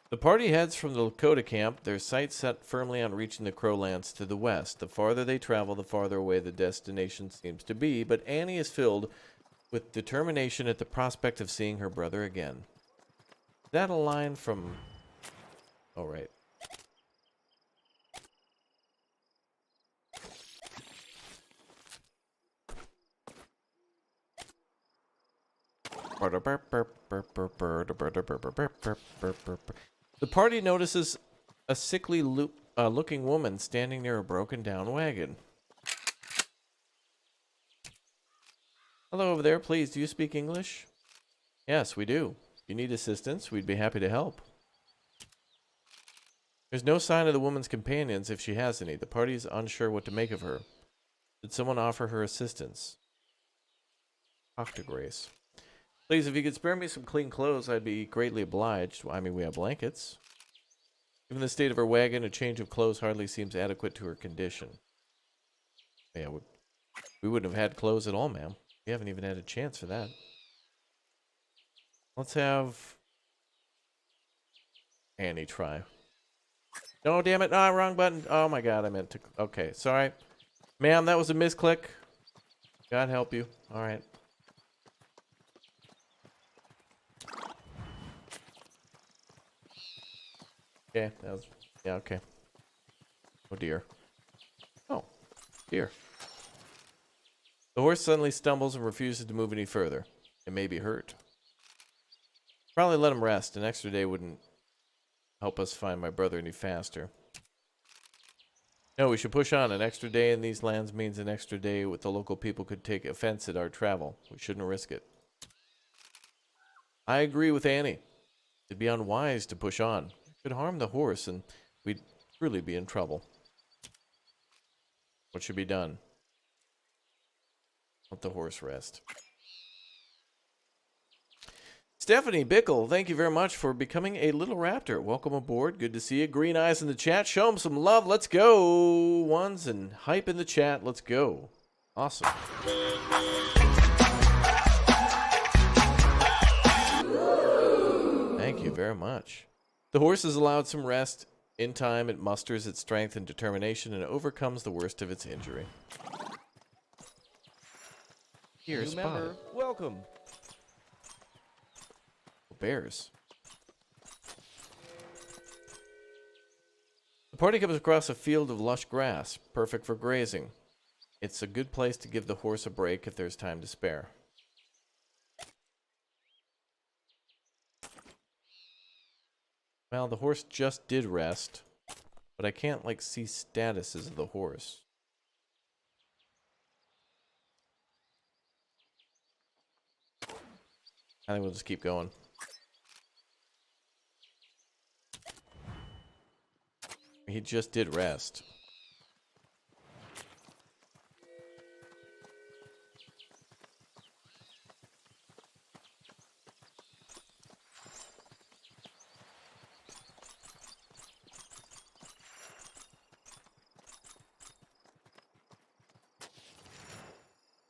The party heads from the Lakota camp, their sights set firmly on reaching the Crowlands to the west. The farther they travel, the farther away the destination seems to be, but Annie is filled with determination at the prospect of seeing her brother again. Is that a line from... Oh, right. The party notices a sickly looking woman standing near a broken down wagon. Hello over there, please. Do you speak English? Yes, we do. If you need assistance, we'd be happy to help. There's no sign of the woman's companions if she has any. The party is unsure what to make of her. Did someone offer her assistance? Talk to Grace. Please, if you could spare me some clean clothes, I'd be greatly obliged. Well, I mean, we have blankets. Given the state of her wagon, a change of clothes hardly seems adequate to her condition. Yeah, we wouldn't have had clothes at all, ma'am. We haven't even had a chance for that. Let's have Annie try. No, damn it. Ah, wrong button. Oh, my God. I meant to... Okay, sorry. Ma'am, that was a misclick. God help you. All right. Okay, that was... Yeah, okay. Oh dear. Oh, dear. The horse suddenly stumbles and refuses to move any further. It may be hurt. Probably let him rest. An extra day wouldn't help us find my brother any faster. No, we should push on. An extra day in these lands means an extra day with the local people could take offense at our travel. We shouldn't risk it. I agree with Annie. It'd be unwise to push on. It could harm the horse, and we'd really be in trouble. What should be done? Let the horse rest. Stephanie Bickle, thank you very much for becoming a little raptor. Welcome aboard. Good to see you. Green Eyes in the chat. Show them some love. Let's go. Ones and hype in the chat. Let's go. Awesome. Thank you very much. The horse is allowed some rest. In time, it musters its strength and determination and overcomes the worst of its injury. Here's member. Welcome. Bears. The party comes across a field of lush grass, perfect for grazing. It's a good place to give the horse a break if there's time to spare. Well, the horse just did rest, but I can't, like, see statuses of the horse. I think we'll just keep going. He just did rest.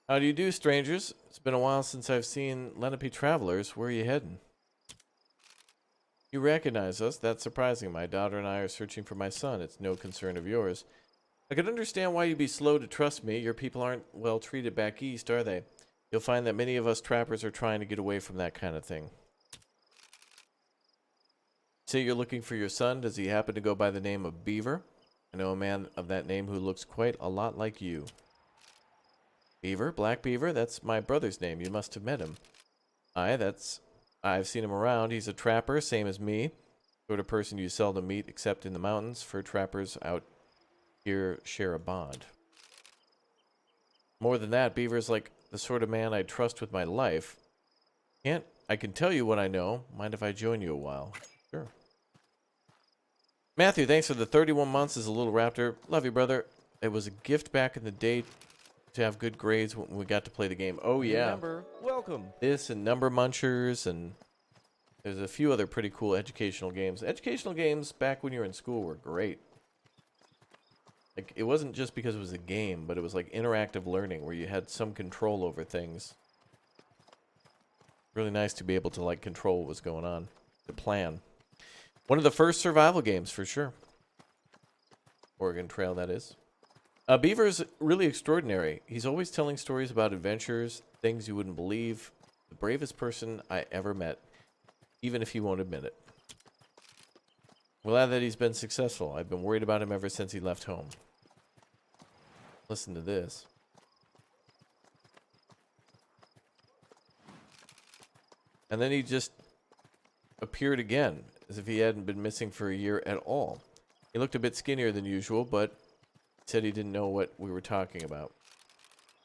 How do you do, strangers? It's been a while since I've seen Lenape travelers. Where are you heading? You recognize us. That's surprising. My daughter and I are searching for my son. It's no concern of yours. I could understand why you'd be slow to trust me. Your people aren't well treated back east, are they? You'll find that many of us trappers are trying to get away from that kind of thing. Say you're looking for your son. Does he happen to go by the name of Beaver? I know a man of that name who looks quite a lot like you. Beaver? Black Beaver? That's my brother's name. You must have met him. I've seen him around. He's a trapper, same as me. Sort of person you seldom meet except in the mountains. Fur trappers out here share a bond. More than that, Beaver's like the sort of man I'd trust with my life. I can tell you what I know. Mind if I join you a while? Sure. Matthew, thanks for the 31 months as a little raptor. Love you, brother. It was a gift back in the day to have good grades when we got to play the game. Oh, yeah. Remember, welcome. This and Number Munchers, and there's a few other pretty cool educational games. Educational games back when you were in school were great. Like, it wasn't just because it was a game, but it was like interactive learning where you had some control over things. Really nice to be able to, like, control what was going on, to plan. One of the first survival games, for sure. Oregon Trail, that is. Beaver's really extraordinary. He's always telling stories about adventures, things you wouldn't believe. The bravest person I ever met, even if he won't admit it. Glad that he's been successful. I've been worried about him ever since he left home. Listen to this. And then he just appeared again, as if he hadn't been missing for a year at all. He looked a bit skinnier than usual, but said he didn't know what we were talking about.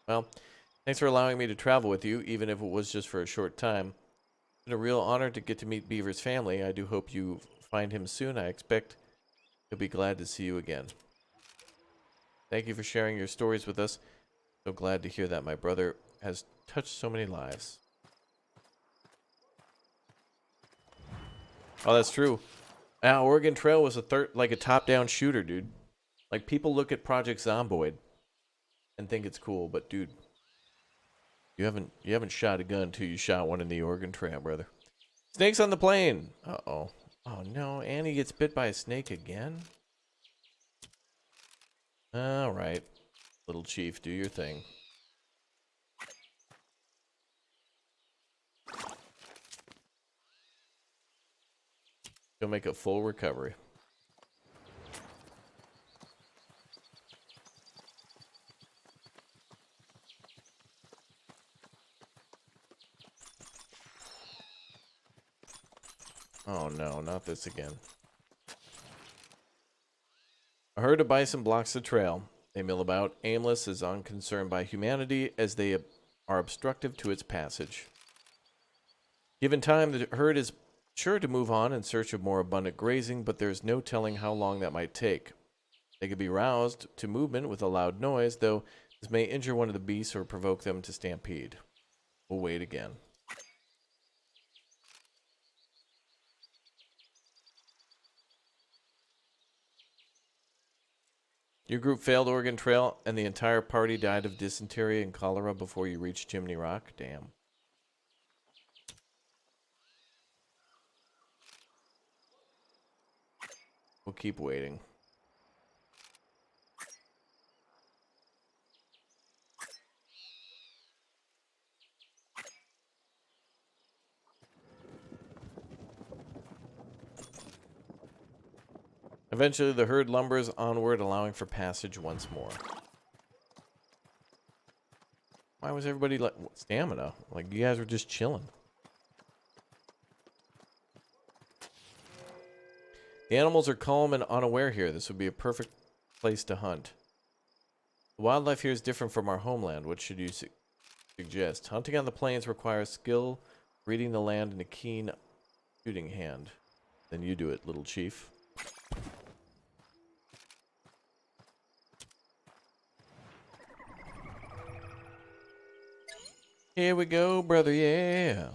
Well, thanks for allowing me to travel with you, even if it was just for a short time. It's been a real honor to get to meet Beaver's family. I do hope you find him soon. I expect he'll be glad to see you again. Thank you for sharing your stories with us. So glad to hear that my brother has touched so many lives. Oh, that's true. Oregon Trail was a top-down shooter, dude. Like, people look at Project Zomboid and think it's cool, but dude, you haven't shot a gun till you shot one in the Oregon Trail, brother. Snakes on the plane. Uh-oh. Oh no, Annie gets bit by a snake again? All right, little chief, do your thing. You'll make a full recovery. Oh no, not this again. A herd of bison blocks the trail. They mill about, aimless, as unconcerned by humanity as they are obstructive to its passage. Given time, the herd is sure to move on in search of more abundant grazing, but there is no telling how long that might take. They could be roused to movement with a loud noise, though this may injure one of the beasts or provoke them to stampede. We'll wait again. Your group failed Oregon Trail, and the entire party died of dysentery and cholera before you reached Chimney Rock? Damn. We'll keep waiting. Eventually, the herd lumbers onward, allowing for passage once more. Why was everybody like stamina? Like you guys were just chilling. The animals are calm and unaware here. This would be a perfect place to hunt. The wildlife here is different from our homeland. What should you suggest? Hunting on the plains requires skill, reading the land, and a keen shooting hand. Then you do it, little chief. Here we go, brother, yeah.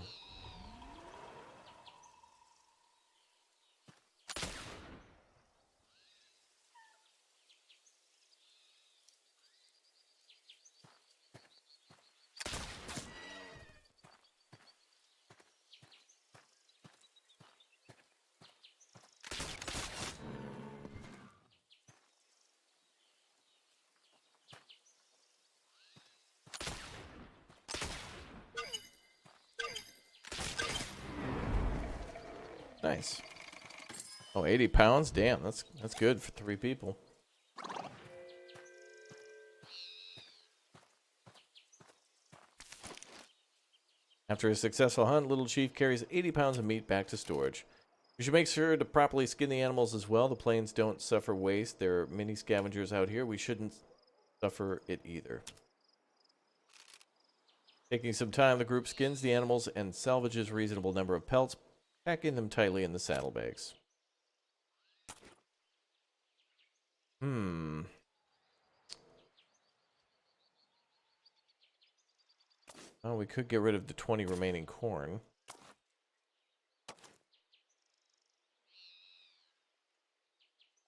Nice. Oh, 80 pounds? Damn, that's good for 3 people. After a successful hunt, Little Chief carries 80 pounds of meat back to storage. You should make sure to properly skin the animals as well. The plains don't suffer waste. There are many scavengers out here. We shouldn't suffer it either. Taking some time, the group skins the animals and salvages a reasonable number of pelts, packing them tightly in the saddlebags. Oh, we could get rid of the 20 remaining corn.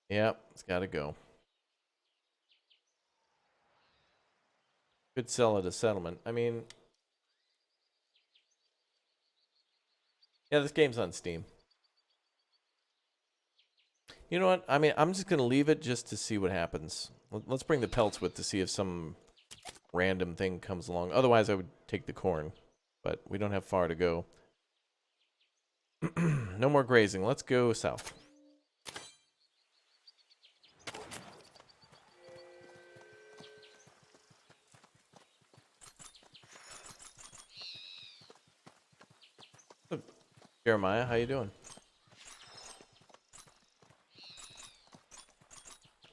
Yep, it's gotta go. Could sell at a settlement. I mean... Yeah, this game's on Steam. You know what? I mean, I'm just gonna leave it just to see what happens. Let's bring the pelts with to see if some random thing comes along. Otherwise, I would take the corn. But we don't have far to go. No more grazing. Let's go south. Jeremiah, how you doing?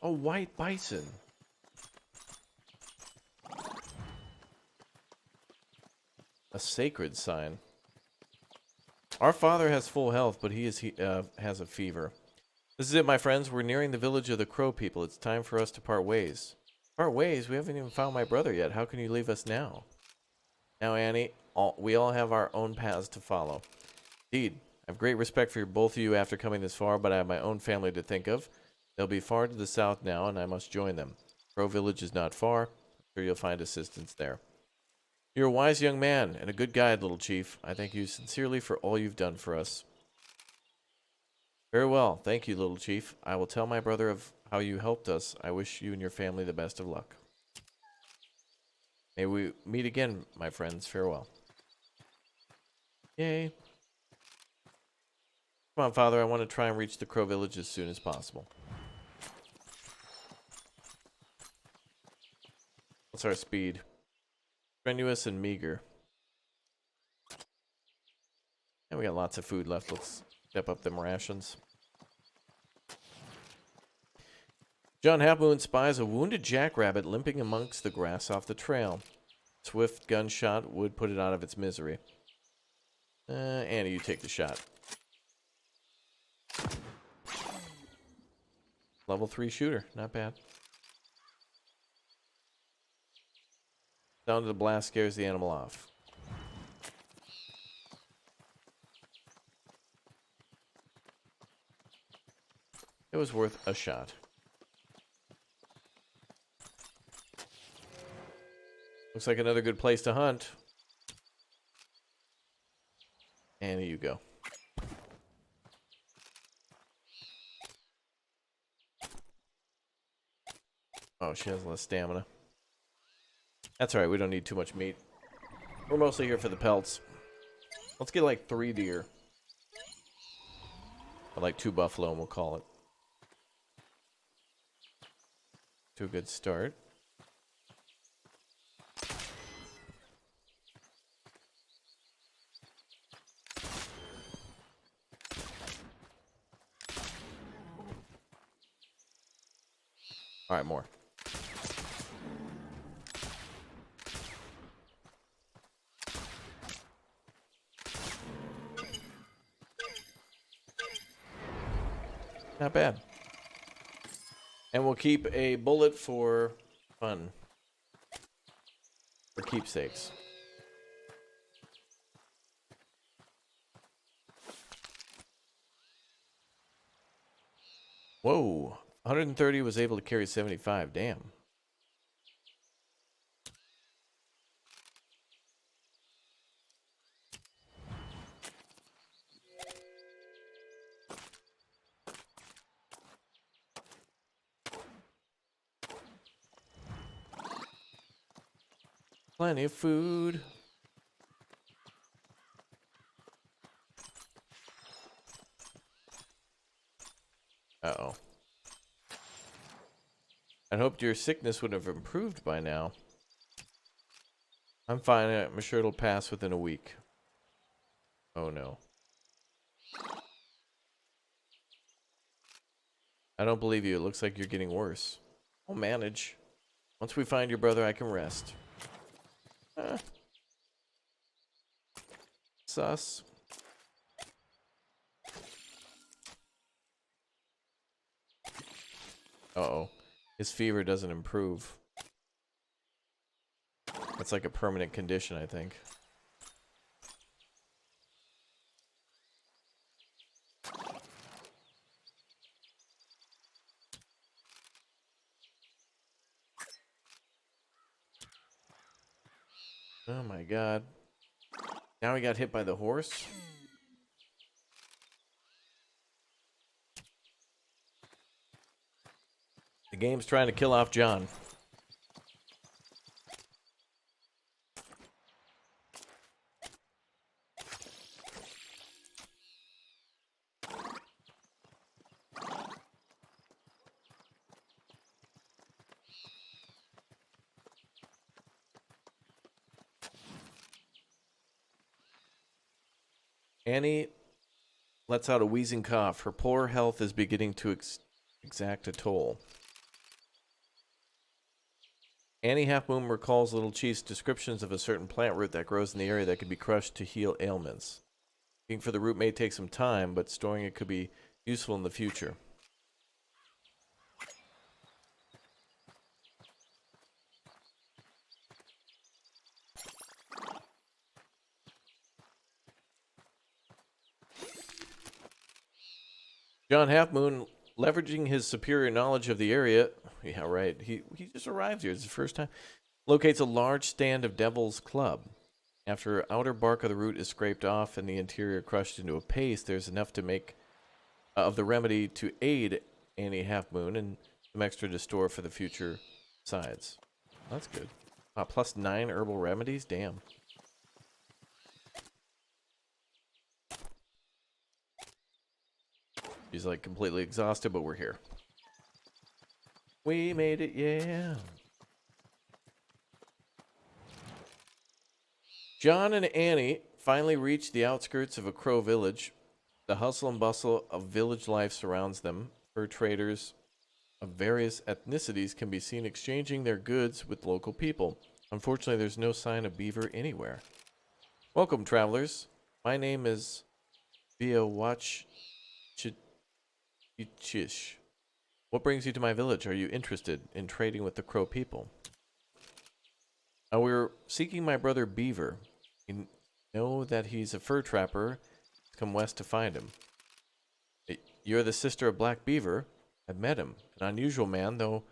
Oh, white bison. A sacred sign. Our father has full health, but he has a fever. This is it, my friends. We're nearing the village of the Crow people. It's time for us to part ways. Part ways? We haven't even found my brother yet. How can you leave us now? Now, Annie, we all have our own paths to follow. Indeed, I have great respect for both of you after coming this far, but I have my own family to think of. They'll be far to the south now, and I must join them. Crow Village is not far. I'm sure you'll find assistance there. You're a wise young man and a good guide, little chief. I thank you sincerely for all you've done for us. Very well. Thank you, little chief. I will tell my brother of how you helped us. I wish you and your family the best of luck. May we meet again, my friends. Farewell. Yay. Come on, Father. I want to try and reach the Crow Village as soon as possible. What's our speed? Strenuous and meager. And we got lots of food left. Let's Step up them rations. John Half Moon spies a wounded jackrabbit limping amongst the grass off the trail. Swift gunshot would put it out of its misery. Annie, you take the shot. Level 3 shooter, not bad. Sound of the blast scares the animal off. It was worth a shot. Looks like another good place to hunt. And here you go. Oh, she has less stamina. That's alright, we don't need too much meat. We're mostly here for the pelts. Let's get like 3 deer. Or like 2 buffalo, and we'll call it. To a good start. Alright, more. Not bad. And we'll keep a bullet for fun. For keepsakes. Whoa. 130 was able to carry 75. Damn. Plenty of food. Uh-oh. I hoped your sickness would have improved by now. I'm fine. I'm sure it'll pass within a week. Oh no. I don't believe you. It looks like you're getting worse. I'll manage. Once we find your brother, I can rest. Sus. Uh-oh. His fever doesn't improve. That's like a permanent condition, I think. Oh my god. Now he got hit by the horse? The game's trying to kill off John. Annie lets out a wheezing cough. Her poor health is beginning to exact a toll. Annie Half Moon recalls Little Chief's descriptions of a certain plant root that grows in the area that could be crushed to heal ailments. Looking for the root may take some time, but storing it could be useful in the future. John Half Moon, leveraging his superior knowledge of the area, yeah, right, he just arrived here. It's the first time. Locates a large stand of Devil's Club. After outer bark of the root is scraped off and the interior crushed into a paste, there's enough to make of the remedy to aid Annie Half Moon and some extra to store for the future sides. That's good. Plus 9 herbal remedies? Damn. She's like completely exhausted, but we're here. We made it, yeah. John and Annie finally reached the outskirts of a crow village. The hustle and bustle of village life surrounds them. Fur traders of various ethnicities can be seen exchanging their goods with local people. Unfortunately, there's no sign of beaver anywhere. Welcome, travelers. My name is Viawach Chichish. What brings you to my village? Are you interested in trading with the Crow people? We're seeking my brother Beaver. We know that he's a fur trapper. Come west to find him. You're the sister of Black Beaver. I've met him. An unusual man, though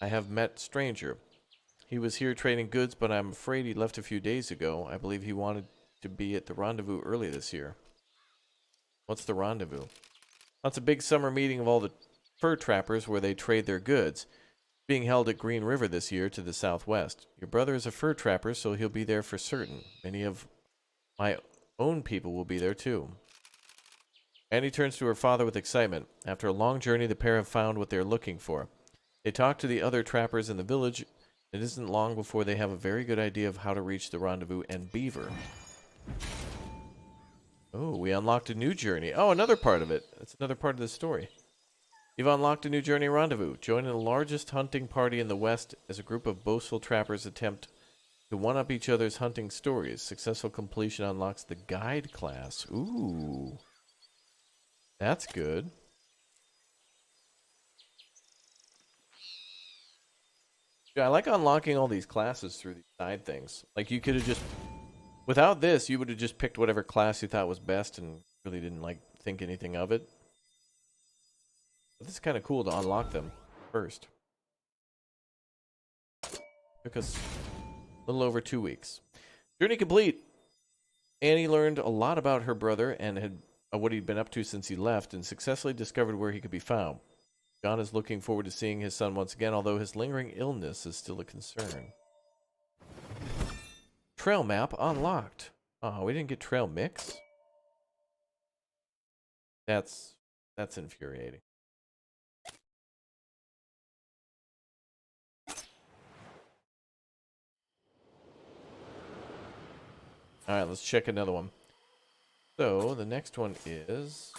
I have met stranger. He was here trading goods, but I'm afraid he left a few days ago. I believe he wanted to be at the rendezvous early this year. What's the rendezvous? That's a big summer meeting of all the fur trappers where they trade their goods. Being held at Green River this year to the southwest. Your brother is a fur trapper, so he'll be there for certain. Many of my own people will be there too. Annie turns to her father with excitement. After a long journey, the pair have found what they're looking for. They talk to the other trappers in the village. It isn't long before they have a very good idea of how to reach the rendezvous and Beaver. Oh, we unlocked a new journey. Oh, another part of it. That's another part of the story. You've unlocked a new journey rendezvous. Join the largest hunting party in the West as a group of boastful trappers attempt to one-up each other's hunting stories. Successful completion unlocks the guide class. Ooh. That's good. Yeah, I like unlocking all these classes through these side things. Like, you could have just... Without this, you would have just picked whatever class you thought was best and really didn't, like, think anything of it. But this is kind of cool to unlock them first. Took us a little over 2 weeks. Journey complete. Annie learned a lot about her brother and had what he'd been up to since he left and successfully discovered where he could be found. John is looking forward to seeing his son once again, although his lingering illness is still a concern. Trail map unlocked. Oh, we didn't get trail mix? That's infuriating. Alright, let's check another one. So, the next one is...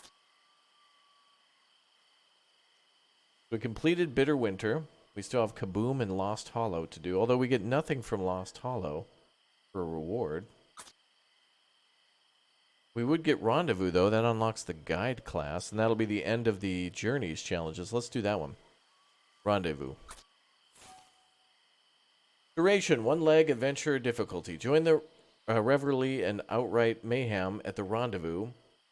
We completed Bitter Winter. We still have Kaboom and Lost Hollow to do, although we get nothing from Lost Hollow for a reward. We would get Rendezvous, though. That unlocks the Guide class, and that'll be the end of the Journeys challenges. Let's do that one. Rendezvous. Duration, 1 leg, adventure, difficulty. Join the revelry and outright mayhem at the Rendezvous.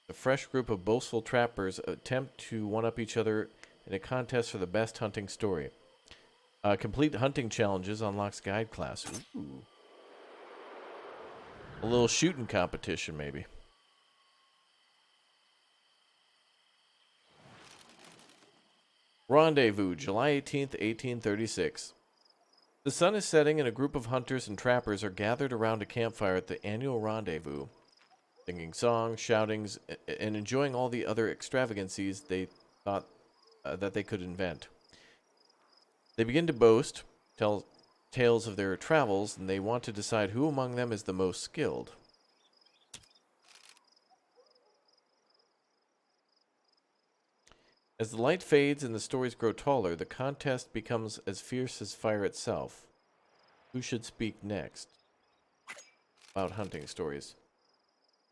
A fresh group of boastful trappers attempt to one-up each other in a contest for the best hunting story. Complete hunting challenges unlocks Guide class. Ooh. A little shooting competition, maybe. Rendezvous, July 18th, 1836. The sun is setting and a group of hunters and trappers are gathered around a campfire at the annual rendezvous, singing songs, shoutings, and enjoying all the other extravagancies they thought that they could invent. They begin to boast, tell tales of their travels, and they want to decide who among them is the most skilled. As the light fades and the stories grow taller, the contest becomes as fierce as fire itself. Who should speak next? About hunting stories.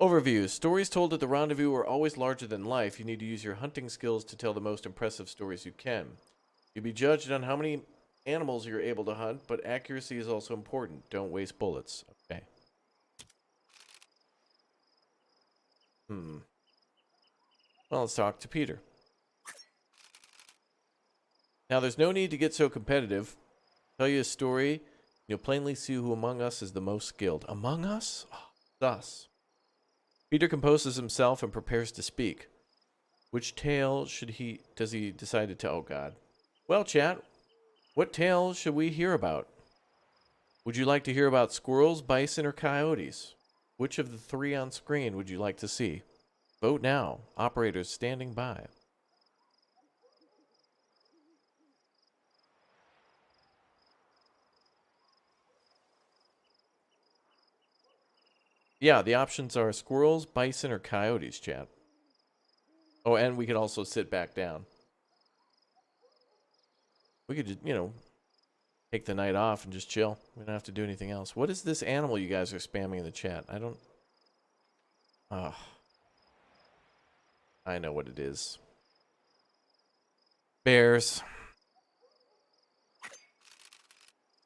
Overview. Stories told at the rendezvous are always larger than life. You need to use your hunting skills to tell the most impressive stories you can. You'll be judged on how many animals you're able to hunt, but accuracy is also important. Don't waste bullets. Okay. Well, let's talk to Peter. Now, there's no need to get so competitive. Tell you a story. You'll plainly see who among us is the most skilled. Among us? Oh, us. Peter composes himself and prepares to speak. Which tale does he decide to tell? Oh, God. Well, chat, what tale should we hear about? Would you like to hear about squirrels, bison, or coyotes? Which of the 3 on screen would you like to see? Vote now. Operators standing by. Yeah, the options are squirrels, bison, or coyotes, chat. Oh, and we could also sit back down. We could just, you know, take the night off and just chill. We don't have to do anything else. What is this animal you guys are spamming in the chat? I don't... Oh. I know what it is. Bears.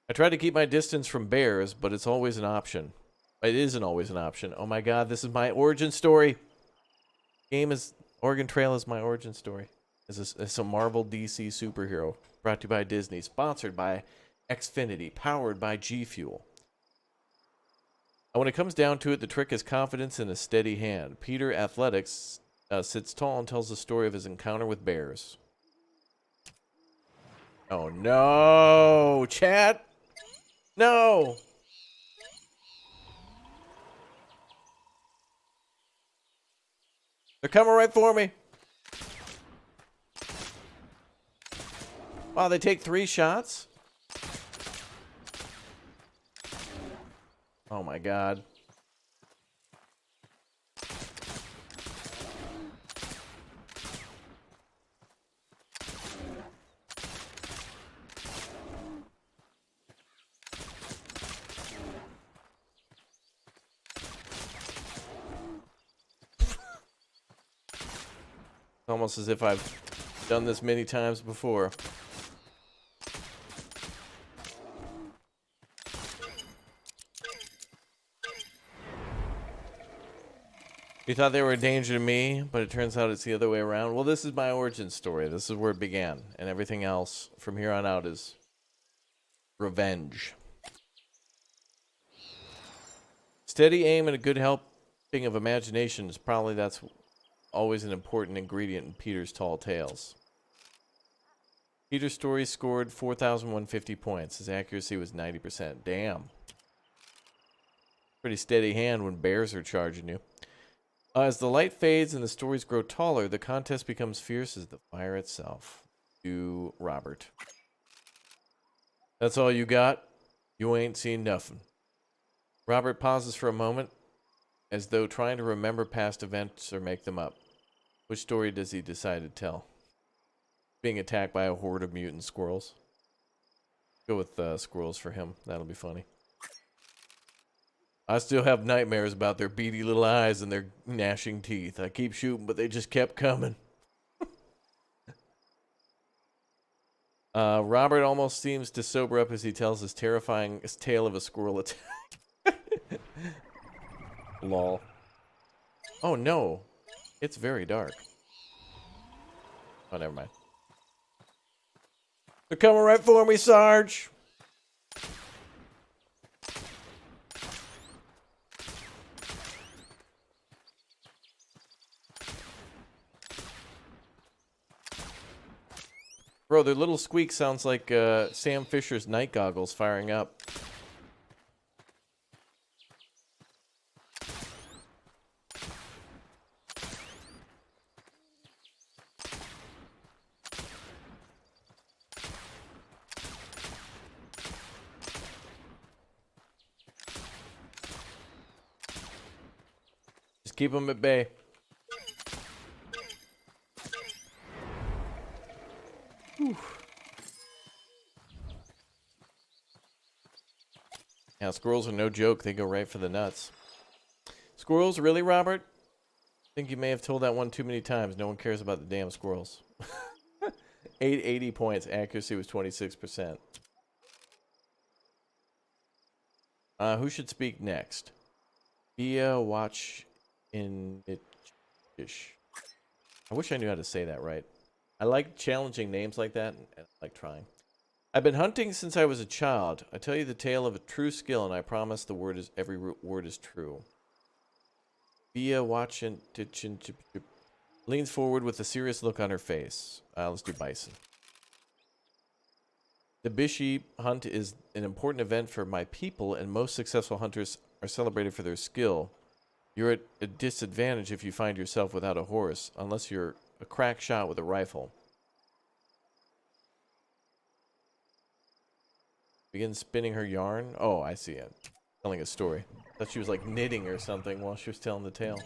I try to keep my distance from bears, but it's always an option. It isn't always an option. Oh my god, this is my origin story. Game is... Oregon Trail is my origin story. It's a Marvel DC superhero. Brought to you by Disney. Sponsored by Xfinity. Powered by G Fuel. And when it comes down to it, the trick is confidence and a steady hand. Peter Athletics sits tall and tells the story of his encounter with bears. Oh no! Chat! No! They're coming right for me! Wow, they take 3 shots? Oh my god. Almost as if I've done this many times before. You thought they were a danger to me, but it turns out it's the other way around. Well, this is my origin story. This is where it began. And everything else from here on out is revenge. Steady aim and a good helping of imagination is probably that's always an important ingredient in Peter's tall tales. Peter's story scored 4,150 points. His accuracy was 90%. Damn. Pretty steady hand when bears are charging you. As the light fades and the stories grow taller, the contest becomes fierce as the fire itself. To Robert. That's all you got? You ain't seen nothing. Robert pauses for a moment, as though trying to remember past events or make them up. Which story does he decide to tell? Being attacked by a horde of mutant squirrels. Go with squirrels for him. That'll be funny. I still have nightmares about their beady little eyes and their gnashing teeth. I keep shooting, but they just kept coming. Robert almost seems to sober up as he tells his terrifying tale of a squirrel attack. Lol. Oh no. It's very dark. Oh, never mind. They're coming right for me, Sarge! Bro, their little squeak sounds like Sam Fisher's night goggles firing up. Just keep them at bay. Whew. Yeah, squirrels are no joke. They go right for the nuts. Squirrels? Really, Robert? I think you may have told that one too many times. No one cares about the damn squirrels. 880 points. Accuracy was 26%. Who should speak next? Watch in it. I wish I knew how to say that right. I like challenging names like that, and I like trying. I've been hunting since I was a child. I tell you the tale of a true skill, and I promise every word is true. Watchin leans forward with a serious look on her face. Let's do bison. The Bishi hunt is an important event for my people, and most successful hunters are celebrated for their skill. You're at a disadvantage if you find yourself without a horse, unless you're a crack shot with a rifle. Begins spinning her yarn. Oh, I see it. Telling a story. I thought she was like knitting or something while she was telling the tale.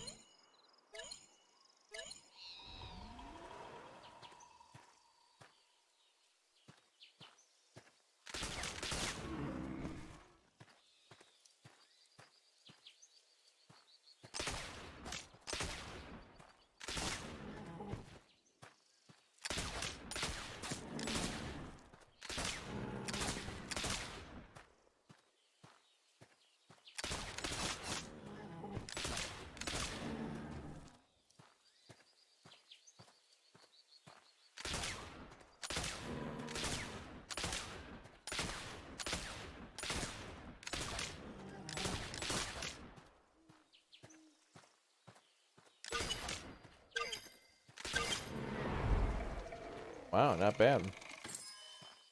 Wow, not bad.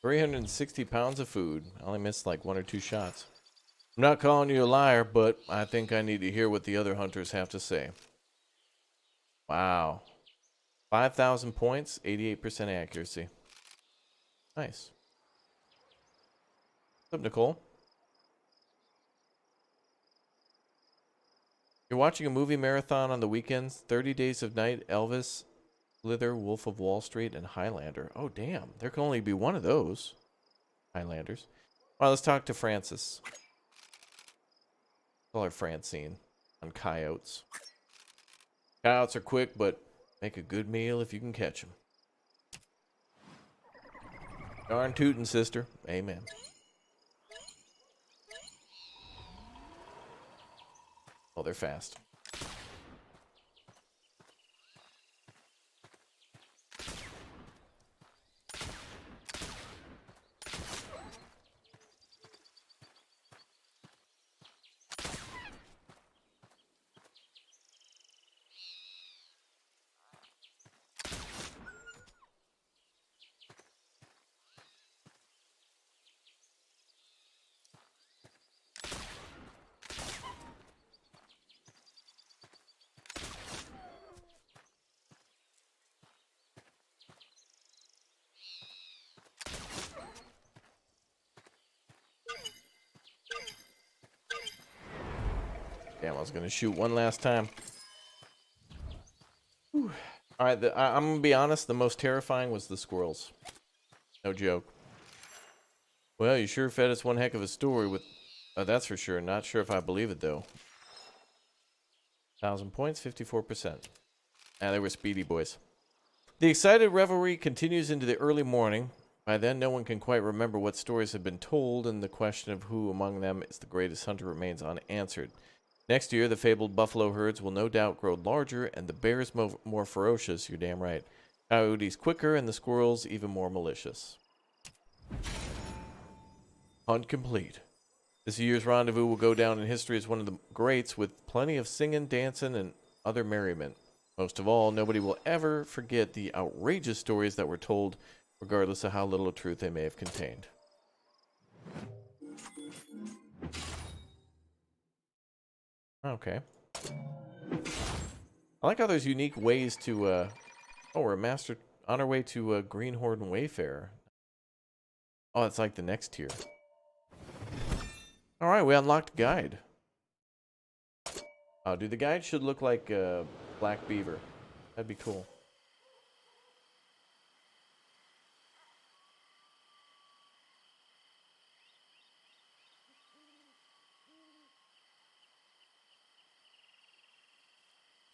360 pounds of food. I only missed like 1 or 2 shots. I'm not calling you a liar, but I think I need to hear what the other hunters have to say. Wow. 5,000 points, 88% accuracy. Nice. What's up, Nicole? You're watching a movie marathon on the weekends. 30 Days of Night, Elvis, Slither, Wolf of Wall Street, and Highlander. Oh, damn. There can only be one of those. Highlanders. All right, let's talk to Francis. Call her Francine on coyotes. Coyotes are quick, but make a good meal if you can catch them. Darn tootin', sister. Amen. Oh, they're fast. Damn, I was gonna shoot one last time. Whew. All right, I'm gonna be honest. The most terrifying was the squirrels. No joke. Well, you sure fed us one heck of a story with. That's for sure. Not sure if I believe it though. 1,000 points, 54%. Ah, they were speedy boys. The excited revelry continues into the early morning. By then, no one can quite remember what stories have been told, and the question of who among them is the greatest hunter remains unanswered. Next year, the fabled buffalo herds will no doubt grow larger, and the bears more ferocious, you're damn right. Coyotes quicker, and the squirrels even more malicious. Hunt complete. This year's rendezvous will go down in history as one of the greats, with plenty of singing, dancing, and other merriment. Most of all, nobody will ever forget the outrageous stories that were told, regardless of how little truth they may have contained. Okay. I like how there's unique ways to, oh, we're on our way to Greenhorn Wayfarer. Oh, it's like the next tier. Alright, we unlocked guide. Oh, dude, the guide should look like Black Beaver. That'd be cool.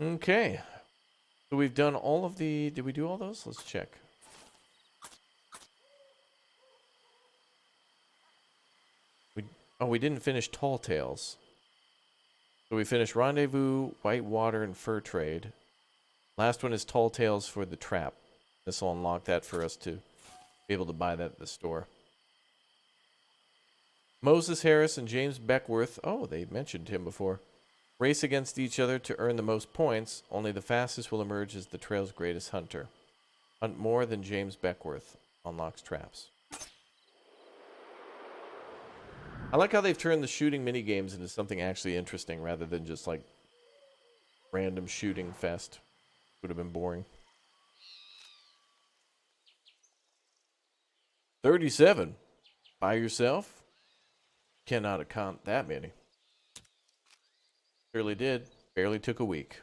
Okay. So we've done all of the... Did we do all those? Let's check. We didn't finish Tall Tales. So we finished Rendezvous, Whitewater, and Fur Trade. Last one is Tall Tales for the Trap. This will unlock that for us to be able to buy that at the store. Moses Harris and James Beckworth. Oh, they mentioned him before. Race against each other to earn the most points. Only the fastest will emerge as the trail's greatest hunter. Hunt more than James Beckworth. Unlocks traps. I like how they've turned the shooting mini games into something actually interesting rather than just like random shooting fest. Would have been boring. 37 by yourself? Cannot account that many. Surely did. Barely took a week.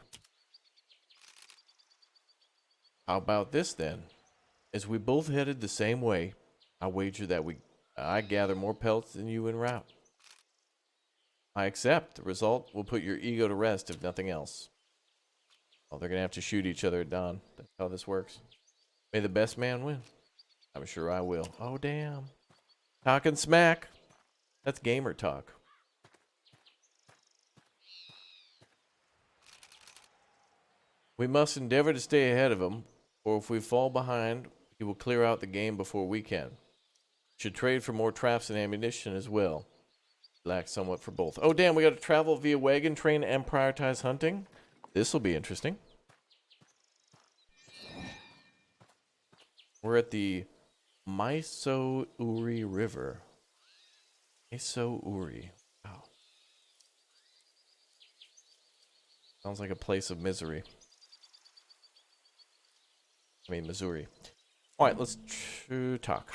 How about this then? As we both headed the same way, I wager that I gather more pelts than you en route. I accept. The result will put your ego to rest, if nothing else. Oh, they're going to have to shoot each other at dawn. That's how this works. May the best man win. I'm sure I will. Oh, damn. Talking smack. That's gamer talk. We must endeavor to stay ahead of him, or if we fall behind, he will clear out the game before we can. Should trade for more traps and ammunition as well. Lack somewhat for both. Oh, damn, we got to travel via wagon train and prioritize hunting. This will be interesting. We're at the Misouri River. Misouri. Wow. Sounds like a place of misery. I mean, Missouri. All right, let's talk.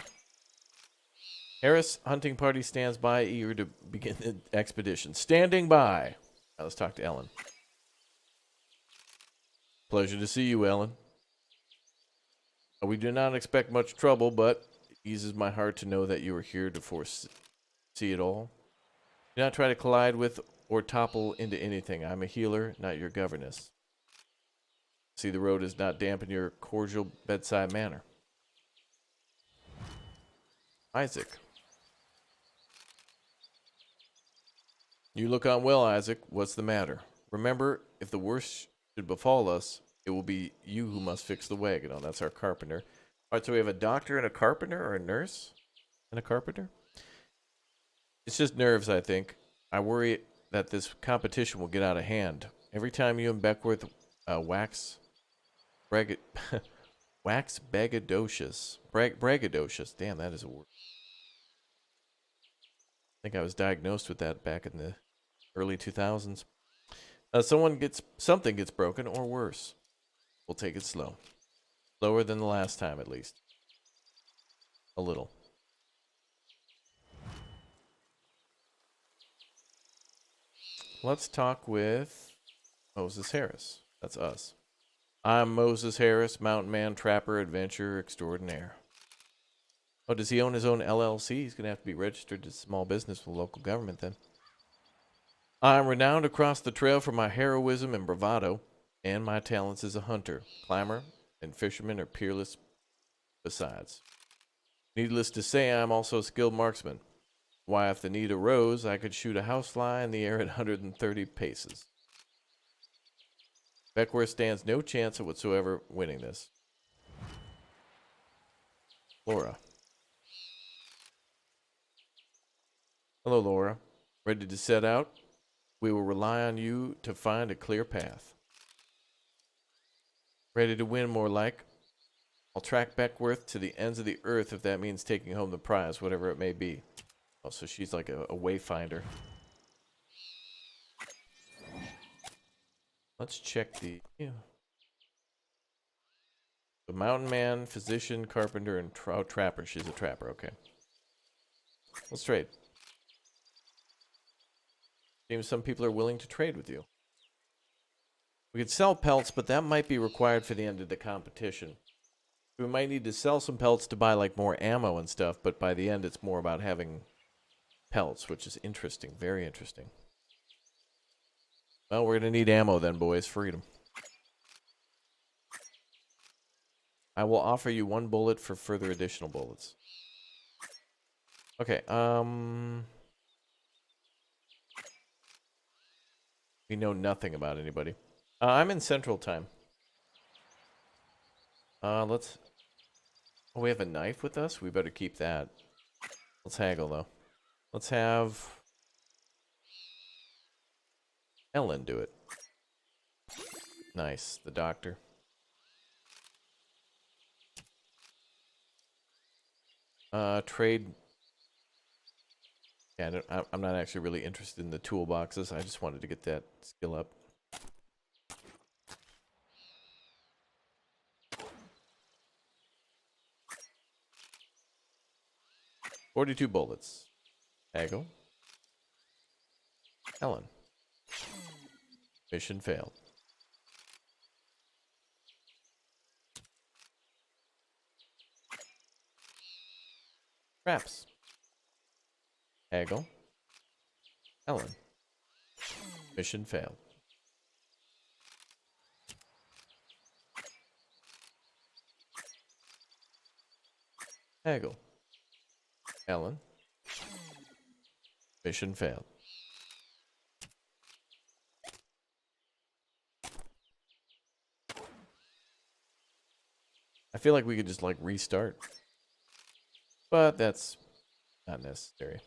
Harris hunting party stands by, eager to begin the expedition. Standing by. Now let's talk to Ellen. Pleasure to see you, Ellen. We do not expect much trouble, but it eases my heart to know that you are here to foresee it all. Do not try to collide with or topple into anything. I'm a healer, not your governess. See, the road is not dampen your cordial bedside manner. Isaac. You look unwell, Isaac. What's the matter? Remember, if the worst should befall us, it will be you who must fix the wagon. Oh, that's our carpenter. All right, so we have a doctor and a carpenter, or a nurse and a carpenter? It's just nerves, I think. I worry that this competition will get out of hand. Every time you and Beckworth wax braggadocious. Damn, that is a word. I think I was diagnosed with that back in the early 2000s. Something gets broken, or worse. We'll take it slow. Slower than the last time, at least. A little. Let's talk with Moses Harris. That's us. I'm Moses Harris, mountain man, trapper, adventurer, extraordinaire. Oh, does he own his own LLC? He's going to have to be registered as a small business with local government then. I'm renowned across the trail for my heroism and bravado, and my talents as a hunter, climber, and fisherman are peerless besides. Needless to say, I'm also a skilled marksman. Why, if the need arose, I could shoot a housefly in the air at 130 paces. Beckworth stands no chance of whatsoever winning this. Laura. Hello, Laura. Ready to set out? We will rely on you to find a clear path. Ready to win, more like. I'll track Beckworth to the ends of the earth if that means taking home the prize, whatever it may be. Oh, so she's like a wayfinder. Let's check the... Yeah. The mountain man, physician, carpenter, and trapper. She's a trapper, okay. Let's trade. Seems some people are willing to trade with you. We could sell pelts, but that might be required for the end of the competition. We might need to sell some pelts to buy like more ammo and stuff, but by the end it's more about having pelts, which is interesting, very interesting. Well, we're going to need ammo then, boys. Freedom. I will offer you 1 bullet for further additional bullets. Okay, we know nothing about anybody. I'm in Central Time. Let's... Oh, we have a knife with us? We better keep that. Let's haggle, though. Let's have... Ellen do it. Nice, the doctor. Trade... Yeah, I'm not actually really interested in the toolboxes. I just wanted to get that skill up. $42 bullets. Haggle. Ellen. Mission failed. Traps. Haggle. Ellen. Mission failed. Haggle. Ellen. Mission failed. I feel like we could just like restart. But that's not necessary.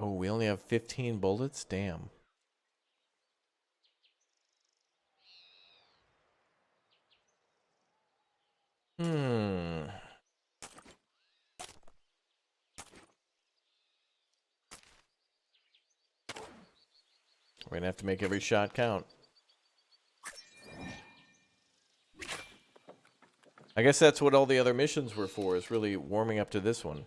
Oh, we only have 15 bullets? Damn. Hmm. We're gonna have to make every shot count. I guess that's what all the other missions were for, is really warming up to this one.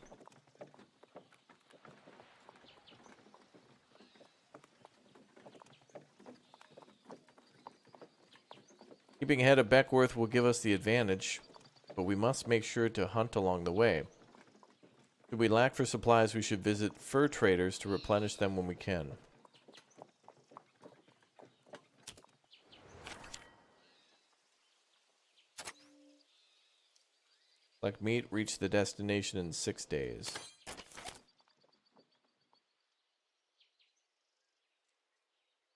Keeping ahead of Beckworth will give us the advantage, but we must make sure to hunt along the way. If we lack for supplies, we should visit fur traders to replenish them when we can. Collect meat, reach the destination in 6 days.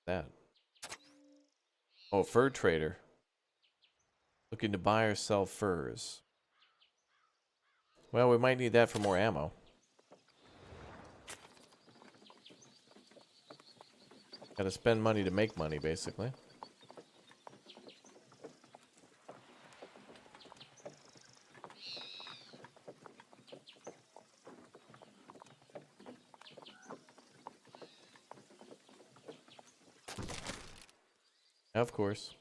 That. Oh, fur trader. Looking to buy or sell furs. Well, we might need that for more ammo. Gotta spend money to make money, basically. Of course.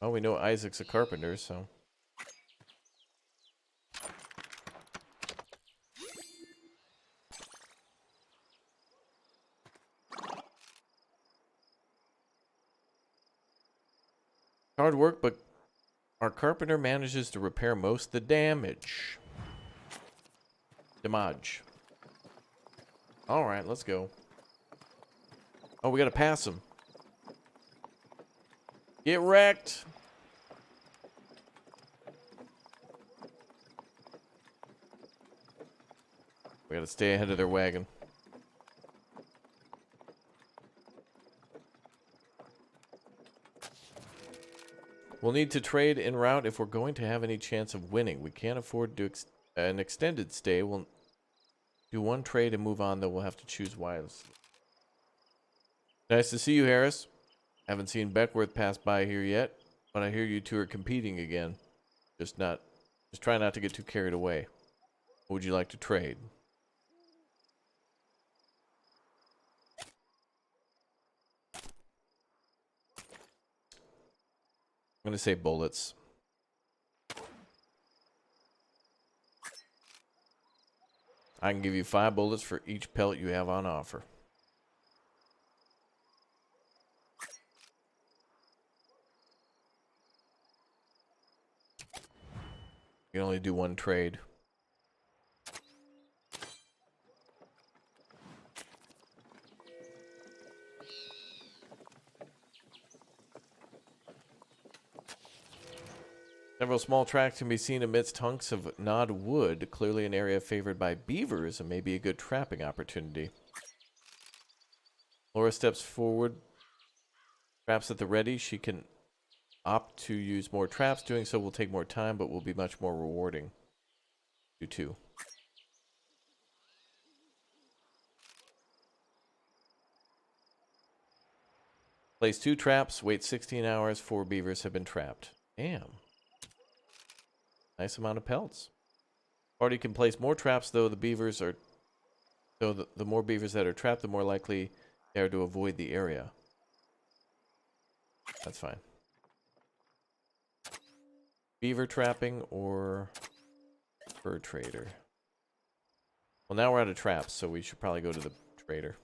Well, we know Isaac's a carpenter, so... Hard work, but our carpenter manages to repair most of the damage. Damage. Alright, let's go. Oh, we gotta pass him. Get wrecked! We gotta stay ahead of their wagon. We'll need to trade en route if we're going to have any chance of winning. We can't afford to an extended stay. We'll do one trade and move on, though we'll have to choose wisely. Nice to see you, Harris. Haven't seen Beckworth pass by here yet, but I hear you two are competing again. Just try not to get too carried away. What would you like to trade? I'm gonna say bullets. I can give you 5 bullets for each pellet you have on offer. You can only do one trade. Several small tracks can be seen amidst hunks of gnawed wood, clearly an area favored by beavers and maybe a good trapping opportunity. Laura steps forward, traps at the ready. She can opt to use more traps. Doing so will take more time, but will be much more rewarding. You too. Place 2 traps, wait 16 hours, 4 beavers have been trapped. Damn. Nice amount of pelts. Party can place more traps, though the beavers are... So the more beavers that are trapped, the more likely they are to avoid the area. That's fine. Beaver trapping or fur trader. Well, now we're out of traps, so we should probably go to the trader.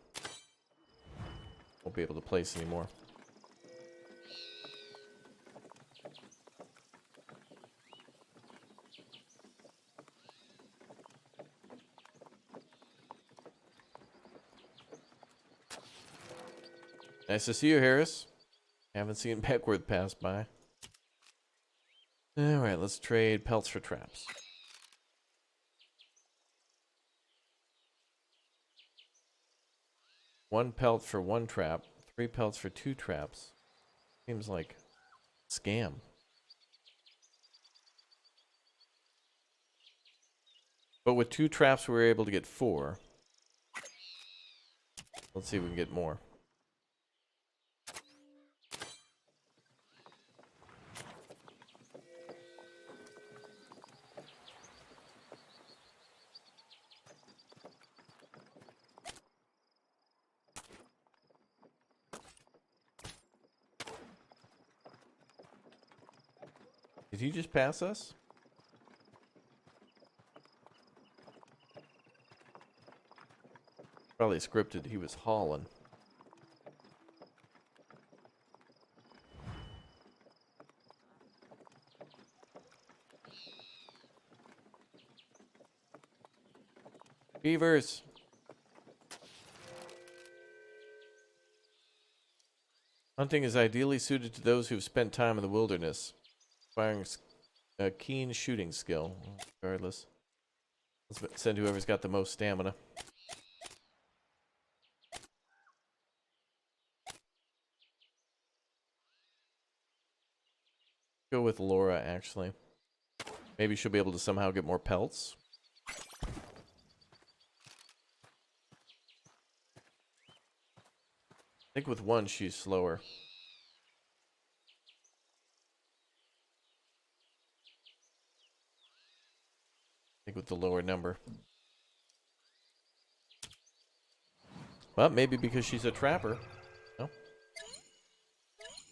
Won't be able to place anymore. Nice to see you, Harris. Haven't seen Beckworth pass by. Alright, let's trade pelts for traps. 1 pelt for 1 trap. 3 pelts for 2 traps. Seems like scam. But with 2 traps, we were able to get 4. Let's see if we can get more. Did he just pass us? Probably scripted. He was hauling. Beavers. Hunting is ideally suited to those who've spent time in the wilderness, requiring a keen shooting skill. Regardless, let's send whoever's got the most stamina. Go with Laura, actually. Maybe she'll be able to somehow get more pelts. I think with 1, she's slower. I think with the lower number. Well, maybe because she's a trapper. No?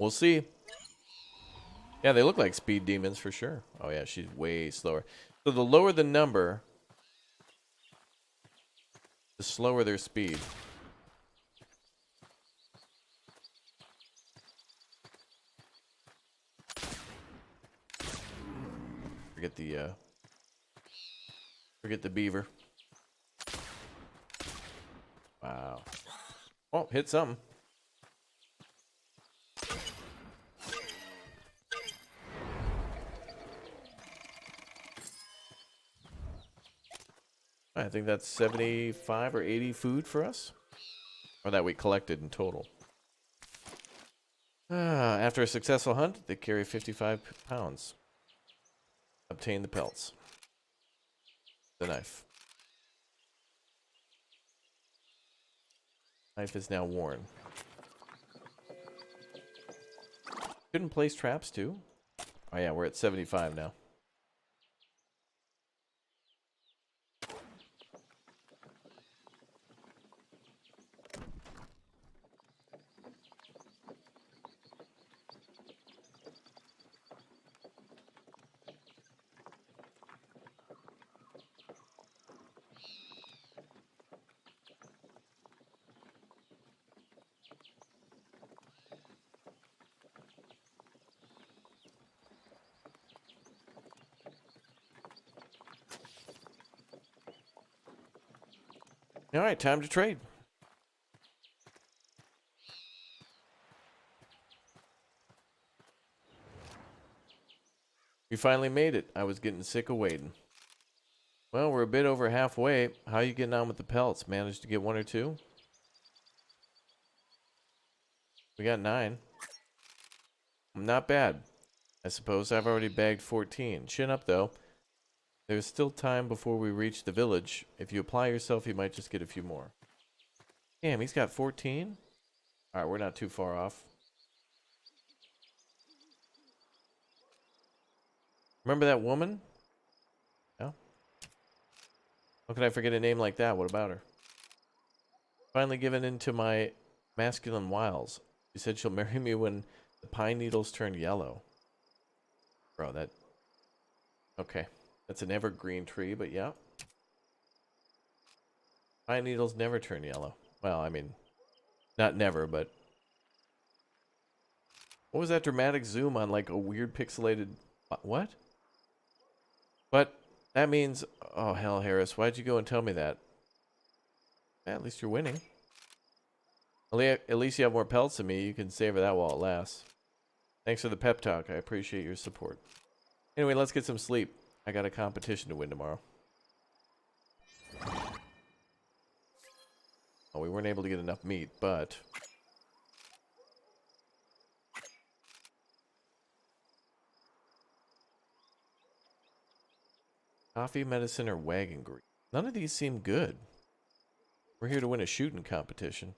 We'll see. Yeah, they look like speed demons for sure. Oh yeah, she's way slower. So the lower the number, the slower their speed. Forget the beaver. Wow. Oh, hit something. I think that's 75 or 80 food for us. Or that we collected in total. After a successful hunt, they carry 55 pounds. Obtain the pelts. The knife. Knife is now worn. Couldn't place traps too? Oh yeah, we're at 75 now. All right, time to trade. We finally made it. I was getting sick of waiting. Well, we're a bit over halfway. How you getting on with the pelts? Managed to get 1 or 2? We got 9. Not bad. I suppose I've already bagged 14. Chin up, though. There's still time before we reach the village. If you apply yourself, you might just get a few more. Damn, he's got 14? Alright, we're not too far off. Remember that woman? No? How could I forget a name like that? What about her? Finally given in to my masculine wiles. She said she'll marry me when the pine needles turn yellow. Bro, that... Okay. That's an evergreen tree, but yeah. Pine needles never turn yellow. Well, I mean, not never, but... What was that dramatic zoom on, like, a weird pixelated... What? But that means... Oh, hell, Harris, why'd you go and tell me that? Yeah, at least you're winning. At least you have more pelts than me. You can savor that while it lasts. Thanks for the pep talk. I appreciate your support. Anyway, let's get some sleep. I got a competition to win tomorrow. Oh, we weren't able to get enough meat, but... Coffee, medicine, or wagon grease. None of these seem good. We're here to win a shooting competition.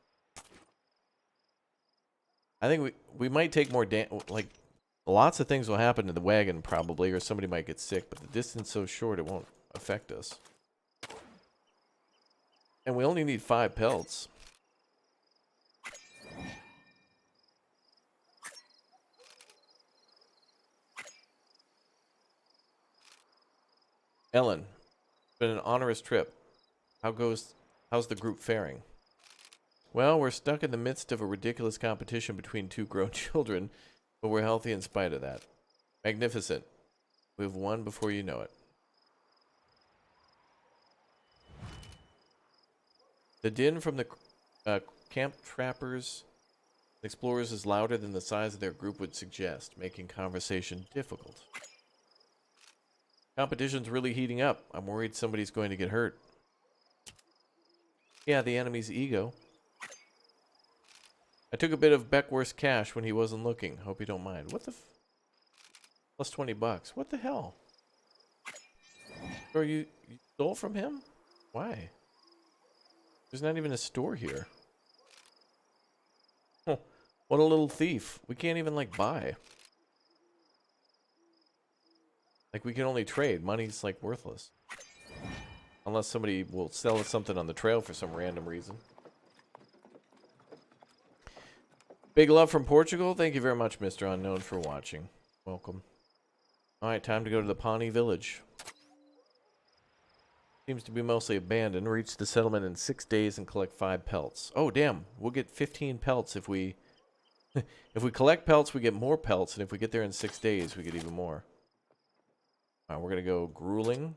I think we might take more like lots of things will happen to the wagon probably, or somebody might get sick, but the distance so short it won't affect us. And we only need 5 pelts. Ellen, it's been an onerous trip. How's the group faring? Well, we're stuck in the midst of a ridiculous competition between 2 grown children, but we're healthy in spite of that. Magnificent. We've won before you know it. The din from the camp trappers and explorers is louder than the size of their group would suggest, making conversation difficult. Competition's really heating up. I'm worried somebody's going to get hurt. Yeah, the enemy's ego. I took a bit of Beckworth's cash when he wasn't looking. Hope you don't mind. What the plus 20 bucks. What the hell? Bro, you stole from him? Why? There's not even a store here. Huh. What a little thief. We can't even, like, buy. Like, we can only trade. Money's, like, worthless. Unless somebody will sell us something on the trail for some random reason. Big love from Portugal. Thank you very much, Mr. Unknown, for watching. Welcome. Alright, time to go to the Pawnee Village. Seems to be mostly abandoned. Reach the settlement in 6 days and collect 5 pelts. Oh, damn. We'll get 15 pelts if we... if we collect pelts, we get more pelts. And if we get there in 6 days, we get even more. Alright, we're going to go grueling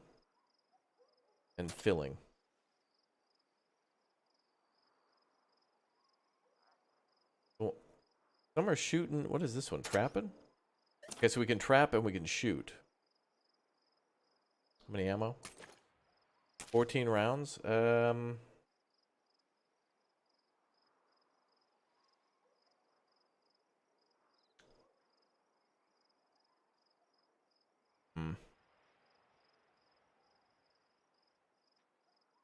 and filling. Well, some are shooting. What is this one? Trapping? Okay, so we can trap and we can shoot. How many ammo? 14 rounds.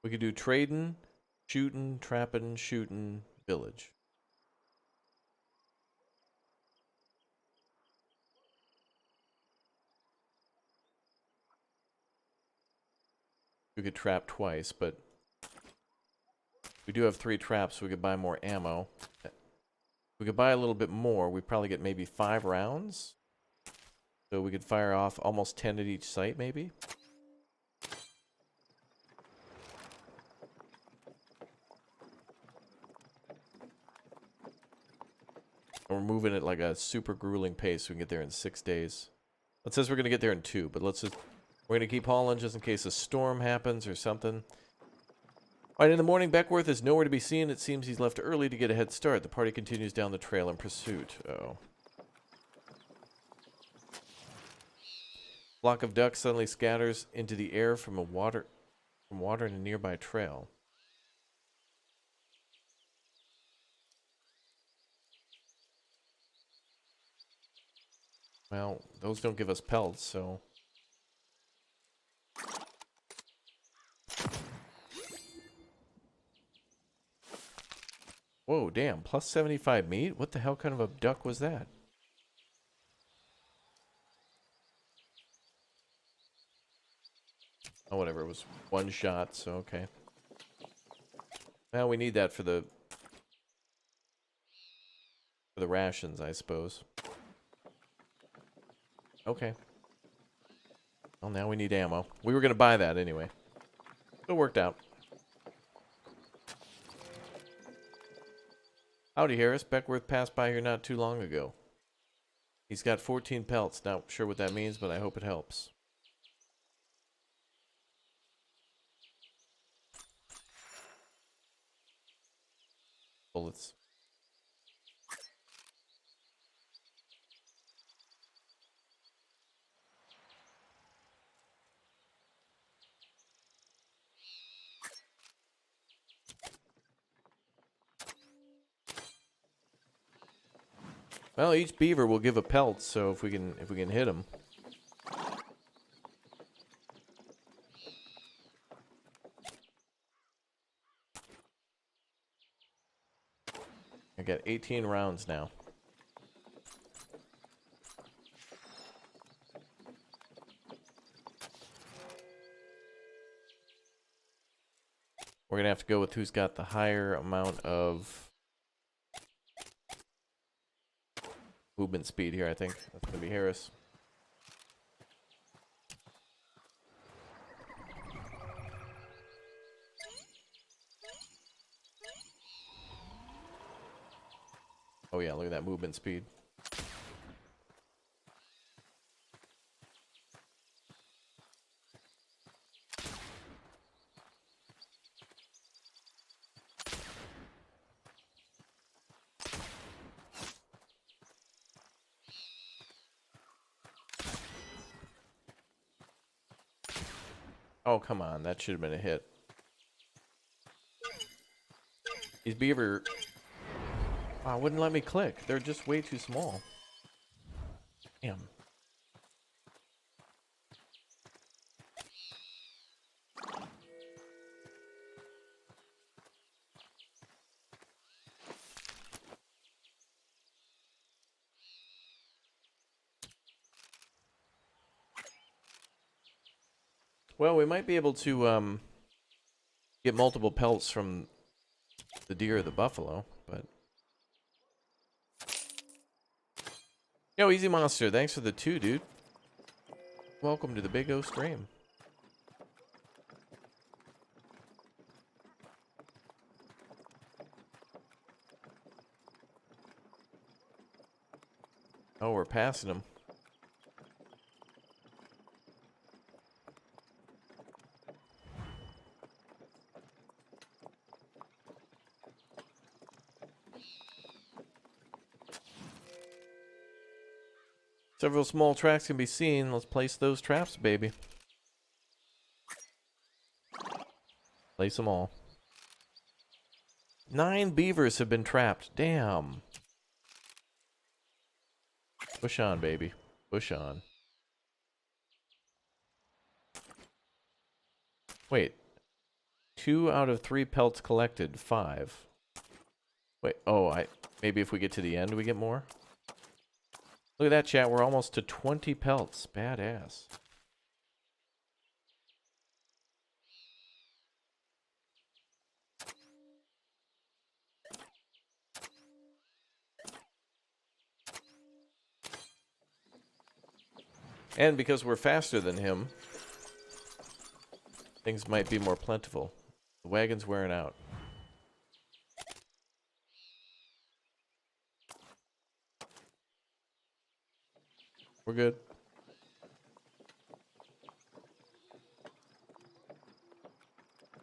We could do trading, shooting, trapping, shooting, village. We could trap twice, but we do have 3 traps, so we could buy more ammo. We could buy a little bit more. We'd probably get maybe 5 rounds. So we could fire off almost 10 at each site, maybe. And we're moving at like a super grueling pace so we can get there in 6 days. It says we're going to get there in 2, but we're going to keep hauling just in case a storm happens or something. All right, in the morning, Beckworth is nowhere to be seen. It seems he's left early to get a head start. The party continues down the trail in pursuit. Oh. Flock of ducks suddenly scatters into the air from water in a nearby trail. Well, those don't give us pelts, so... Whoa, damn. Plus 75 meat? What the hell kind of a duck was that? Oh, whatever. It was 1 shot, so okay. Well, we need that for the rations, I suppose. Okay. Well, now we need ammo. We were going to buy that anyway. It worked out. Howdy, Harris. Beckworth passed by here not too long ago. He's got 14 pelts. Not sure what that means, but I hope it helps. Bullets. Well, each beaver will give a pelt, so if we can hit them. at 18 rounds now. We're going to have to go with who's got the higher amount of movement speed here, I think. That's going to be Harris. Oh yeah, look at that movement speed. Oh, come on. That should have been a hit. These beaver... Oh, wouldn't let me click. They're just way too small. Damn. Well, we might be able to get multiple pelts from the deer or the buffalo, but... Yo, Easy Monster, thanks for the 2, dude. Welcome to the Big O stream. Oh, we're passing them. Several small tracks can be seen. Let's place those traps, baby. Place them all. 9 beavers have been trapped. Damn. Push on, baby. Push on. Wait. 2 out of 3 pelts collected. 5. Wait. Oh, maybe if we get to the end, we get more? Look at that, chat. We're almost to 20 pelts. Badass. And because we're faster than him, things might be more plentiful. The wagon's wearing out. We're good.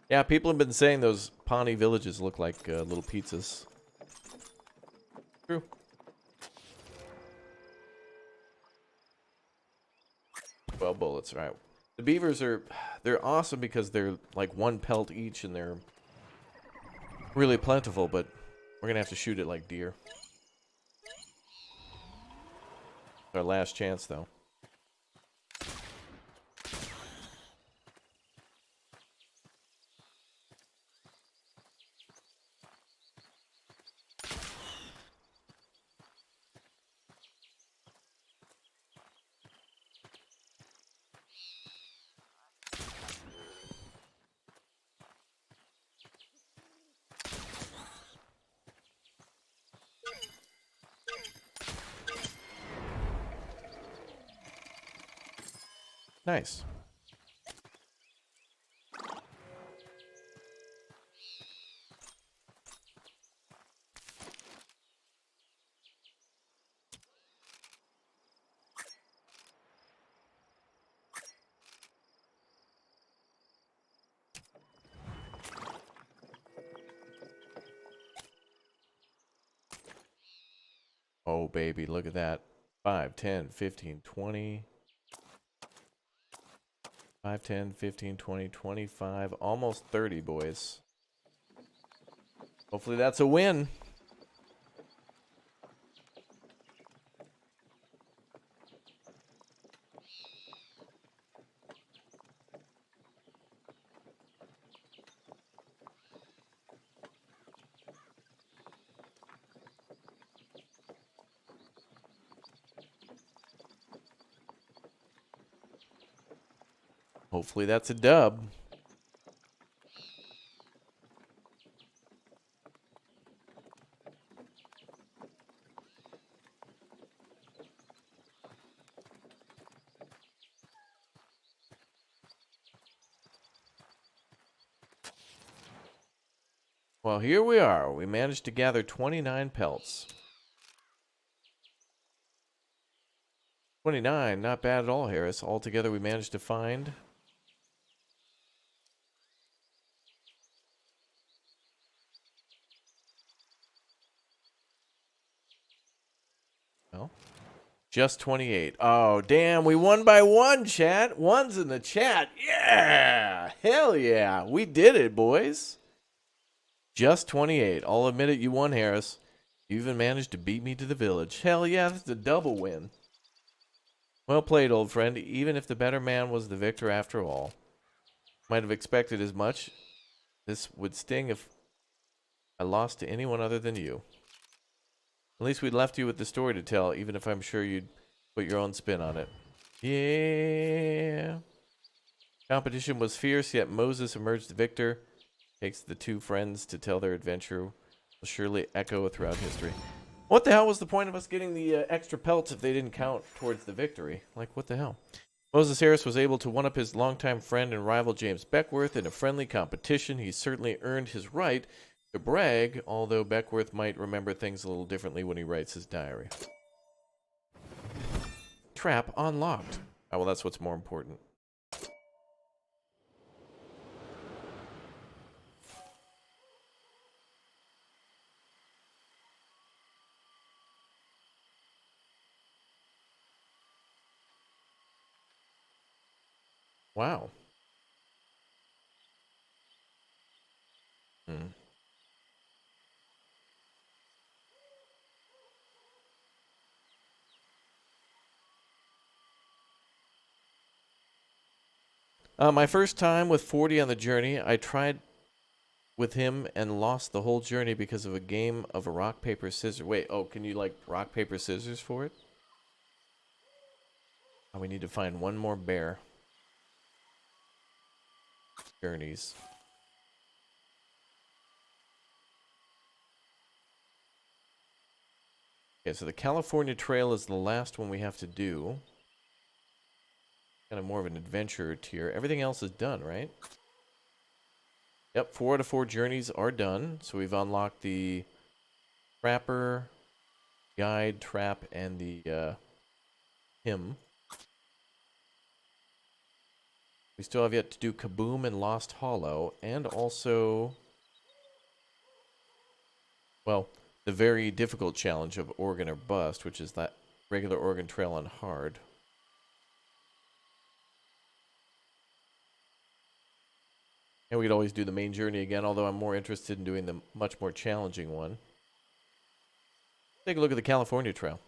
Yeah, people have been saying those Pawnee villages look like little pizzas. True. 12 bullets, right. The beavers they're awesome because they're like 1 pelt each and they're really plentiful, but we're gonna have to shoot it like deer. Our last chance, though. Nice. Oh, baby, look at that. 5, 10, 15, 20. 5, 10, 15, 20, 25, almost 30, boys. Hopefully that's a win. Hopefully that's a dub. Well, here we are. We managed to gather 29 pelts. 29, not bad at all, Harris. Altogether, we managed to find... Well, just 28. Oh, damn, we won by one, chat. One's in the chat. Yeah! Hell yeah. We did it, boys. Just 28. I'll admit it, you won, Harris. You even managed to beat me to the village. Hell yeah, that's a double win. Well played, old friend, even if the better man was the victor after all. Might have expected as much. This would sting if I lost to anyone other than you. At least we left you with the story to tell, even if I'm sure you'd put your own spin on it. Yeah. Competition was fierce, yet Moses emerged the victor. Takes the two friends to tell their adventure. Will surely echo throughout history. What the hell was the point of us getting the extra pelts if they didn't count towards the victory? Like, what the hell? Moses Harris was able to one-up his longtime friend and rival James Beckworth in a friendly competition. He certainly earned his right to brag, although Beckworth might remember things a little differently when he writes his diary. Trap unlocked. Oh, well, that's what's more important. Wow. Hmm. My first time with 40 on the journey, I tried with him and lost the whole journey because of a game of a rock, paper, scissors. Wait, oh, can you, like, rock, paper, scissors for it? Oh, we need to find one more bear. Journeys. Okay, so the California Trail is the last one we have to do. Kind of more of an adventure tier. Everything else is done, right? Yep, 4 out of 4 journeys are done. So we've unlocked the Trapper, Guide, Trap, and the Hymn. We still have yet to do Kaboom and Lost Hollow, and also, well, the very difficult challenge of Organ or Bust, which is that regular Organ Trail on hard. And we could always do the main journey again, although I'm more interested in doing the much more challenging one. Take a look at the California Trail.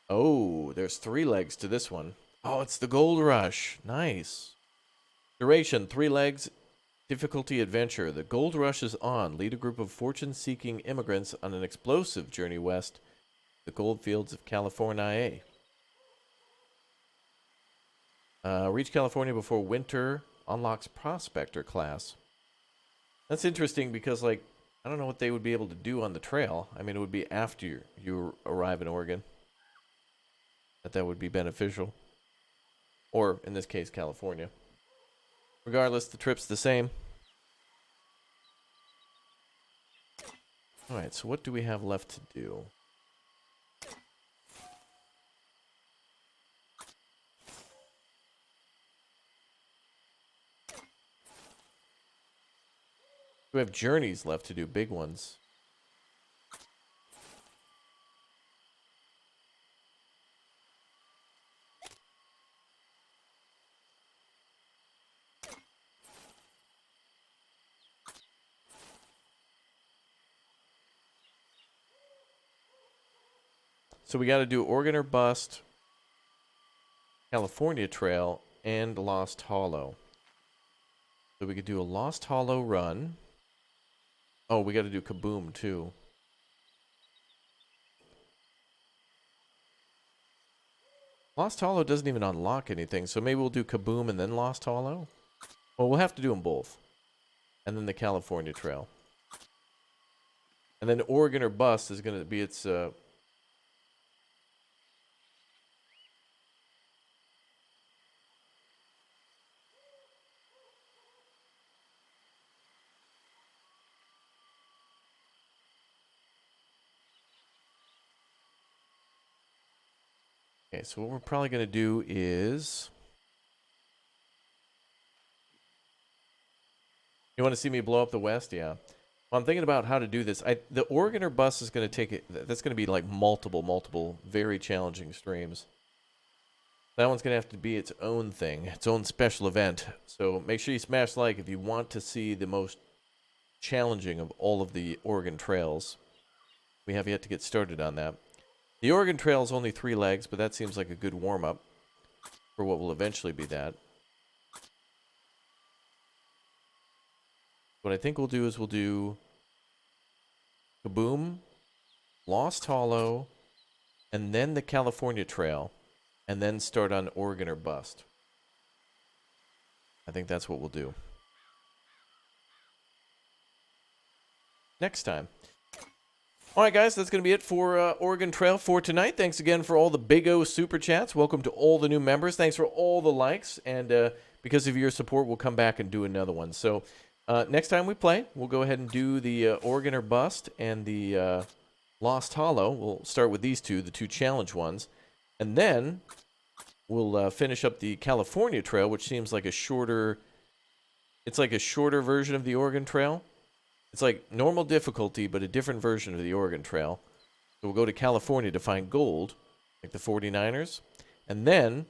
Oh, there's 3 legs to this one. Oh, it's the Gold Rush. Nice. Duration, 3 legs. Difficulty, adventure. The Gold Rush is on. Lead a group of fortune-seeking immigrants on an explosive journey west to the gold fields of California. Reach California before winter. Unlocks Prospector class. That's interesting because, like, I don't know what they would be able to do on the trail. I mean, it would be after you arrive in Oregon that would be beneficial. Or, in this case, California. Regardless, the trip's the same. Alright, so what do we have left to do? We have journeys left to do, big ones. So we got to do Organ or Bust, California Trail, and Lost Hollow. So we could do a Lost Hollow run. Oh, we got to do Kaboom too. Lost Hollow doesn't even unlock anything, so maybe we'll do Kaboom and then Lost Hollow? Well, we'll have to do them both. And then the California Trail. And then Oregon or Bust is going to be its... Okay, so what we're probably going to do is... You want to see me blow up the West? Yeah. Well, I'm thinking about how to do this. The Oregon or Bust is going to take it... That's going to be like multiple, very challenging streams. That one's going to have to be its own thing, its own special event. So make sure you smash like if you want to see the most challenging of all of the Oregon trails. We have yet to get started on that. The Oregon Trail is only 3 legs, but that seems like a good warm-up for what will eventually be that. What I think we'll do is we'll do Kaboom, Lost Hollow, and then the California Trail, and then start on Oregon or Bust. I think that's what we'll do. Next time. All right, guys, that's going to be it for Oregon Trail for tonight. Thanks again for all the Big O Super Chats. Welcome to all the new members. Thanks for all the likes. And because of your support, we'll come back and do another one. So next time we play, we'll go ahead and do the Oregon or Bust and the Lost Hollow. We'll start with these two, the 2 challenge ones. And then we'll finish up the California Trail, which seems like a shorter... It's like a shorter version of the Oregon Trail. It's like normal difficulty, but a different version of the Oregon Trail. So we'll go to California to find gold, like the 49ers. And then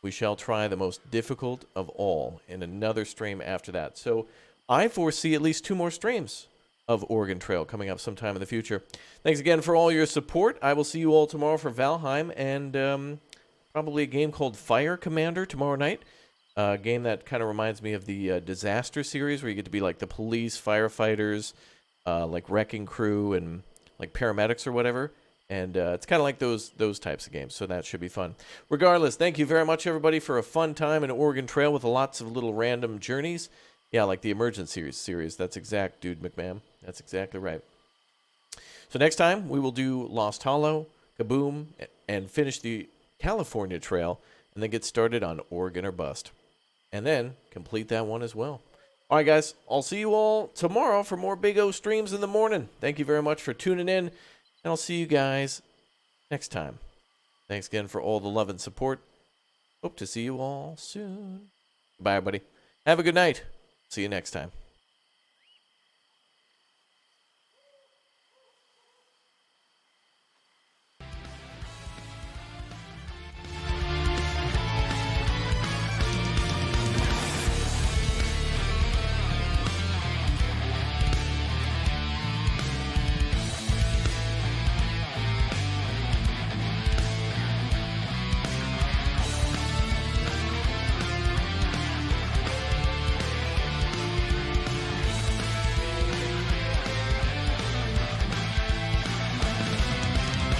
we shall try the most difficult of all in another stream after that. So I foresee at least 2 more streams of Oregon Trail coming up sometime in the future. Thanks again for all your support. I will see you all tomorrow for Valheim and probably a game called Fire Commander tomorrow night. A game that kind of reminds me of the Disaster series, where you get to be like the police, firefighters, like wrecking crew, and like paramedics or whatever. And it's kind of like those types of games, so that should be fun. Regardless, thank you very much, everybody, for a fun time in Oregon Trail with lots of little random journeys. Yeah, like the Emergency series. That's exact, dude, McMahon. That's exactly right. So next time, we will do Lost Hollow, Kaboom, and finish the California Trail, and then get started on Oregon or Bust. And then complete that one as well. All right, guys. I'll see you all tomorrow for more Big O streams in the morning. Thank you very much for tuning in. And I'll see you guys next time. Thanks again for all the love and support. Hope to see you all soon. Bye, everybody. Have a good night. See you next time.